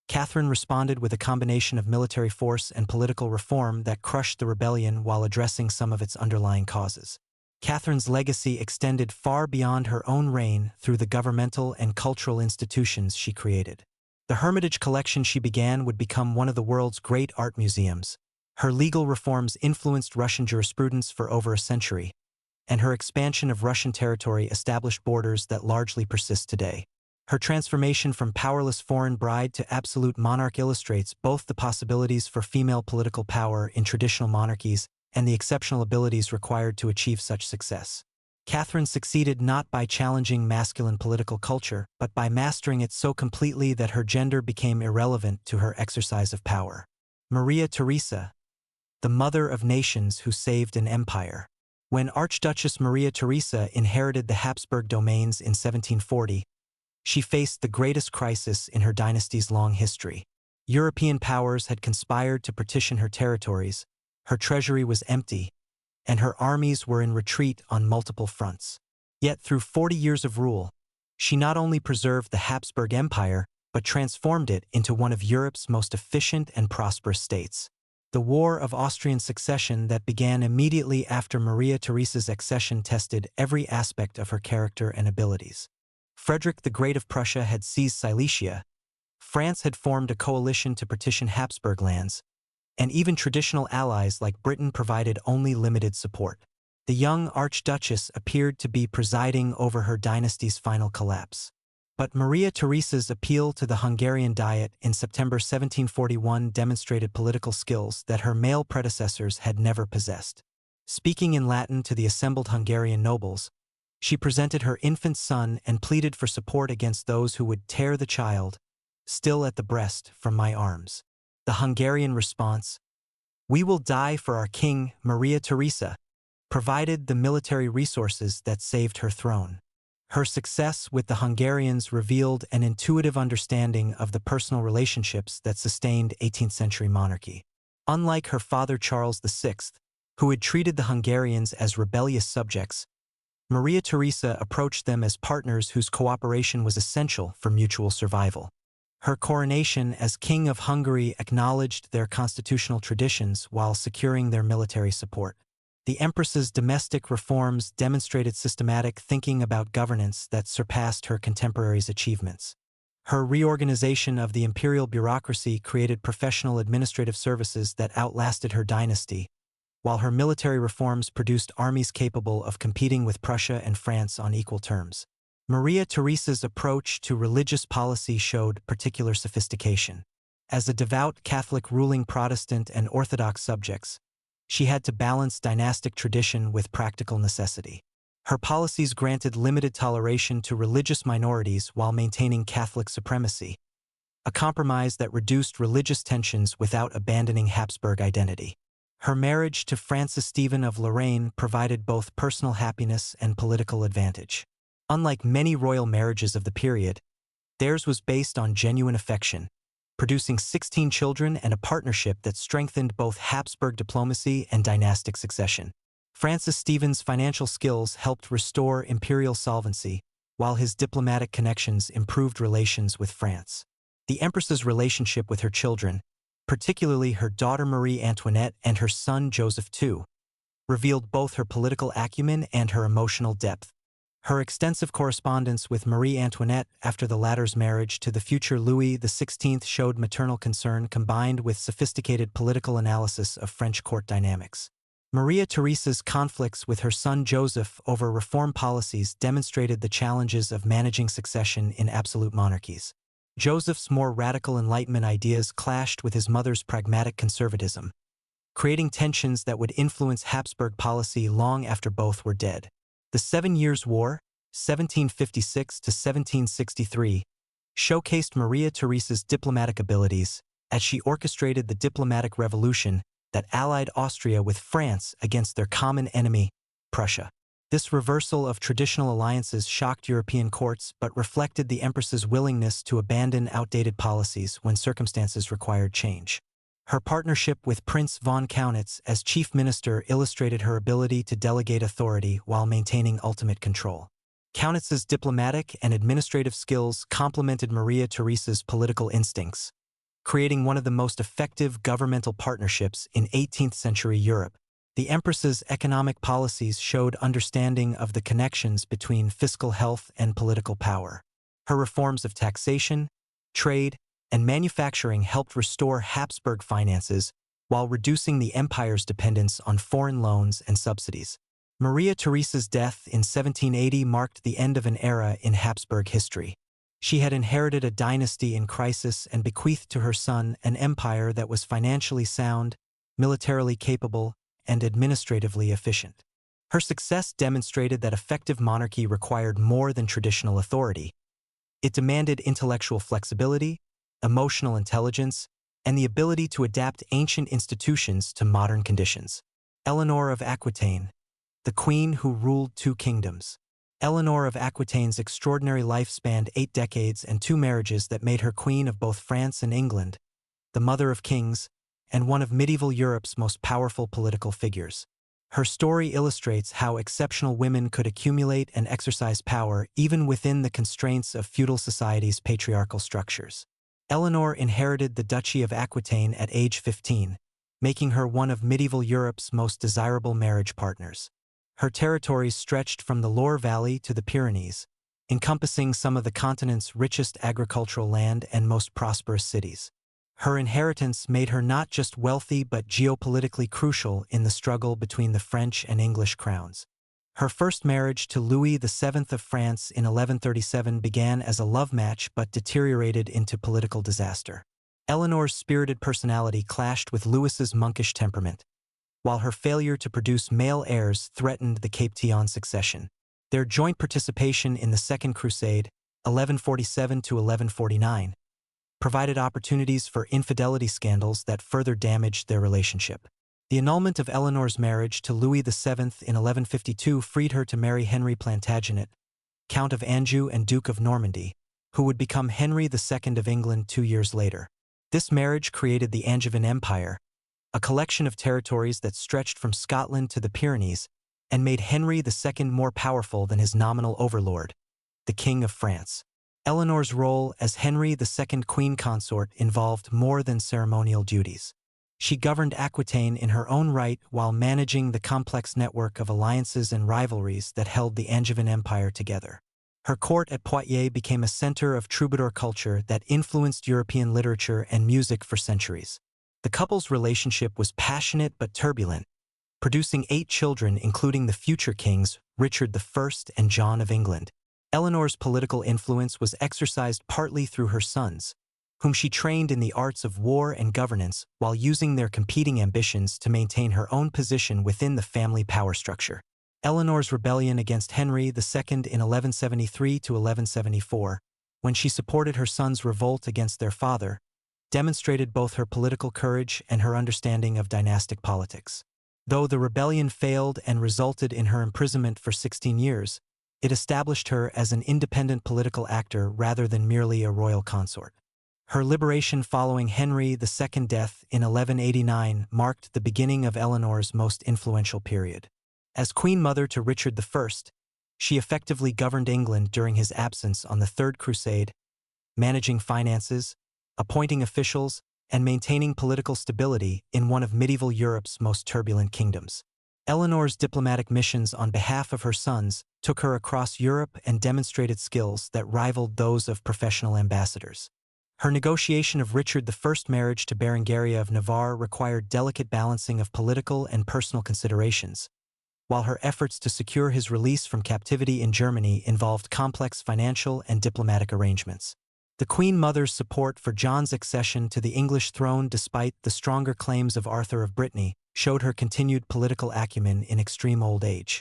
Catherine responded with a combination of military force and political reform that crushed the rebellion while addressing some of its underlying causes. Catherine's legacy extended far beyond her own reign through the governmental and cultural institutions she created. The Hermitage collection she began would become one of the world's great art museums. Her legal reforms influenced Russian jurisprudence for over a century, and her expansion of Russian territory established borders that largely persist today. Her transformation from powerless foreign bride to absolute monarch illustrates both the possibilities for female political power in traditional monarchies and the exceptional abilities required to achieve such success. Catherine succeeded not by challenging masculine political culture, but by mastering it so completely that her gender became irrelevant to her exercise of power. Maria Theresa, the mother of nations who saved an empire. When Archduchess Maria Theresa inherited the Habsburg domains in 1740, she faced the greatest crisis in her dynasty's long history. European powers had conspired to partition her territories, her treasury was empty, and her armies were in retreat on multiple fronts. Yet through 40 years of rule, she not only preserved the Habsburg Empire, but transformed it into one of Europe's most efficient and prosperous states. The War of Austrian Succession that began immediately after Maria Theresa's accession tested every aspect of her character and abilities. Frederick the Great of Prussia had seized Silesia, France had formed a coalition to partition Habsburg lands, and even traditional allies like Britain provided only limited support. The young Archduchess appeared to be presiding over her dynasty's final collapse. But Maria Theresa's appeal to the Hungarian Diet in September 1741 demonstrated political skills that her male predecessors had never possessed. Speaking in Latin to the assembled Hungarian nobles, she presented her infant son and pleaded for support against those who would tear the child, still at the breast, from my arms. The Hungarian response, "We will die for our king, Maria Theresa," provided the military resources that saved her throne. Her success with the Hungarians revealed an intuitive understanding of the personal relationships that sustained 18th-century monarchy. Unlike her father Charles VI, who had treated the Hungarians as rebellious subjects, Maria Theresa approached them as partners whose cooperation was essential for mutual survival. Her coronation as King of Hungary acknowledged their constitutional traditions while securing their military support. The Empress's domestic reforms demonstrated systematic thinking about governance that surpassed her contemporaries' achievements. Her reorganization of the imperial bureaucracy created professional administrative services that outlasted her dynasty, while her military reforms produced armies capable of competing with Prussia and France on equal terms. Maria Theresa's approach to religious policy showed particular sophistication. As a devout Catholic ruling Protestant and Orthodox subjects, she had to balance dynastic tradition with practical necessity. Her policies granted limited toleration to religious minorities while maintaining Catholic supremacy, a compromise that reduced religious tensions without abandoning Habsburg identity. Her marriage to Francis Stephen of Lorraine provided both personal happiness and political advantage. Unlike many royal marriages of the period, theirs was based on genuine affection, producing 16 children and a partnership that strengthened both Habsburg diplomacy and dynastic succession. Francis Stephen's financial skills helped restore imperial solvency, while his diplomatic connections improved relations with France. The Empress's relationship with her children, particularly her daughter Marie Antoinette and her son Joseph II, revealed both her political acumen and her emotional depth. Her extensive correspondence with Marie Antoinette after the latter's marriage to the future Louis XVI showed maternal concern combined with sophisticated political analysis of French court dynamics. Maria Theresa's conflicts with her son Joseph over reform policies demonstrated the challenges of managing succession in absolute monarchies. Joseph's more radical Enlightenment ideas clashed with his mother's pragmatic conservatism, creating tensions that would influence Habsburg policy long after both were dead. The 7 Years' War, 1756 to 1763, showcased Maria Theresa's diplomatic abilities as she orchestrated the diplomatic revolution that allied Austria with France against their common enemy, Prussia. This reversal of traditional alliances shocked European courts but reflected the Empress's willingness to abandon outdated policies when circumstances required change. Her partnership with Prince von Kaunitz as chief minister illustrated her ability to delegate authority while maintaining ultimate control. Kaunitz's diplomatic and administrative skills complemented Maria Theresa's political instincts, creating one of the most effective governmental partnerships in 18th-century Europe. The Empress's economic policies showed understanding of the connections between fiscal health and political power. Her reforms of taxation, trade, and manufacturing helped restore Habsburg finances while reducing the empire's dependence on foreign loans and subsidies. Maria Theresa's death in 1780 marked the end of an era in Habsburg history. She had inherited a dynasty in crisis and bequeathed to her son an empire that was financially sound, militarily capable, and administratively efficient. Her success demonstrated that effective monarchy required more than traditional authority. It demanded intellectual flexibility, emotional intelligence, and the ability to adapt ancient institutions to modern conditions. Eleanor of Aquitaine, the queen who ruled 2 kingdoms. Eleanor of Aquitaine's extraordinary life spanned 8 decades and 2 marriages that made her queen of both France and England, the mother of kings, and one of medieval Europe's most powerful political figures. Her story illustrates how exceptional women could accumulate and exercise power even within the constraints of feudal society's patriarchal structures. Eleanor inherited the Duchy of Aquitaine at age 15, making her one of medieval Europe's most desirable marriage partners. Her territories stretched from the Loire Valley to the Pyrenees, encompassing some of the continent's richest agricultural land and most prosperous cities. Her inheritance made her not just wealthy but geopolitically crucial in the struggle between the French and English crowns. Her first marriage to Louis VII of France in 1137 began as a love match but deteriorated into political disaster. Eleanor's spirited personality clashed with Louis's monkish temperament, while her failure to produce male heirs threatened the Capetian succession. Their joint participation in the Second Crusade, 1147 to 1149, provided opportunities for infidelity scandals that further damaged their relationship. The annulment of Eleanor's marriage to Louis VII in 1152 freed her to marry Henry Plantagenet, Count of Anjou and Duke of Normandy, who would become Henry II of England 2 years later. This marriage created the Angevin Empire, a collection of territories that stretched from Scotland to the Pyrenees and made Henry II more powerful than his nominal overlord, the King of France. Eleanor's role as Henry II queen consort involved more than ceremonial duties. She governed Aquitaine in her own right while managing the complex network of alliances and rivalries that held the Angevin Empire together. Her court at Poitiers became a center of troubadour culture that influenced European literature and music for centuries. The couple's relationship was passionate but turbulent, producing 8 children including the future kings Richard I and John of England. Eleanor's political influence was exercised partly through her sons, whom she trained in the arts of war and governance while using their competing ambitions to maintain her own position within the family power structure. Eleanor's rebellion against Henry II in 1173 to 1174, when she supported her sons' revolt against their father, demonstrated both her political courage and her understanding of dynastic politics. Though the rebellion failed and resulted in her imprisonment for 16 years, it established her as an independent political actor rather than merely a royal consort. Her liberation following Henry II's death in 1189 marked the beginning of Eleanor's most influential period. As Queen Mother to Richard I, she effectively governed England during his absence on the Third Crusade, managing finances, appointing officials, and maintaining political stability in one of medieval Europe's most turbulent kingdoms. Eleanor's diplomatic missions on behalf of her sons took her across Europe and demonstrated skills that rivaled those of professional ambassadors. Her negotiation of Richard I's marriage to Berengaria of Navarre required delicate balancing of political and personal considerations, while her efforts to secure his release from captivity in Germany involved complex financial and diplomatic arrangements. The Queen Mother's support for John's accession to the English throne despite the stronger claims of Arthur of Brittany showed her continued political acumen in extreme old age.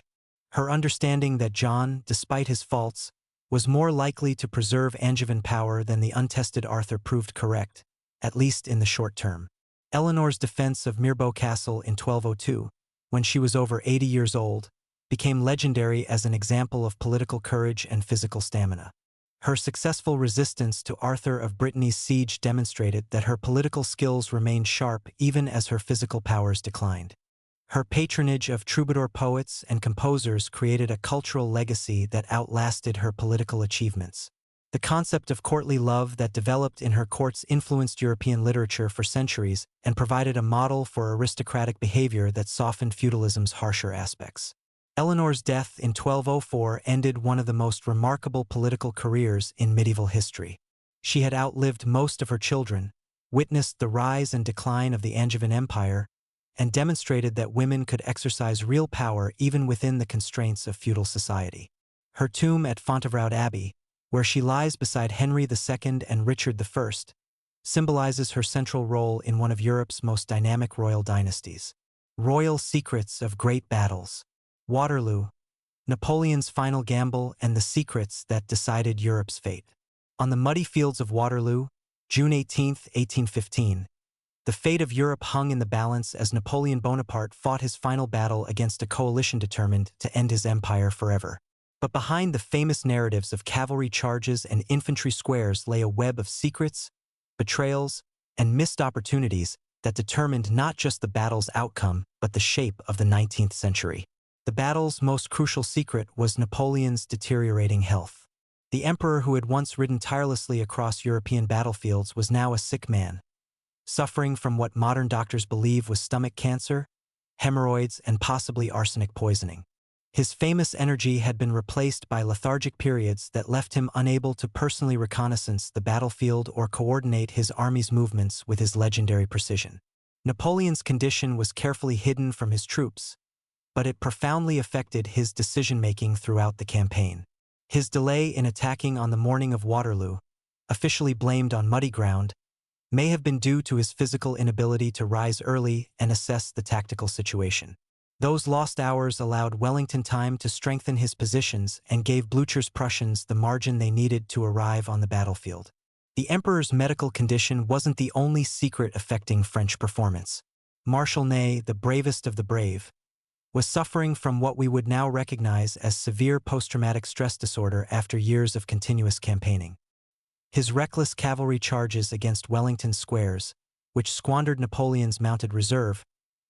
Her understanding that John, despite his faults, was more likely to preserve Angevin power than the untested Arthur proved correct, at least in the short term. Eleanor's defense of Mirebeau Castle in 1202, when she was over 80 years old, became legendary as an example of political courage and physical stamina. Her successful resistance to Arthur of Brittany's siege demonstrated that her political skills remained sharp even as her physical powers declined. Her patronage of troubadour poets and composers created a cultural legacy that outlasted her political achievements. The concept of courtly love that developed in her courts influenced European literature for centuries and provided a model for aristocratic behavior that softened feudalism's harsher aspects. Eleanor's death in 1204 ended one of the most remarkable political careers in medieval history. She had outlived most of her children, witnessed the rise and decline of the Angevin Empire, and demonstrated that women could exercise real power even within the constraints of feudal society. Her tomb at Fontevraud Abbey, where she lies beside Henry II and Richard I, symbolizes her central role in one of Europe's most dynamic royal dynasties. Royal secrets of great battles. Waterloo, Napoleon's final gamble and the secrets that decided Europe's fate. On the muddy fields of Waterloo, June 18, 1815, the fate of Europe hung in the balance as Napoleon Bonaparte fought his final battle against a coalition determined to end his empire forever. But behind the famous narratives of cavalry charges and infantry squares lay a web of secrets, betrayals, and missed opportunities that determined not just the battle's outcome but the shape of the 19th century. The battle's most crucial secret was Napoleon's deteriorating health. The emperor who had once ridden tirelessly across European battlefields was now a sick man, suffering from what modern doctors believe was stomach cancer, hemorrhoids, and possibly arsenic poisoning. His famous energy had been replaced by lethargic periods that left him unable to personally reconnaissance the battlefield or coordinate his army's movements with his legendary precision. Napoleon's condition was carefully hidden from his troops, but it profoundly affected his decision-making throughout the campaign. His delay in attacking on the morning of Waterloo, officially blamed on muddy ground, may have been due to his physical inability to rise early and assess the tactical situation. Those lost hours allowed Wellington time to strengthen his positions and gave Blücher's Prussians the margin they needed to arrive on the battlefield. The emperor's medical condition wasn't the only secret affecting French performance. Marshal Ney, the bravest of the brave, was suffering from what we would now recognize as severe post-traumatic stress disorder after years of continuous campaigning. His reckless cavalry charges against Wellington's squares, which squandered Napoleon's mounted reserve,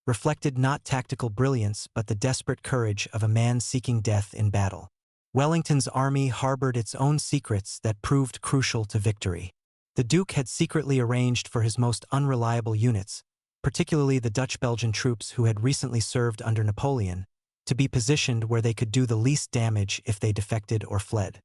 reflected not tactical brilliance but the desperate courage of a man seeking death in battle. Wellington's army harbored its own secrets that proved crucial to victory. The Duke had secretly arranged for his most unreliable units, particularly the Dutch-Belgian troops who had recently served under Napoleon, to be positioned where they could do the least damage if they defected or fled.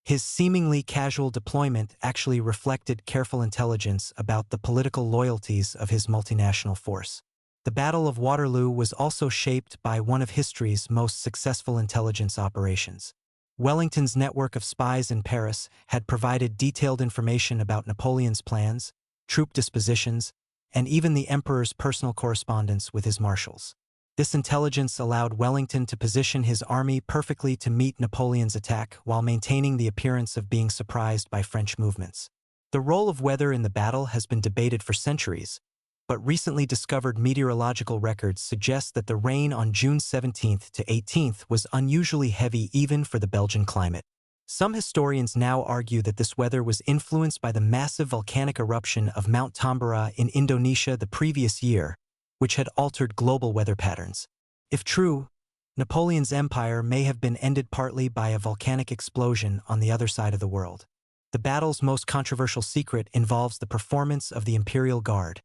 His seemingly casual deployment actually reflected careful intelligence about the political loyalties of his multinational force. The Battle of Waterloo was also shaped by one of history's most successful intelligence operations. Wellington's network of spies in Paris had provided detailed information about Napoleon's plans, troop dispositions, and even the emperor's personal correspondence with his marshals. This intelligence allowed Wellington to position his army perfectly to meet Napoleon's attack while maintaining the appearance of being surprised by French movements. The role of weather in the battle has been debated for centuries, but recently discovered meteorological records suggest that the rain on June 17th to 18th was unusually heavy even for the Belgian climate. Some historians now argue that this weather was influenced by the massive volcanic eruption of Mount Tambora in Indonesia the previous year, which had altered global weather patterns. If true, Napoleon's empire may have been ended partly by a volcanic explosion on the other side of the world. The battle's most controversial secret involves the performance of the Imperial Guard,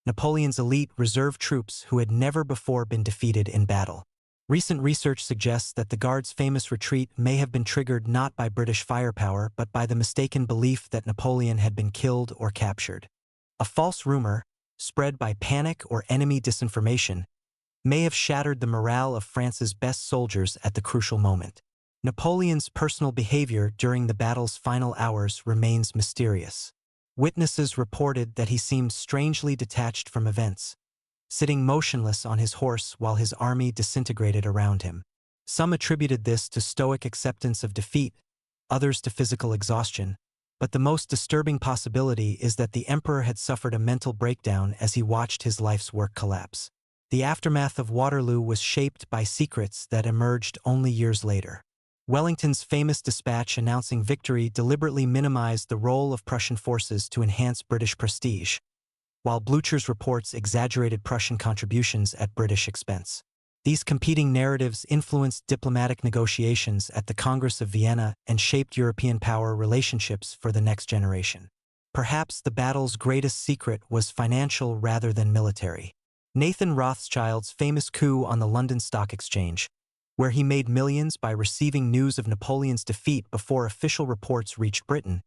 Napoleon's elite reserve troops who had never before been defeated in battle. Recent research suggests that the Guard's famous retreat may have been triggered not by British firepower but by the mistaken belief that Napoleon had been killed or captured. A false rumor, spread by panic or enemy disinformation, may have shattered the morale of France's best soldiers at the crucial moment. Napoleon's personal behavior during the battle's final hours remains mysterious. Witnesses reported that he seemed strangely detached from events, sitting motionless on his horse while his army disintegrated around him. Some attributed this to stoic acceptance of defeat, others to physical exhaustion, but the most disturbing possibility is that the emperor had suffered a mental breakdown as he watched his life's work collapse. The aftermath of Waterloo was shaped by secrets that emerged only years later. Wellington's famous dispatch announcing victory deliberately minimized the role of Prussian forces to enhance British prestige, while Blücher's reports exaggerated Prussian contributions at British expense. These competing narratives influenced diplomatic negotiations at the Congress of Vienna and shaped European power relationships for the next generation. Perhaps the battle's greatest secret was financial rather than military. Nathan Rothschild's famous coup on the London Stock Exchange, where he made millions by receiving news of Napoleon's defeat before official reports reached Britain,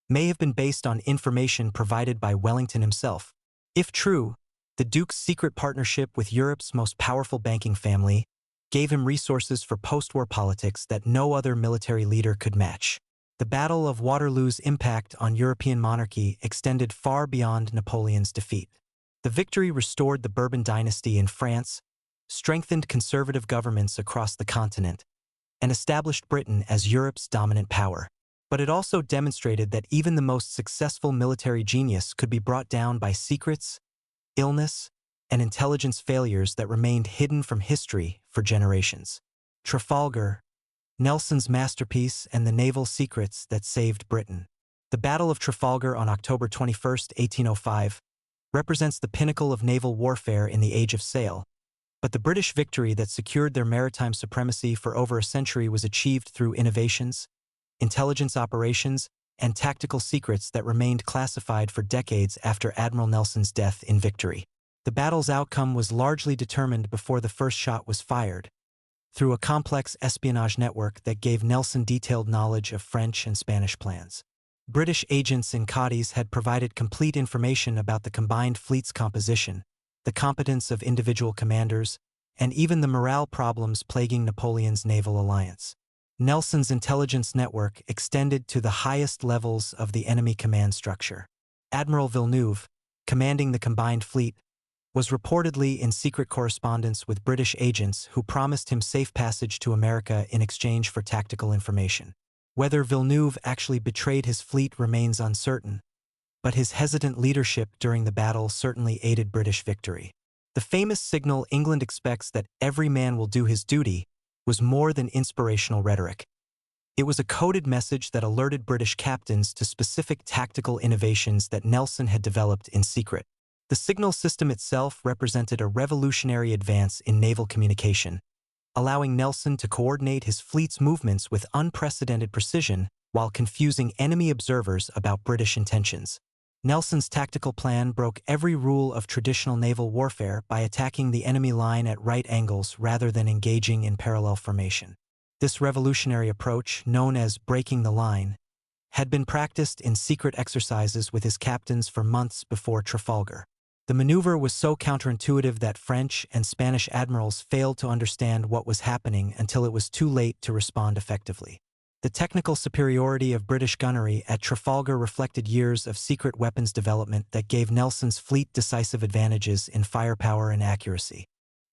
may have been based on information provided by Wellington himself. If true, the Duke's secret partnership with Europe's most powerful banking family gave him resources for post-war politics that no other military leader could match. The Battle of Waterloo's impact on European monarchy extended far beyond Napoleon's defeat. The victory restored the Bourbon dynasty in France, strengthened conservative governments across the continent, and established Britain as Europe's dominant power. But it also demonstrated that even the most successful military genius could be brought down by secrets, illness, and intelligence failures that remained hidden from history for generations. Trafalgar, Nelson's masterpiece and the naval secrets that saved Britain. The Battle of Trafalgar on October 21, 1805, represents the pinnacle of naval warfare in the Age of Sail, but the British victory that secured their maritime supremacy for over a century was achieved through innovations, intelligence operations, and tactical secrets that remained classified for decades after Admiral Nelson's death in victory. The battle's outcome was largely determined before the first shot was fired, through a complex espionage network that gave Nelson detailed knowledge of French and Spanish plans. British agents in Cadiz had provided complete information about the combined fleet's composition, the competence of individual commanders, and even the morale problems plaguing Napoleon's naval alliance. Nelson's intelligence network extended to the highest levels of the enemy command structure. Admiral Villeneuve, commanding the combined fleet, was reportedly in secret correspondence with British agents who promised him safe passage to America in exchange for tactical information. Whether Villeneuve actually betrayed his fleet remains uncertain, but his hesitant leadership during the battle certainly aided British victory. The famous signal "England expects that every man will do his duty" was more than inspirational rhetoric. It was a coded message that alerted British captains to specific tactical innovations that Nelson had developed in secret. The signal system itself represented a revolutionary advance in naval communication, allowing Nelson to coordinate his fleet's movements with unprecedented precision while confusing enemy observers about British intentions. Nelson's tactical plan broke every rule of traditional naval warfare by attacking the enemy line at right angles rather than engaging in parallel formation. This revolutionary approach, known as breaking the line, had been practiced in secret exercises with his captains for months before Trafalgar. The maneuver was so counterintuitive that French and Spanish admirals failed to understand what was happening until it was too late to respond effectively. The technical superiority of British gunnery at Trafalgar reflected years of secret weapons development that gave Nelson's fleet decisive advantages in firepower and accuracy.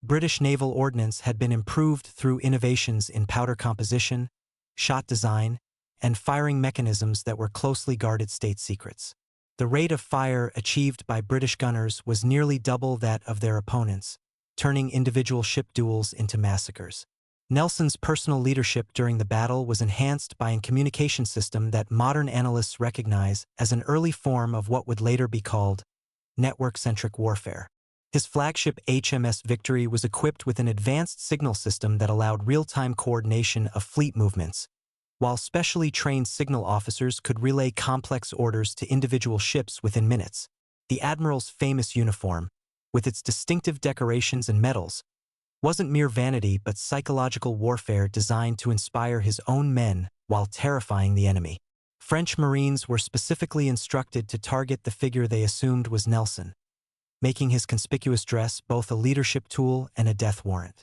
British naval ordnance had been improved through innovations in powder composition, shot design, and firing mechanisms that were closely guarded state secrets. The rate of fire achieved by British gunners was nearly double that of their opponents, turning individual ship duels into massacres. Nelson's personal leadership during the battle was enhanced by a communication system that modern analysts recognize as an early form of what would later be called network-centric warfare. His flagship HMS Victory was equipped with an advanced signal system that allowed real-time coordination of fleet movements, while specially trained signal officers could relay complex orders to individual ships within minutes. The admiral's famous uniform, with its distinctive decorations and medals, wasn't mere vanity but psychological warfare designed to inspire his own men while terrifying the enemy. French Marines were specifically instructed to target the figure they assumed was Nelson, making his conspicuous dress both a leadership tool and a death warrant.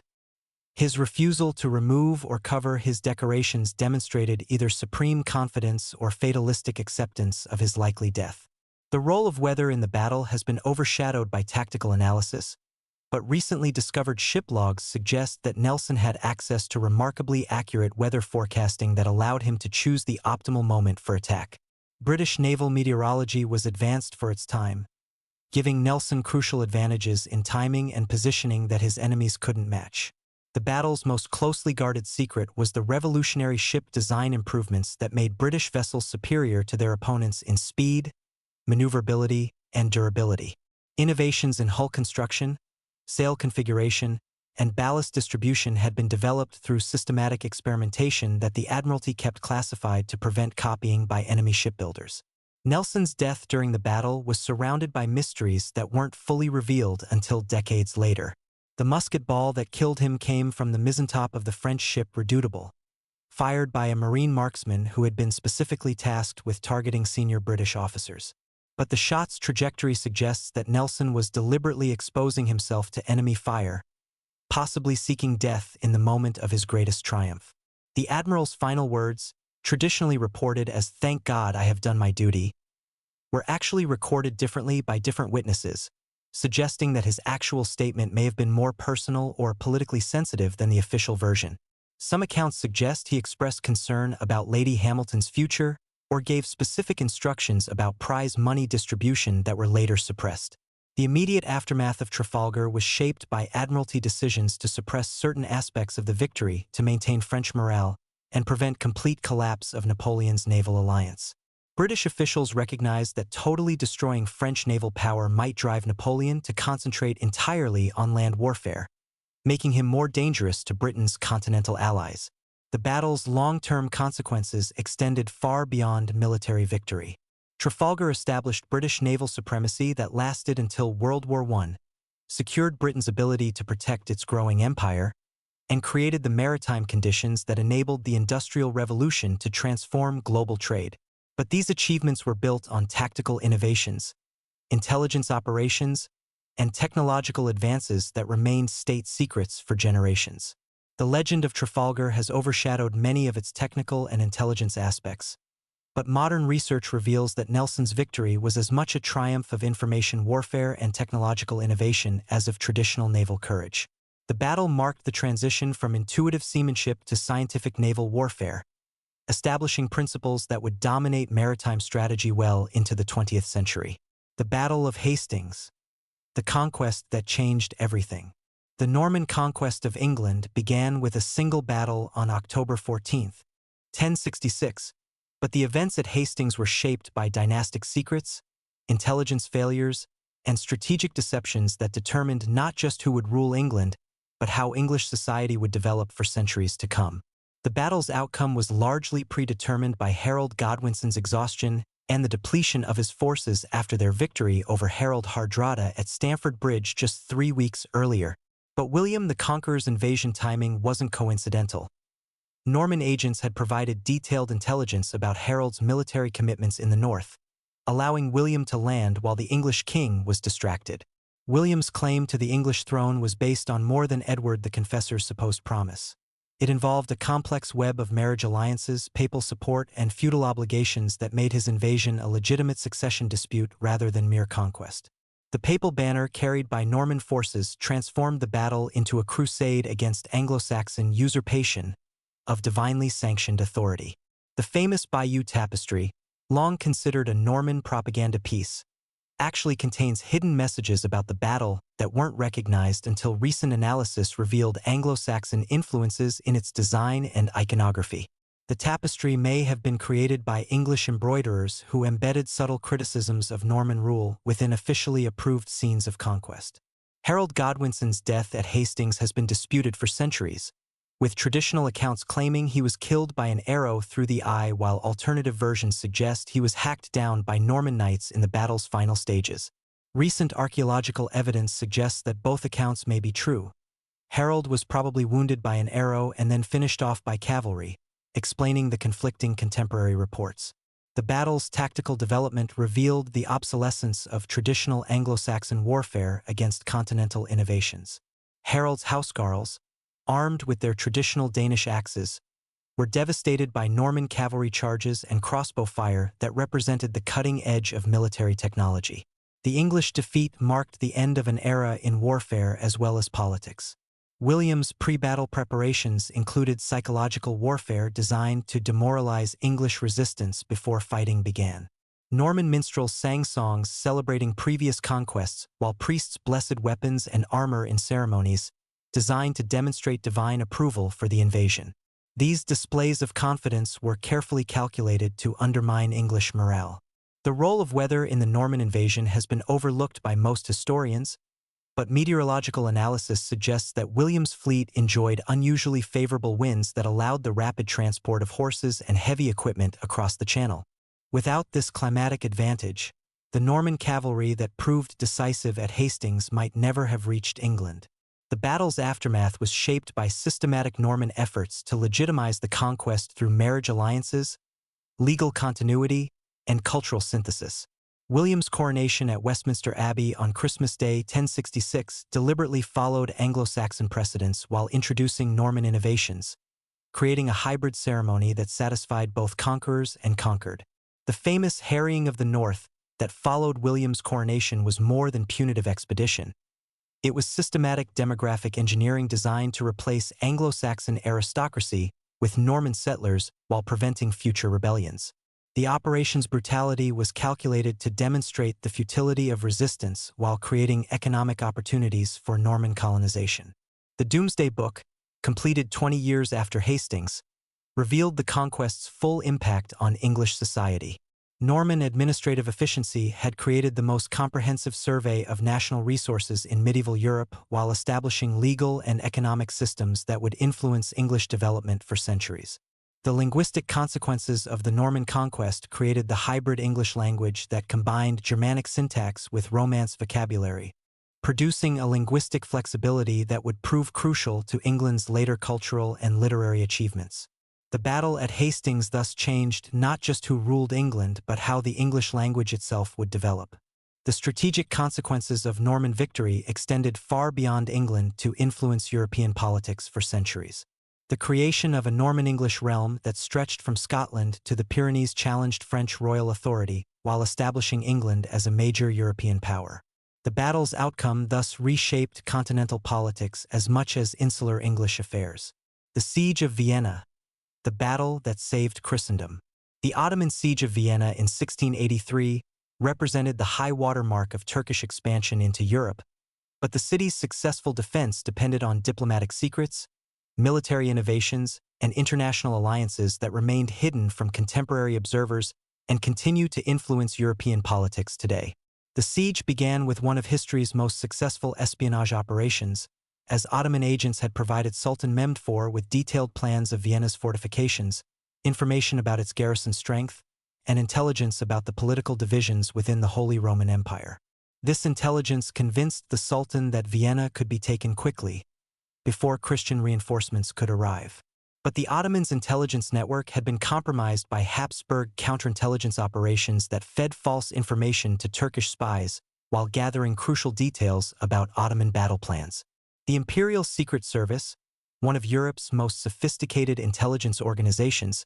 His refusal to remove or cover his decorations demonstrated either supreme confidence or fatalistic acceptance of his likely death. The role of weather in the battle has been overshadowed by tactical analysis, but recently discovered ship logs suggest that Nelson had access to remarkably accurate weather forecasting that allowed him to choose the optimal moment for attack. British naval meteorology was advanced for its time, giving Nelson crucial advantages in timing and positioning that his enemies couldn't match. The battle's most closely guarded secret was the revolutionary ship design improvements that made British vessels superior to their opponents in speed, maneuverability, and durability. Innovations in hull construction, sail configuration, and ballast distribution had been developed through systematic experimentation that the Admiralty kept classified to prevent copying by enemy shipbuilders. Nelson's death during the battle was surrounded by mysteries that weren't fully revealed until decades later. The musket ball that killed him came from the mizzentop of the French ship Redoutable, fired by a Marine marksman who had been specifically tasked with targeting senior British officers. But the shot's trajectory suggests that Nelson was deliberately exposing himself to enemy fire, possibly seeking death in the moment of his greatest triumph. The Admiral's final words, traditionally reported as "Thank God I have done my duty," were actually recorded differently by different witnesses, suggesting that his actual statement may have been more personal or politically sensitive than the official version. Some accounts suggest he expressed concern about Lady Hamilton's future or gave specific instructions about prize money distribution that were later suppressed. The immediate aftermath of Trafalgar was shaped by Admiralty decisions to suppress certain aspects of the victory to maintain French morale and prevent complete collapse of Napoleon's naval alliance. British officials recognized that totally destroying French naval power might drive Napoleon to concentrate entirely on land warfare, making him more dangerous to Britain's continental allies. The battle's long-term consequences extended far beyond military victory. Trafalgar established British naval supremacy that lasted until World War I, secured Britain's ability to protect its growing empire, and created the maritime conditions that enabled the Industrial Revolution to transform global trade. But these achievements were built on tactical innovations, intelligence operations, and technological advances that remained state secrets for generations. The legend of Trafalgar has overshadowed many of its technical and intelligence aspects, but modern research reveals that Nelson's victory was as much a triumph of information warfare and technological innovation as of traditional naval courage. The battle marked the transition from intuitive seamanship to scientific naval warfare, establishing principles that would dominate maritime strategy well into the 20th century. The Battle of Hastings, the conquest that changed everything. The Norman conquest of England began with a single battle on October 14, 1066, but the events at Hastings were shaped by dynastic secrets, intelligence failures, and strategic deceptions that determined not just who would rule England, but how English society would develop for centuries to come. The battle's outcome was largely predetermined by Harold Godwinson's exhaustion and the depletion of his forces after their victory over Harold Hardrada at Stamford Bridge just 3 weeks earlier. But William the Conqueror's invasion timing wasn't coincidental. Norman agents had provided detailed intelligence about Harold's military commitments in the north, allowing William to land while the English king was distracted. William's claim to the English throne was based on more than Edward the Confessor's supposed promise. It involved a complex web of marriage alliances, papal support, and feudal obligations that made his invasion a legitimate succession dispute rather than mere conquest. The papal banner carried by Norman forces transformed the battle into a crusade against Anglo-Saxon usurpation of divinely sanctioned authority. The famous Bayeux Tapestry, long considered a Norman propaganda piece, actually contains hidden messages about the battle that weren't recognized until recent analysis revealed Anglo-Saxon influences in its design and iconography. The tapestry may have been created by English embroiderers who embedded subtle criticisms of Norman rule within officially approved scenes of conquest. Harold Godwinson's death at Hastings has been disputed for centuries, with traditional accounts claiming he was killed by an arrow through the eye, while alternative versions suggest he was hacked down by Norman knights in the battle's final stages. Recent archaeological evidence suggests that both accounts may be true. Harold was probably wounded by an arrow and then finished off by cavalry, explaining the conflicting contemporary reports. The battle's tactical development revealed the obsolescence of traditional Anglo-Saxon warfare against continental innovations. Harold's housecarls, armed with their traditional Danish axes, were devastated by Norman cavalry charges and crossbow fire that represented the cutting edge of military technology. The English defeat marked the end of an era in warfare as well as politics. William's pre-battle preparations included psychological warfare designed to demoralize English resistance before fighting began. Norman minstrels sang songs celebrating previous conquests, while priests blessed weapons and armor in ceremonies designed to demonstrate divine approval for the invasion. These displays of confidence were carefully calculated to undermine English morale. The role of weather in the Norman invasion has been overlooked by most historians, but meteorological analysis suggests that William's fleet enjoyed unusually favorable winds that allowed the rapid transport of horses and heavy equipment across the Channel. Without this climatic advantage, the Norman cavalry that proved decisive at Hastings might never have reached England. The battle's aftermath was shaped by systematic Norman efforts to legitimize the conquest through marriage alliances, legal continuity, and cultural synthesis. William's coronation at Westminster Abbey on Christmas Day 1066 deliberately followed Anglo-Saxon precedents while introducing Norman innovations, creating a hybrid ceremony that satisfied both conquerors and conquered. The famous harrying of the North that followed William's coronation was more than punitive expedition. It was systematic demographic engineering designed to replace Anglo-Saxon aristocracy with Norman settlers while preventing future rebellions. The operation's brutality was calculated to demonstrate the futility of resistance while creating economic opportunities for Norman colonization. The Domesday Book, completed 20 years after Hastings, revealed the conquest's full impact on English society. Norman administrative efficiency had created the most comprehensive survey of national resources in medieval Europe while establishing legal and economic systems that would influence English development for centuries. The linguistic consequences of the Norman conquest created the hybrid English language that combined Germanic syntax with Romance vocabulary, producing a linguistic flexibility that would prove crucial to England's later cultural and literary achievements. The battle at Hastings thus changed not just who ruled England but how the English language itself would develop. The strategic consequences of Norman victory extended far beyond England to influence European politics for centuries. The creation of a Norman English realm that stretched from Scotland to the Pyrenees challenged French royal authority while establishing England as a major European power. The battle's outcome thus reshaped continental politics as much as insular English affairs. The Siege of Vienna, the battle that saved Christendom. The Ottoman Siege of Vienna in 1683 represented the high-water mark of Turkish expansion into Europe, but the city's successful defense depended on diplomatic secrets, military innovations, and international alliances that remained hidden from contemporary observers and continue to influence European politics today. The siege began with one of history's most successful espionage operations, as Ottoman agents had provided Sultan Mehmed IV with detailed plans of Vienna's fortifications, information about its garrison strength, and intelligence about the political divisions within the Holy Roman Empire. This intelligence convinced the Sultan that Vienna could be taken quickly, before Christian reinforcements could arrive. But the Ottomans' intelligence network had been compromised by Habsburg counterintelligence operations that fed false information to Turkish spies while gathering crucial details about Ottoman battle plans. The Imperial Secret Service, one of Europe's most sophisticated intelligence organizations,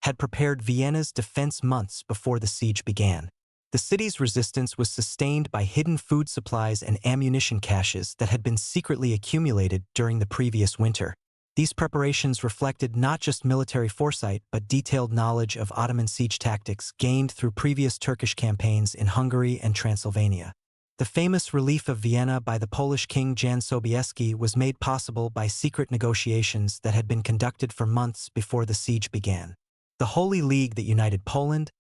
had prepared Vienna's defense months before the siege began. The city's resistance was sustained by hidden food supplies and ammunition caches that had been secretly accumulated during the previous winter. These preparations reflected not just military foresight but detailed knowledge of Ottoman siege tactics gained through previous Turkish campaigns in Hungary and Transylvania. The famous relief of Vienna by the Polish king Jan Sobieski was made possible by secret negotiations that had been conducted for months before the siege began. The Holy League that united Poland,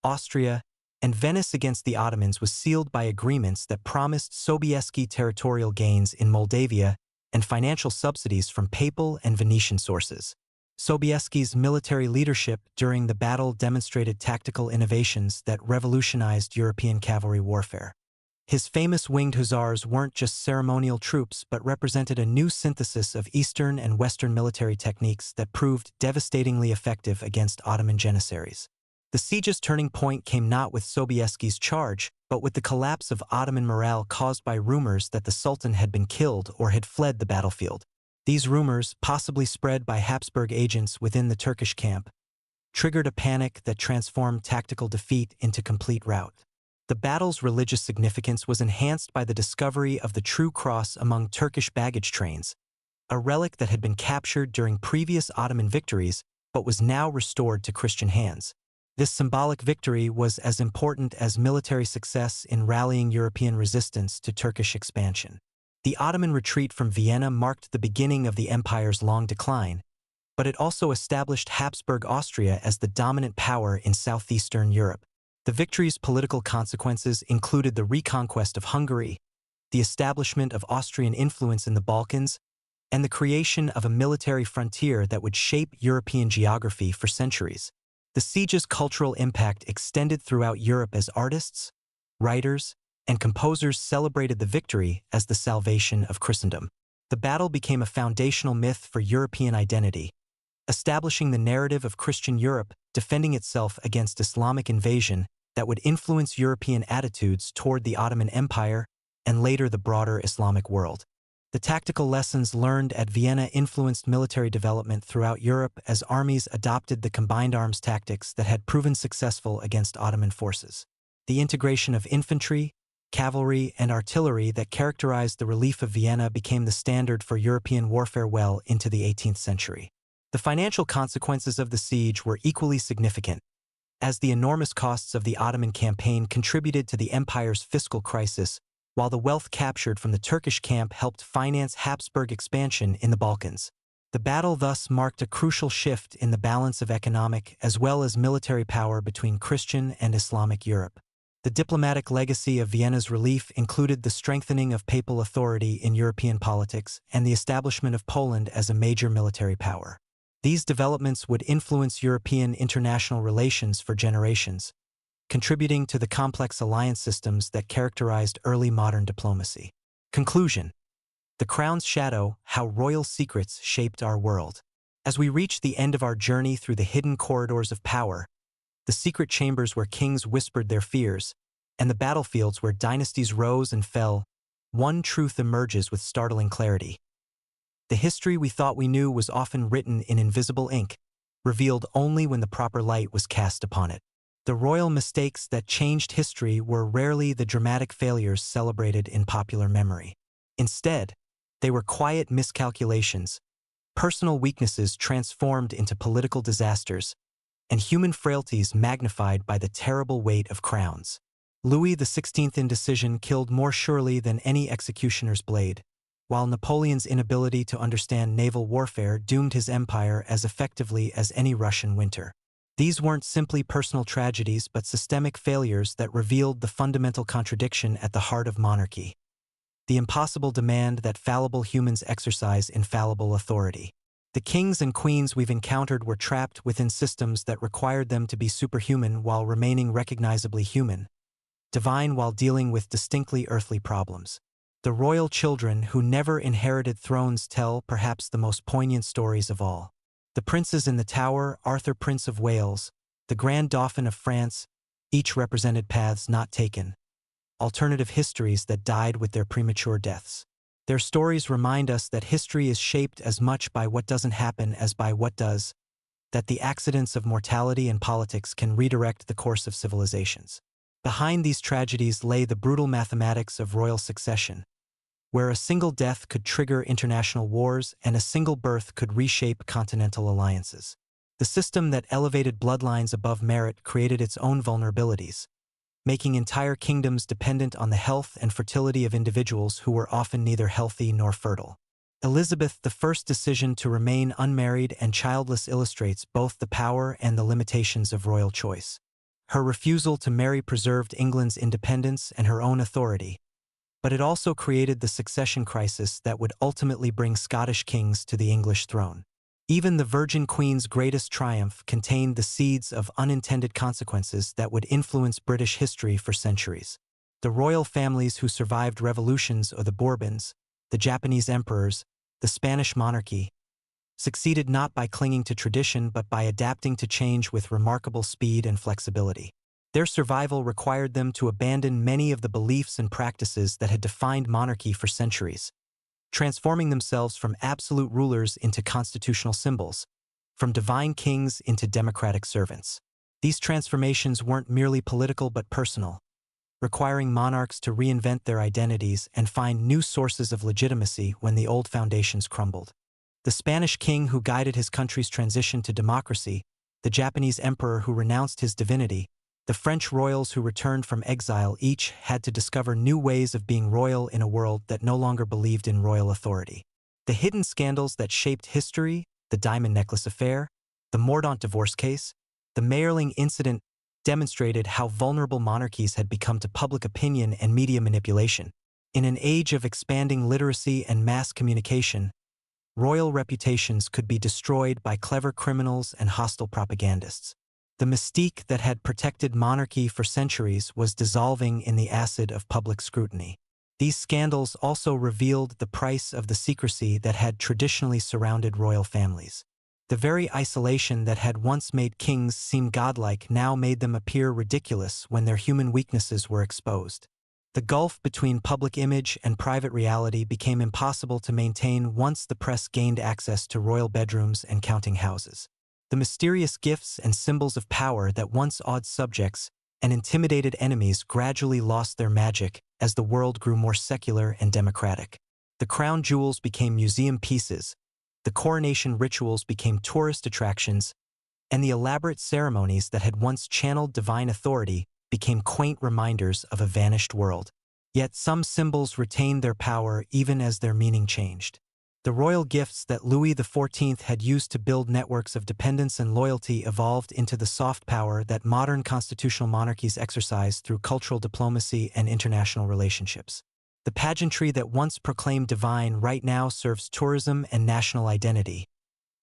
Austria, and Venice against the Ottomans was sealed by agreements that promised Sobieski territorial gains in Moldavia and financial subsidies from papal and Venetian sources. Sobieski's military leadership during the battle demonstrated tactical innovations that revolutionized European cavalry warfare. His famous winged hussars weren't just ceremonial troops but represented a new synthesis of Eastern and Western military techniques that proved devastatingly effective against Ottoman janissaries. The siege's turning point came not with Sobieski's charge, but with the collapse of Ottoman morale caused by rumors that the Sultan had been killed or had fled the battlefield. These rumors, possibly spread by Habsburg agents within the Turkish camp, triggered a panic that transformed tactical defeat into complete rout. The battle's religious significance was enhanced by the discovery of the True Cross among Turkish baggage trains, a relic that had been captured during previous Ottoman victories but was now restored to Christian hands. This symbolic victory was as important as military success in rallying European resistance to Turkish expansion. The Ottoman retreat from Vienna marked the beginning of the empire's long decline, but it also established Habsburg Austria as the dominant power in southeastern Europe. The victory's political consequences included the reconquest of Hungary, the establishment of Austrian influence in the Balkans, and the creation of a military frontier that would shape European geography for centuries. The siege's cultural impact extended throughout Europe as artists, writers, and composers celebrated the victory as the salvation of Christendom. The battle became a foundational myth for European identity, establishing the narrative of Christian Europe defending itself against Islamic invasion that would influence European attitudes toward the Ottoman Empire and later the broader Islamic world. The tactical lessons learned at Vienna influenced military development throughout Europe as armies adopted the combined arms tactics that had proven successful against Ottoman forces. The integration of infantry, cavalry, and artillery that characterized the relief of Vienna became the standard for European warfare well into the 18th century. The financial consequences of the siege were equally significant, as the enormous costs of the Ottoman campaign contributed to the empire's fiscal crisis, while the wealth captured from the Turkish camp helped finance Habsburg expansion in the Balkans. The battle thus marked a crucial shift in the balance of economic as well as military power between Christian and Islamic Europe. The diplomatic legacy of Vienna's relief included the strengthening of papal authority in European politics and the establishment of Poland as a major military power. These developments would influence European international relations for generations, contributing to the complex alliance systems that characterized early modern diplomacy. Conclusion: The Crown's Shadow: How Royal Secrets Shaped Our World. As we reach the end of our journey through the hidden corridors of power, the secret chambers where kings whispered their fears, and the battlefields where dynasties rose and fell, one truth emerges with startling clarity. The history we thought we knew was often written in invisible ink, revealed only when the proper light was cast upon it. The royal mistakes that changed history were rarely the dramatic failures celebrated in popular memory. Instead, they were quiet miscalculations, personal weaknesses transformed into political disasters, and human frailties magnified by the terrible weight of crowns. Louis XVI's indecision killed more surely than any executioner's blade, while Napoleon's inability to understand naval warfare doomed his empire as effectively as any Russian winter. These weren't simply personal tragedies but systemic failures that revealed the fundamental contradiction at the heart of monarchy: the impossible demand that fallible humans exercise infallible authority. The kings and queens we've encountered were trapped within systems that required them to be superhuman while remaining recognizably human, divine while dealing with distinctly earthly problems. The royal children who never inherited thrones tell perhaps the most poignant stories of all. The princes in the Tower, Arthur Prince of Wales, the Grand Dauphin of France, each represented paths not taken, alternative histories that died with their premature deaths. Their stories remind us that history is shaped as much by what doesn't happen as by what does, that the accidents of mortality and politics can redirect the course of civilizations. Behind these tragedies lay the brutal mathematics of royal succession, where a single death could trigger international wars and a single birth could reshape continental alliances. The system that elevated bloodlines above merit created its own vulnerabilities, making entire kingdoms dependent on the health and fertility of individuals who were often neither healthy nor fertile. Elizabeth I's decision to remain unmarried and childless illustrates both the power and the limitations of royal choice. Her refusal to marry preserved England's independence and her own authority, but it also created the succession crisis that would ultimately bring Scottish kings to the English throne. Even the Virgin Queen's greatest triumph contained the seeds of unintended consequences that would influence British history for centuries. The royal families who survived revolutions or the Bourbons, the Japanese emperors, the Spanish monarchy, succeeded not by clinging to tradition but by adapting to change with remarkable speed and flexibility. Their survival required them to abandon many of the beliefs and practices that had defined monarchy for centuries, transforming themselves from absolute rulers into constitutional symbols, from divine kings into democratic servants. These transformations weren't merely political but personal, requiring monarchs to reinvent their identities and find new sources of legitimacy when the old foundations crumbled. The Spanish king who guided his country's transition to democracy, the Japanese emperor who renounced his divinity, the French royals who returned from exile each had to discover new ways of being royal in a world that no longer believed in royal authority. The hidden scandals that shaped history, the Diamond Necklace Affair, the Mordaunt divorce case, the Mayerling incident demonstrated how vulnerable monarchies had become to public opinion and media manipulation. In an age of expanding literacy and mass communication, royal reputations could be destroyed by clever criminals and hostile propagandists. The mystique that had protected monarchy for centuries was dissolving in the acid of public scrutiny. These scandals also revealed the price of the secrecy that had traditionally surrounded royal families. The very isolation that had once made kings seem godlike now made them appear ridiculous when their human weaknesses were exposed. The gulf between public image and private reality became impossible to maintain once the press gained access to royal bedrooms and counting houses. The mysterious gifts and symbols of power that once awed subjects and intimidated enemies gradually lost their magic as the world grew more secular and democratic. The crown jewels became museum pieces, the coronation rituals became tourist attractions, and the elaborate ceremonies that had once channeled divine authority became quaint reminders of a vanished world. Yet some symbols retained their power even as their meaning changed. The royal gifts that Louis XIV had used to build networks of dependence and loyalty evolved into the soft power that modern constitutional monarchies exercise through cultural diplomacy and international relationships. The pageantry that once proclaimed divine right now serves tourism and national identity,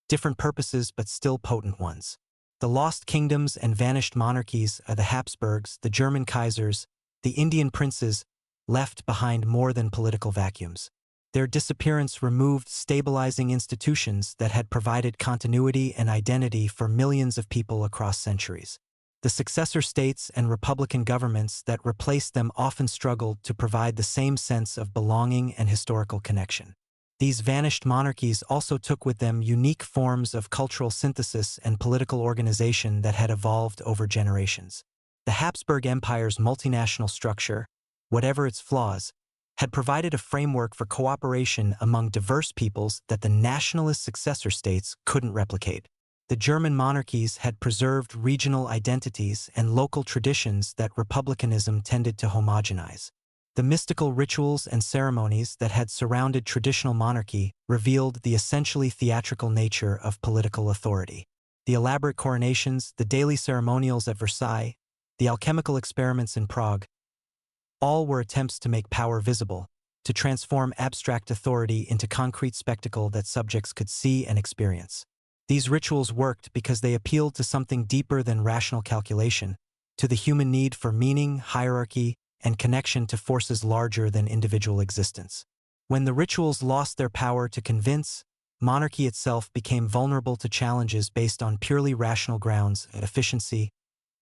different purposes but still potent ones. The lost kingdoms and vanished monarchies are the Habsburgs, the German Kaisers, the Indian princes, left behind more than political vacuums. Their disappearance removed stabilizing institutions that had provided continuity and identity for millions of people across centuries. The successor states and republican governments that replaced them often struggled to provide the same sense of belonging and historical connection. These vanished monarchies also took with them unique forms of cultural synthesis and political organization that had evolved over generations. The Habsburg Empire's multinational structure, whatever its flaws, had provided a framework for cooperation among diverse peoples that the nationalist successor states couldn't replicate. The German monarchies had preserved regional identities and local traditions that republicanism tended to homogenize. The mystical rituals and ceremonies that had surrounded traditional monarchy revealed the essentially theatrical nature of political authority. The elaborate coronations, the daily ceremonials at Versailles, the alchemical experiments in Prague, all were attempts to make power visible, to transform abstract authority into concrete spectacle that subjects could see and experience. These rituals worked because they appealed to something deeper than rational calculation, to the human need for meaning, hierarchy, and connection to forces larger than individual existence. When the rituals lost their power to convince, monarchy itself became vulnerable to challenges based on purely rational grounds: efficiency,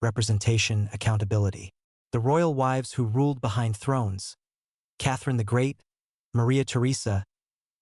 representation, accountability. The royal wives who ruled behind thrones, Catherine the Great, Maria Theresa,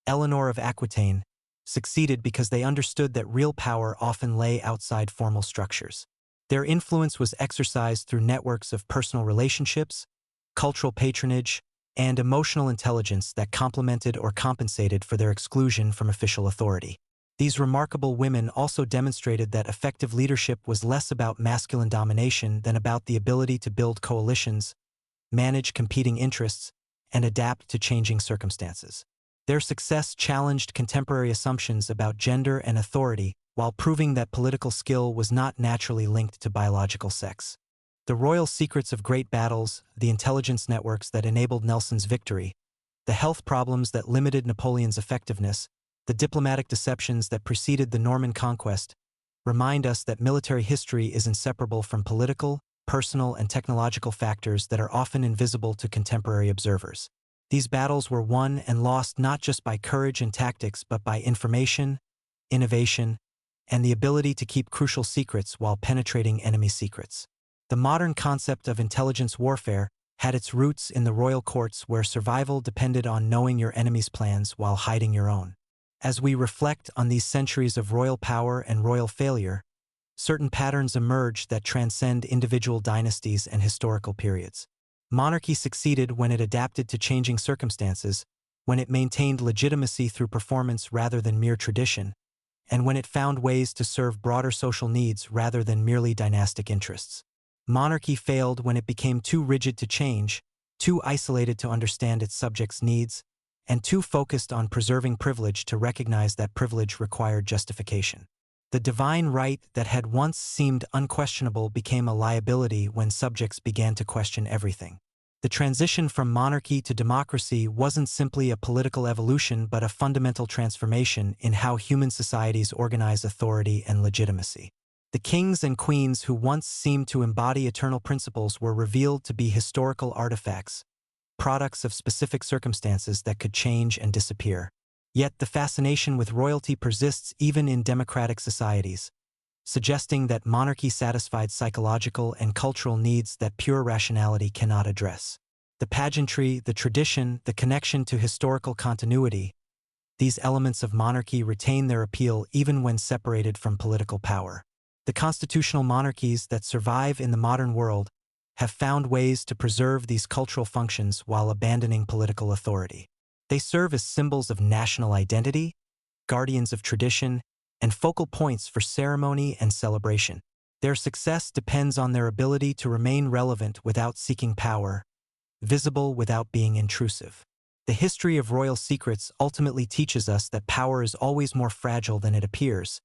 Eleanor of Aquitaine, succeeded because they understood that real power often lay outside formal structures. Their influence was exercised through networks of personal relationships, cultural patronage, and emotional intelligence that complemented or compensated for their exclusion from official authority. These remarkable women also demonstrated that effective leadership was less about masculine domination than about the ability to build coalitions, manage competing interests, and adapt to changing circumstances. Their success challenged contemporary assumptions about gender and authority while proving that political skill was not naturally linked to biological sex. The royal secrets of great battles, the intelligence networks that enabled Nelson's victory, the health problems that limited Napoleon's effectiveness, the diplomatic deceptions that preceded the Norman conquest, remind us that military history is inseparable from political, personal, and technological factors that are often invisible to contemporary observers. These battles were won and lost not just by courage and tactics but by information, innovation, and the ability to keep crucial secrets while penetrating enemy secrets. The modern concept of intelligence warfare had its roots in the royal courts where survival depended on knowing your enemy's plans while hiding your own. As we reflect on these centuries of royal power and royal failure, certain patterns emerge that transcend individual dynasties and historical periods. Monarchy succeeded when it adapted to changing circumstances, when it maintained legitimacy through performance rather than mere tradition, and when it found ways to serve broader social needs rather than merely dynastic interests. Monarchy failed when it became too rigid to change, too isolated to understand its subjects' needs, and too focused on preserving privilege to recognize that privilege required justification. The divine right that had once seemed unquestionable became a liability when subjects began to question everything. The transition from monarchy to democracy wasn't simply a political evolution but a fundamental transformation in how human societies organize authority and legitimacy. The kings and queens who once seemed to embody eternal principles were revealed to be historical artifacts, products of specific circumstances that could change and disappear. Yet the fascination with royalty persists even in democratic societies, suggesting that monarchy satisfied psychological and cultural needs that pure rationality cannot address. The pageantry, the tradition, the connection to historical continuity, these elements of monarchy retain their appeal even when separated from political power. The constitutional monarchies that survive in the modern world have found ways to preserve these cultural functions while abandoning political authority. They serve as symbols of national identity, guardians of tradition, and focal points for ceremony and celebration. Their success depends on their ability to remain relevant without seeking power, visible without being intrusive. The history of royal secrets ultimately teaches us that power is always more fragile than it appears,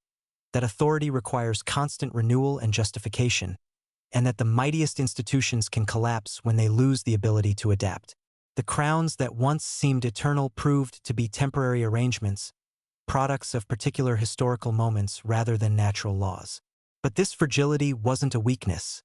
that authority requires constant renewal and justification, and that the mightiest institutions can collapse when they lose the ability to adapt. The crowns that once seemed eternal proved to be temporary arrangements, products of particular historical moments rather than natural laws. But this fragility wasn't a weakness.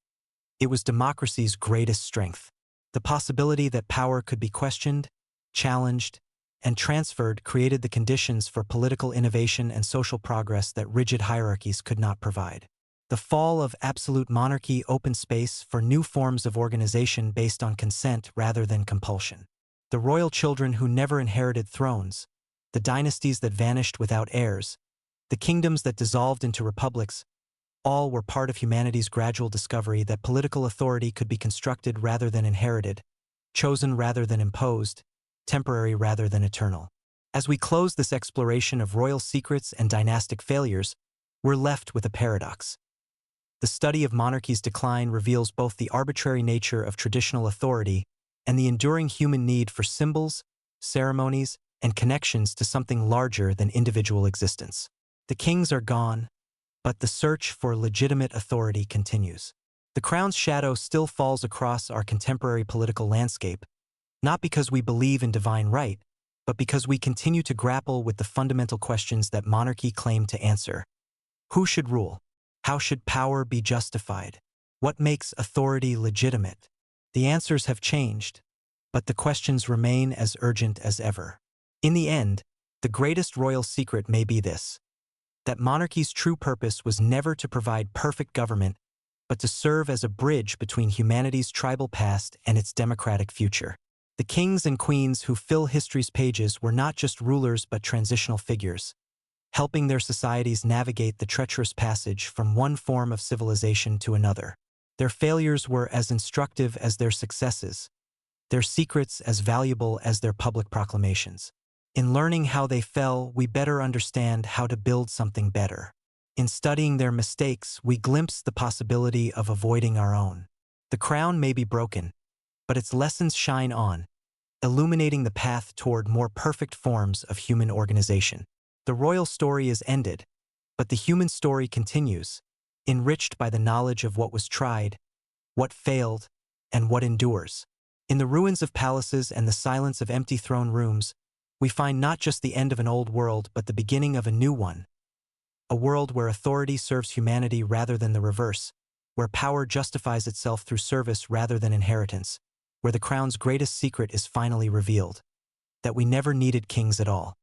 It was democracy's greatest strength. The possibility that power could be questioned, challenged, and transferred created the conditions for political innovation and social progress that rigid hierarchies could not provide. The fall of absolute monarchy opened space for new forms of organization based on consent rather than compulsion. The royal children who never inherited thrones, the dynasties that vanished without heirs, the kingdoms that dissolved into republics, all were part of humanity's gradual discovery that political authority could be constructed rather than inherited, chosen rather than imposed, temporary rather than eternal. As we close this exploration of royal secrets and dynastic failures, we're left with a paradox. The study of monarchy's decline reveals both the arbitrary nature of traditional authority and the enduring human need for symbols, ceremonies, and connections to something larger than individual existence. The kings are gone, but the search for legitimate authority continues. The crown's shadow still falls across our contemporary political landscape, not because we believe in divine right, but because we continue to grapple with the fundamental questions that monarchy claimed to answer. Who should rule? How should power be justified? What makes authority legitimate? The answers have changed, but the questions remain as urgent as ever. In the end, the greatest royal secret may be this: that monarchy's true purpose was never to provide perfect government, but to serve as a bridge between humanity's tribal past and its democratic future. The kings and queens who fill history's pages were not just rulers but transitional figures. helping their societies navigate the treacherous passage from one form of civilization to another. Their failures were as instructive as their successes, their secrets as valuable as their public proclamations. In learning how they fell, we better understand how to build something better. In studying their mistakes, we glimpse the possibility of avoiding our own. The crown may be broken, but its lessons shine on, illuminating the path toward more perfect forms of human organization. The royal story is ended, but the human story continues, enriched by the knowledge of what was tried, what failed, and what endures. In the ruins of palaces and the silence of empty throne rooms, we find not just the end of an old world but the beginning of a new one. A world where authority serves humanity rather than the reverse, where power justifies itself through service rather than inheritance, where the crown's greatest secret is finally revealed, that we never needed kings at all.